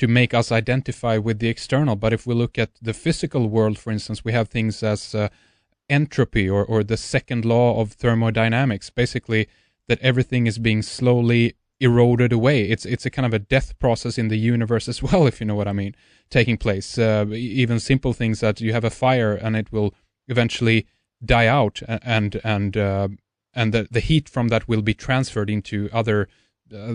make us identify with the external. But if we look at the physical world, for instance, we have things as entropy or the second law of thermodynamics, basically that everything is being slowly eroded away. It's a kind of a death process in the universe as well, if you know what I mean, taking place. Even simple things that you have a fire and it will eventually die out, and the heat from that will be transferred into other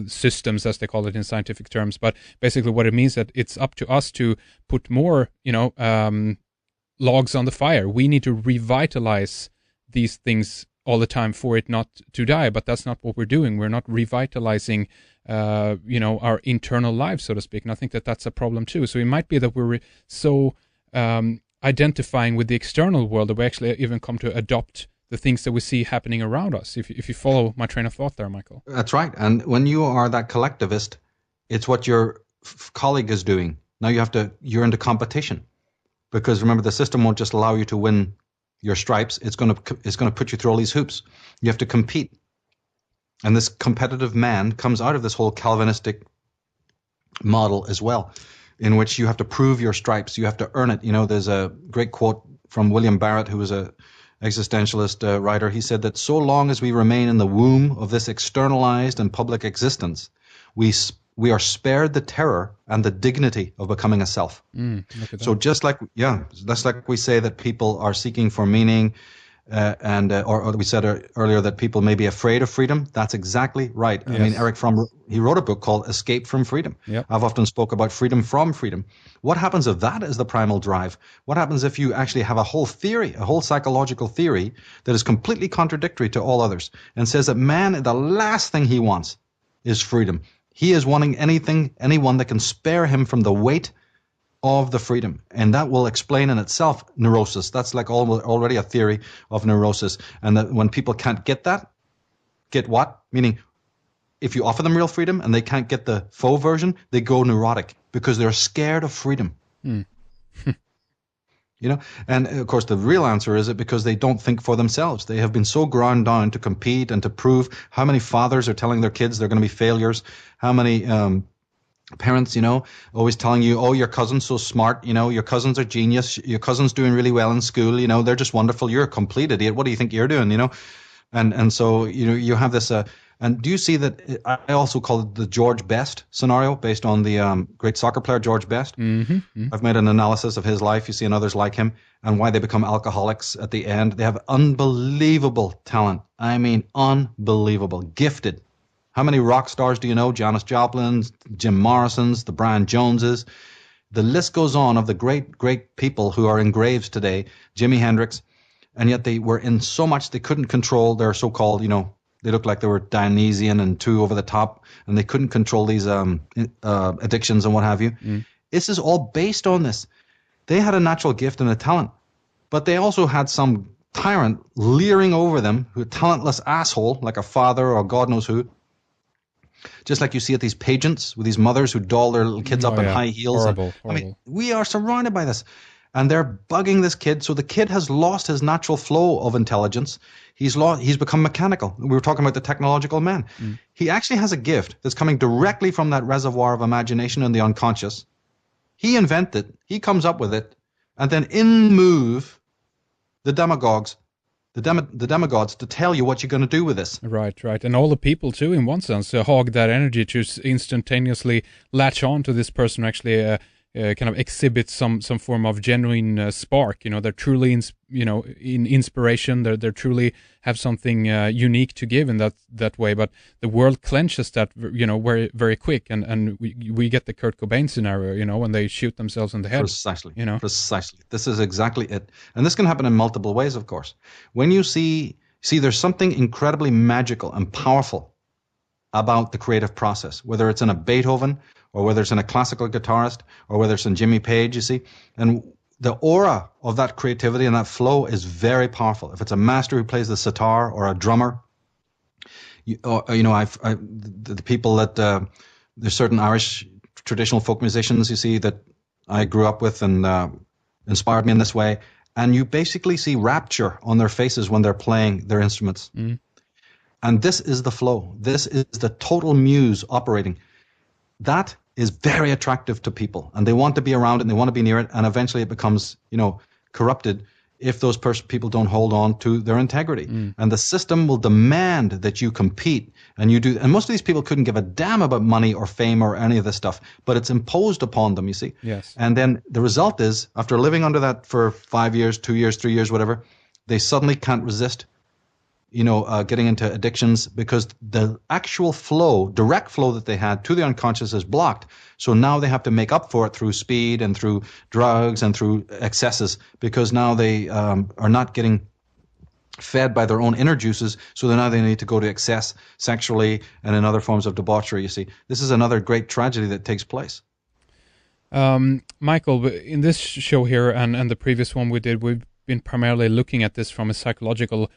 systems, as they call it in scientific terms. But basically what it means that it's up to us to put more, logs on the fire. We need to revitalize these things all the time for it not to die, but that's not what we're doing. We're not revitalizing, our internal lives, so to speak. And I think that that's a problem too. So it might be that we're so identifying with the external world that we actually even come to adopt the things that we see happening around us. If you follow my train of thought there, Michael. That's right. And when you are that collectivist, It's what your colleague is doing. Now you're into competition, because remember, the system won't just allow you to win your stripes. It's going to put you through all these hoops. You have to compete. And this competitive man comes out of this whole Calvinistic model as well, in which you have to prove your stripes. You have to earn it. You know, there's a great quote from William Barrett, who was a existentialist writer. He said that so long as we remain in the womb of this externalized and public existence, we are spared the terror and the dignity of becoming a self. So just like we say that people are seeking for meaning, or we said earlier that people may be afraid of freedom. That's exactly right. Yes. I mean, Eric Fromm, he wrote a book called Escape from Freedom. Yep. I've often spoke about freedom from freedom. What happens if that is the primal drive? What happens if you actually have a whole theory, a whole psychological theory that is completely contradictory to all others, and says that man, the last thing he wants is freedom. He is wanting anyone that can spare him from the weight of the freedom, and that will explain in itself neurosis. That's like already a theory of neurosis, and that when people can't get that, get what? Meaning, if you offer them real freedom and they can't get the faux version, they go neurotic because they're scared of freedom. You know, and of course the real answer is because they don't think for themselves. They have been so ground down to compete and to prove. How many fathers are telling their kids they're going to be failures? How many parents, you know, always telling you, oh, your cousin's so smart, you know, your cousins are genius, your cousin's doing really well in school, you know, they're just wonderful, you're a complete idiot, what do you think you're doing, you know? And so, you know, you have this, and do you see that, I also call it the George Best scenario, based on the great soccer player George Best. I've made an analysis of his life, you see, and others like him, and why they become alcoholics at the end. They have unbelievable talent. I mean, unbelievable, gifted. How many rock stars do you know? Janis Joplin, Jim Morrison's, the Brian Joneses. The list goes on of the great, great people who are in graves today, Jimi Hendrix, and yet they were in so much they couldn't control their so-called, you know, they looked like they were Dionysian and too over the top, and they couldn't control these addictions and what have you. This is all based on this. They had a natural gift and a talent, but they also had some tyrant leering over them, a talentless asshole like a father or God knows who. Just like you see at these pageants with these mothers who doll their little kids up in high heels. Horrible. I mean, we are surrounded by this. And they're bugging this kid. So the kid has lost his natural flow of intelligence. He's become mechanical. We were talking about the technological man. He actually has a gift that's coming directly from that reservoir of imagination and the unconscious. He invented it. He comes up with it. And then in move the demagogues, the demigods, to tell you what you're going to do with this. Right. And all the people, too, in one sense, hog that energy to instantaneously latch on to this person, actually kind of exhibit some form of genuine spark. You know, they're truly, in inspiration. They truly have something unique to give in that way. But the world clenches that, you know, very, very quick. And we get the Kurt Cobain scenario, you know, when they shoot themselves in the head. Precisely. You know? Precisely. This is exactly it. And this can happen in multiple ways, of course. When you see there's something incredibly magical and powerful about the creative process, whether it's in a Beethoven or whether it's in a classical guitarist or whether it's in Jimmy Page, you see. And the aura of that creativity and that flow is very powerful. If it's a master who plays the sitar or a drummer, the people that, there's certain Irish traditional folk musicians, you see, that I grew up with and inspired me in this way. And you basically see rapture on their faces when they're playing their instruments. And this is the flow. This is the total muse operating. That is very attractive to people, and they want to be around it and they want to be near it, and eventually it becomes, you know, corrupted if those people don't hold on to their integrity. And the system will demand that you compete and you do. And most of these people couldn't give a damn about money or fame or any of this stuff, but it's imposed upon them, you see. Yes. And then the result is, after living under that for 5 years, 2 years, 3 years, whatever, they suddenly can't resist, you know, getting into addictions, because the actual flow, direct flow that they had to the unconscious is blocked. So now they have to make up for it through speed and through drugs and through excesses, because now they are not getting fed by their own inner juices. So now they need to go to excess sexually and in other forms of debauchery, you see. This is another great tragedy that takes place. Michael, in this show here and the previous one we did, we've been primarily looking at this from a psychological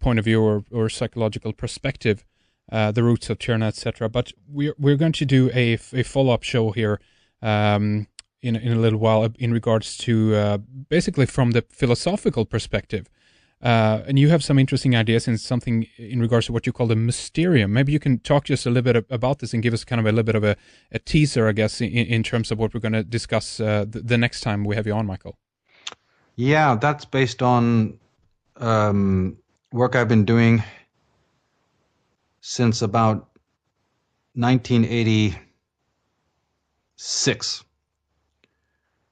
point of view or psychological perspective. the roots of Tyranny, etc. But we're going to do a follow-up show here in a little while in regards to basically from the philosophical perspective. And you have some interesting ideas in something in regards to what you call the mysterium. Maybe you can talk just a little bit about this and give us kind of a little bit of a teaser, I guess, in terms of what we're going to discuss the next time we have you on, Michael. Yeah, that's based on work I've been doing since about 1986,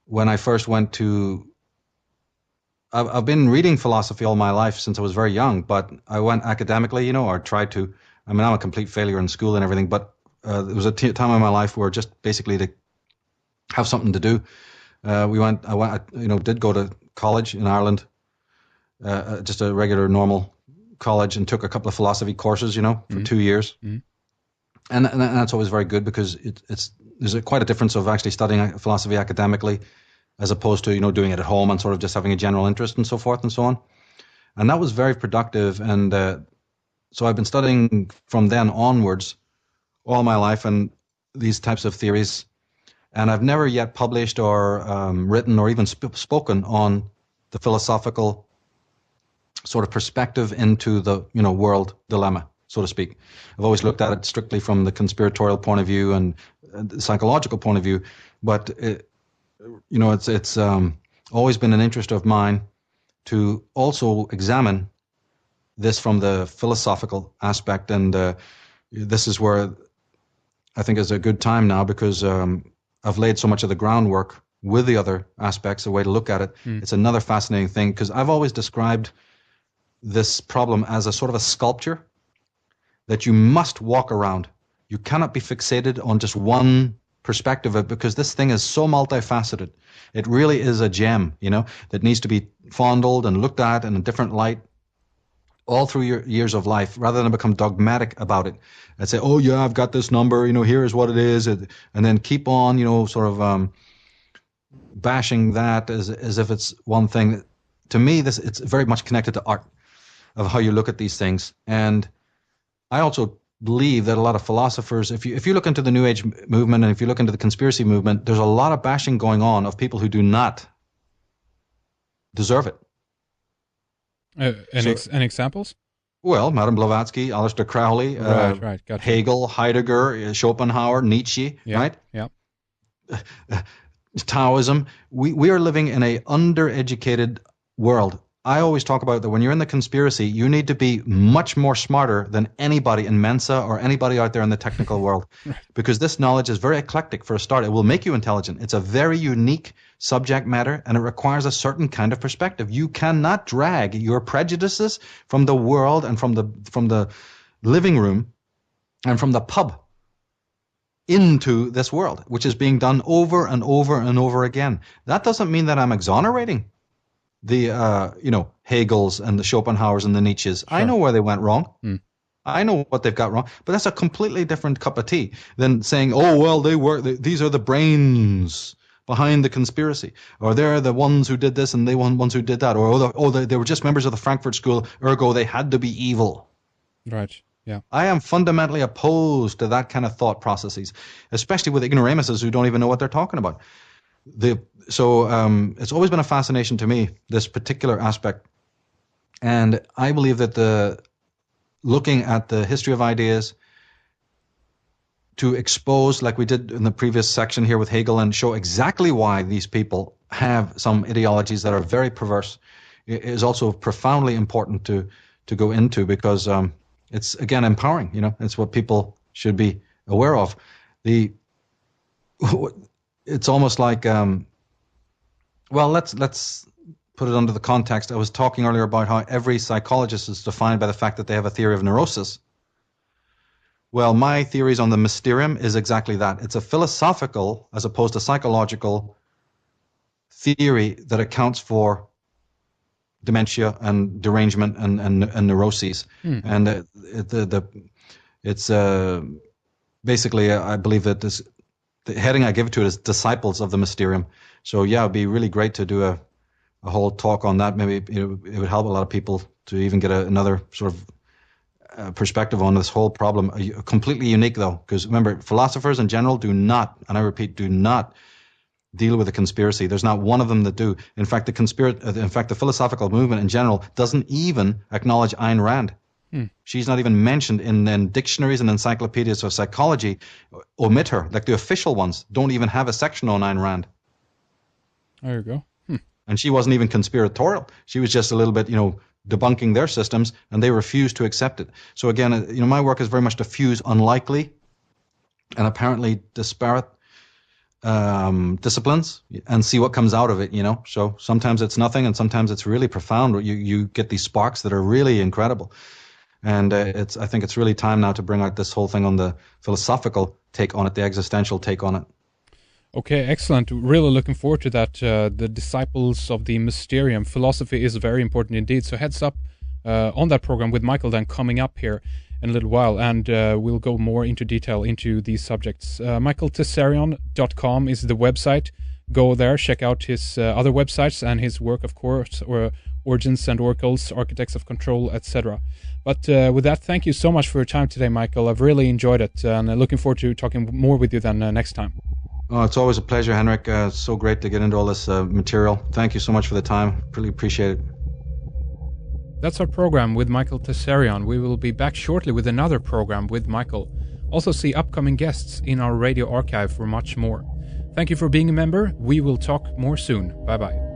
when I first went to... I've been reading philosophy all my life since I was very young, but I went academically, or tried to. I mean, I'm a complete failure in school and everything, but there was a time in my life where just basically to have something to do, I did go to college in Ireland, just a regular normal college, and took a couple of philosophy courses, for 2 years. Mm-hmm. And that's always very good, because there's quite a difference of actually studying philosophy academically as opposed to, doing it at home and sort of just having a general interest and so forth and so on. And that was very productive. And so I've been studying from then onwards all my life and these types of theories. And I've never yet published or written or even spoken on the philosophical sort of perspective into the, world dilemma, so to speak. I've always looked at it strictly from the conspiratorial point of view and the psychological point of view. But it's always been an interest of mine to also examine this from the philosophical aspect, and this is where I think is a good time now, because I've laid so much of the groundwork with the other aspects, the way to look at it. It's another fascinating thing, because I've always described this problem as a sort of a sculpture that you must walk around. You cannot be fixated on just one perspective of it, because this thing is so multifaceted. It really is a gem, that needs to be fondled and looked at in a different light all through your years of life, rather than become dogmatic about it and say, oh yeah, I've got this number, here is what it is, and then keep on, sort of bashing that as if it's one thing. To me, it's very much connected to art, of how you look at these things. And I also believe that a lot of philosophers, if you look into the New Age movement and if you look into the conspiracy movement, there's a lot of bashing going on of people who do not deserve it. Any examples? Well, Madame Blavatsky, Aleister Crowley, right. Gotcha. Hegel, Heidegger, Schopenhauer, Nietzsche, right? Yeah. Taoism. We are living in a undereducated world. I always talk about that when you're in the conspiracy, you need to be much more smarter than anybody in Mensa or anybody out there in the technical world, because this knowledge is very eclectic for a start. It will make you intelligent. It's a very unique subject matter, and it requires a certain kind of perspective. You cannot drag your prejudices from the world and from the living room and from the pub into this world, which is being done over and over and over again. That doesn't mean that I'm exonerating the Hegels and the Schopenhauers and the Nietzsches. Sure. I know where they went wrong. I know what they've got wrong, but that's a completely different cup of tea than saying, oh well, these are the brains behind the conspiracy, or they're the ones who did this and they were the ones who did that, or they were just members of the Frankfurt School, ergo they had to be evil. Right. Yeah. I am fundamentally opposed to that kind of thought processes, especially with ignoramuses who don't even know what they're talking about. So it's always been a fascination to me, this particular aspect. And I believe that looking at the history of ideas to expose, like we did in the previous section here with Hegel, and show exactly why these people have some ideologies that are very perverse, is also profoundly important to go into, because it's, again, empowering. It's what people should be aware of. It's almost like, let's put it under the context. I was talking earlier about how every psychologist is defined by the fact that they have a theory of neurosis. Well, my theories on the mysterium is exactly that. It's a philosophical, as opposed to psychological, theory that accounts for dementia and derangement and neuroses. And it's basically, I believe that the heading I give to it is Disciples of the Mysterium. So yeah, it'd be really great to do a whole talk on that. Maybe it would help a lot of people to even get another sort of perspective on this whole problem. Completely unique, though, because remember, philosophers in general do not, and I repeat, do not deal with a conspiracy. There's not one of them that do. In fact, the philosophical movement in general doesn't even acknowledge Ayn Rand. She's not even mentioned in dictionaries and encyclopedias of psychology. Omit her. Like the official ones don't even have a section on Ayn Rand. There you go. And she wasn't even conspiratorial. She was just a little bit, debunking their systems, and they refused to accept it. So again, my work is very much to fuse unlikely and apparently disparate disciplines and see what comes out of it, So sometimes it's nothing, and sometimes it's really profound. You get these sparks that are really incredible. And I think it's really time now to bring out this whole thing on the philosophical take on it, the existential take on it. Okay, excellent. Really looking forward to that. The Disciples of the Mysterium. Philosophy is very important indeed. So heads up on that program with Michael then coming up here in a little while. And we'll go more into detail into these subjects. MichaelTsarion.com is the website. Go there, check out his other websites and his work, of course, or Origins and Oracles, Architects of Control, etc. But with that, thank you so much for your time today, Michael. I've really enjoyed it, and looking forward to talking more with you then next time. Oh, it's always a pleasure, Henrik. It's so great to get into all this material. Thank you so much for the time. Really appreciate it. That's our program with Michael Tsarion. We will be back shortly with another program with Michael. Also see upcoming guests in our radio archive for much more. Thank you for being a member. We will talk more soon. Bye-bye.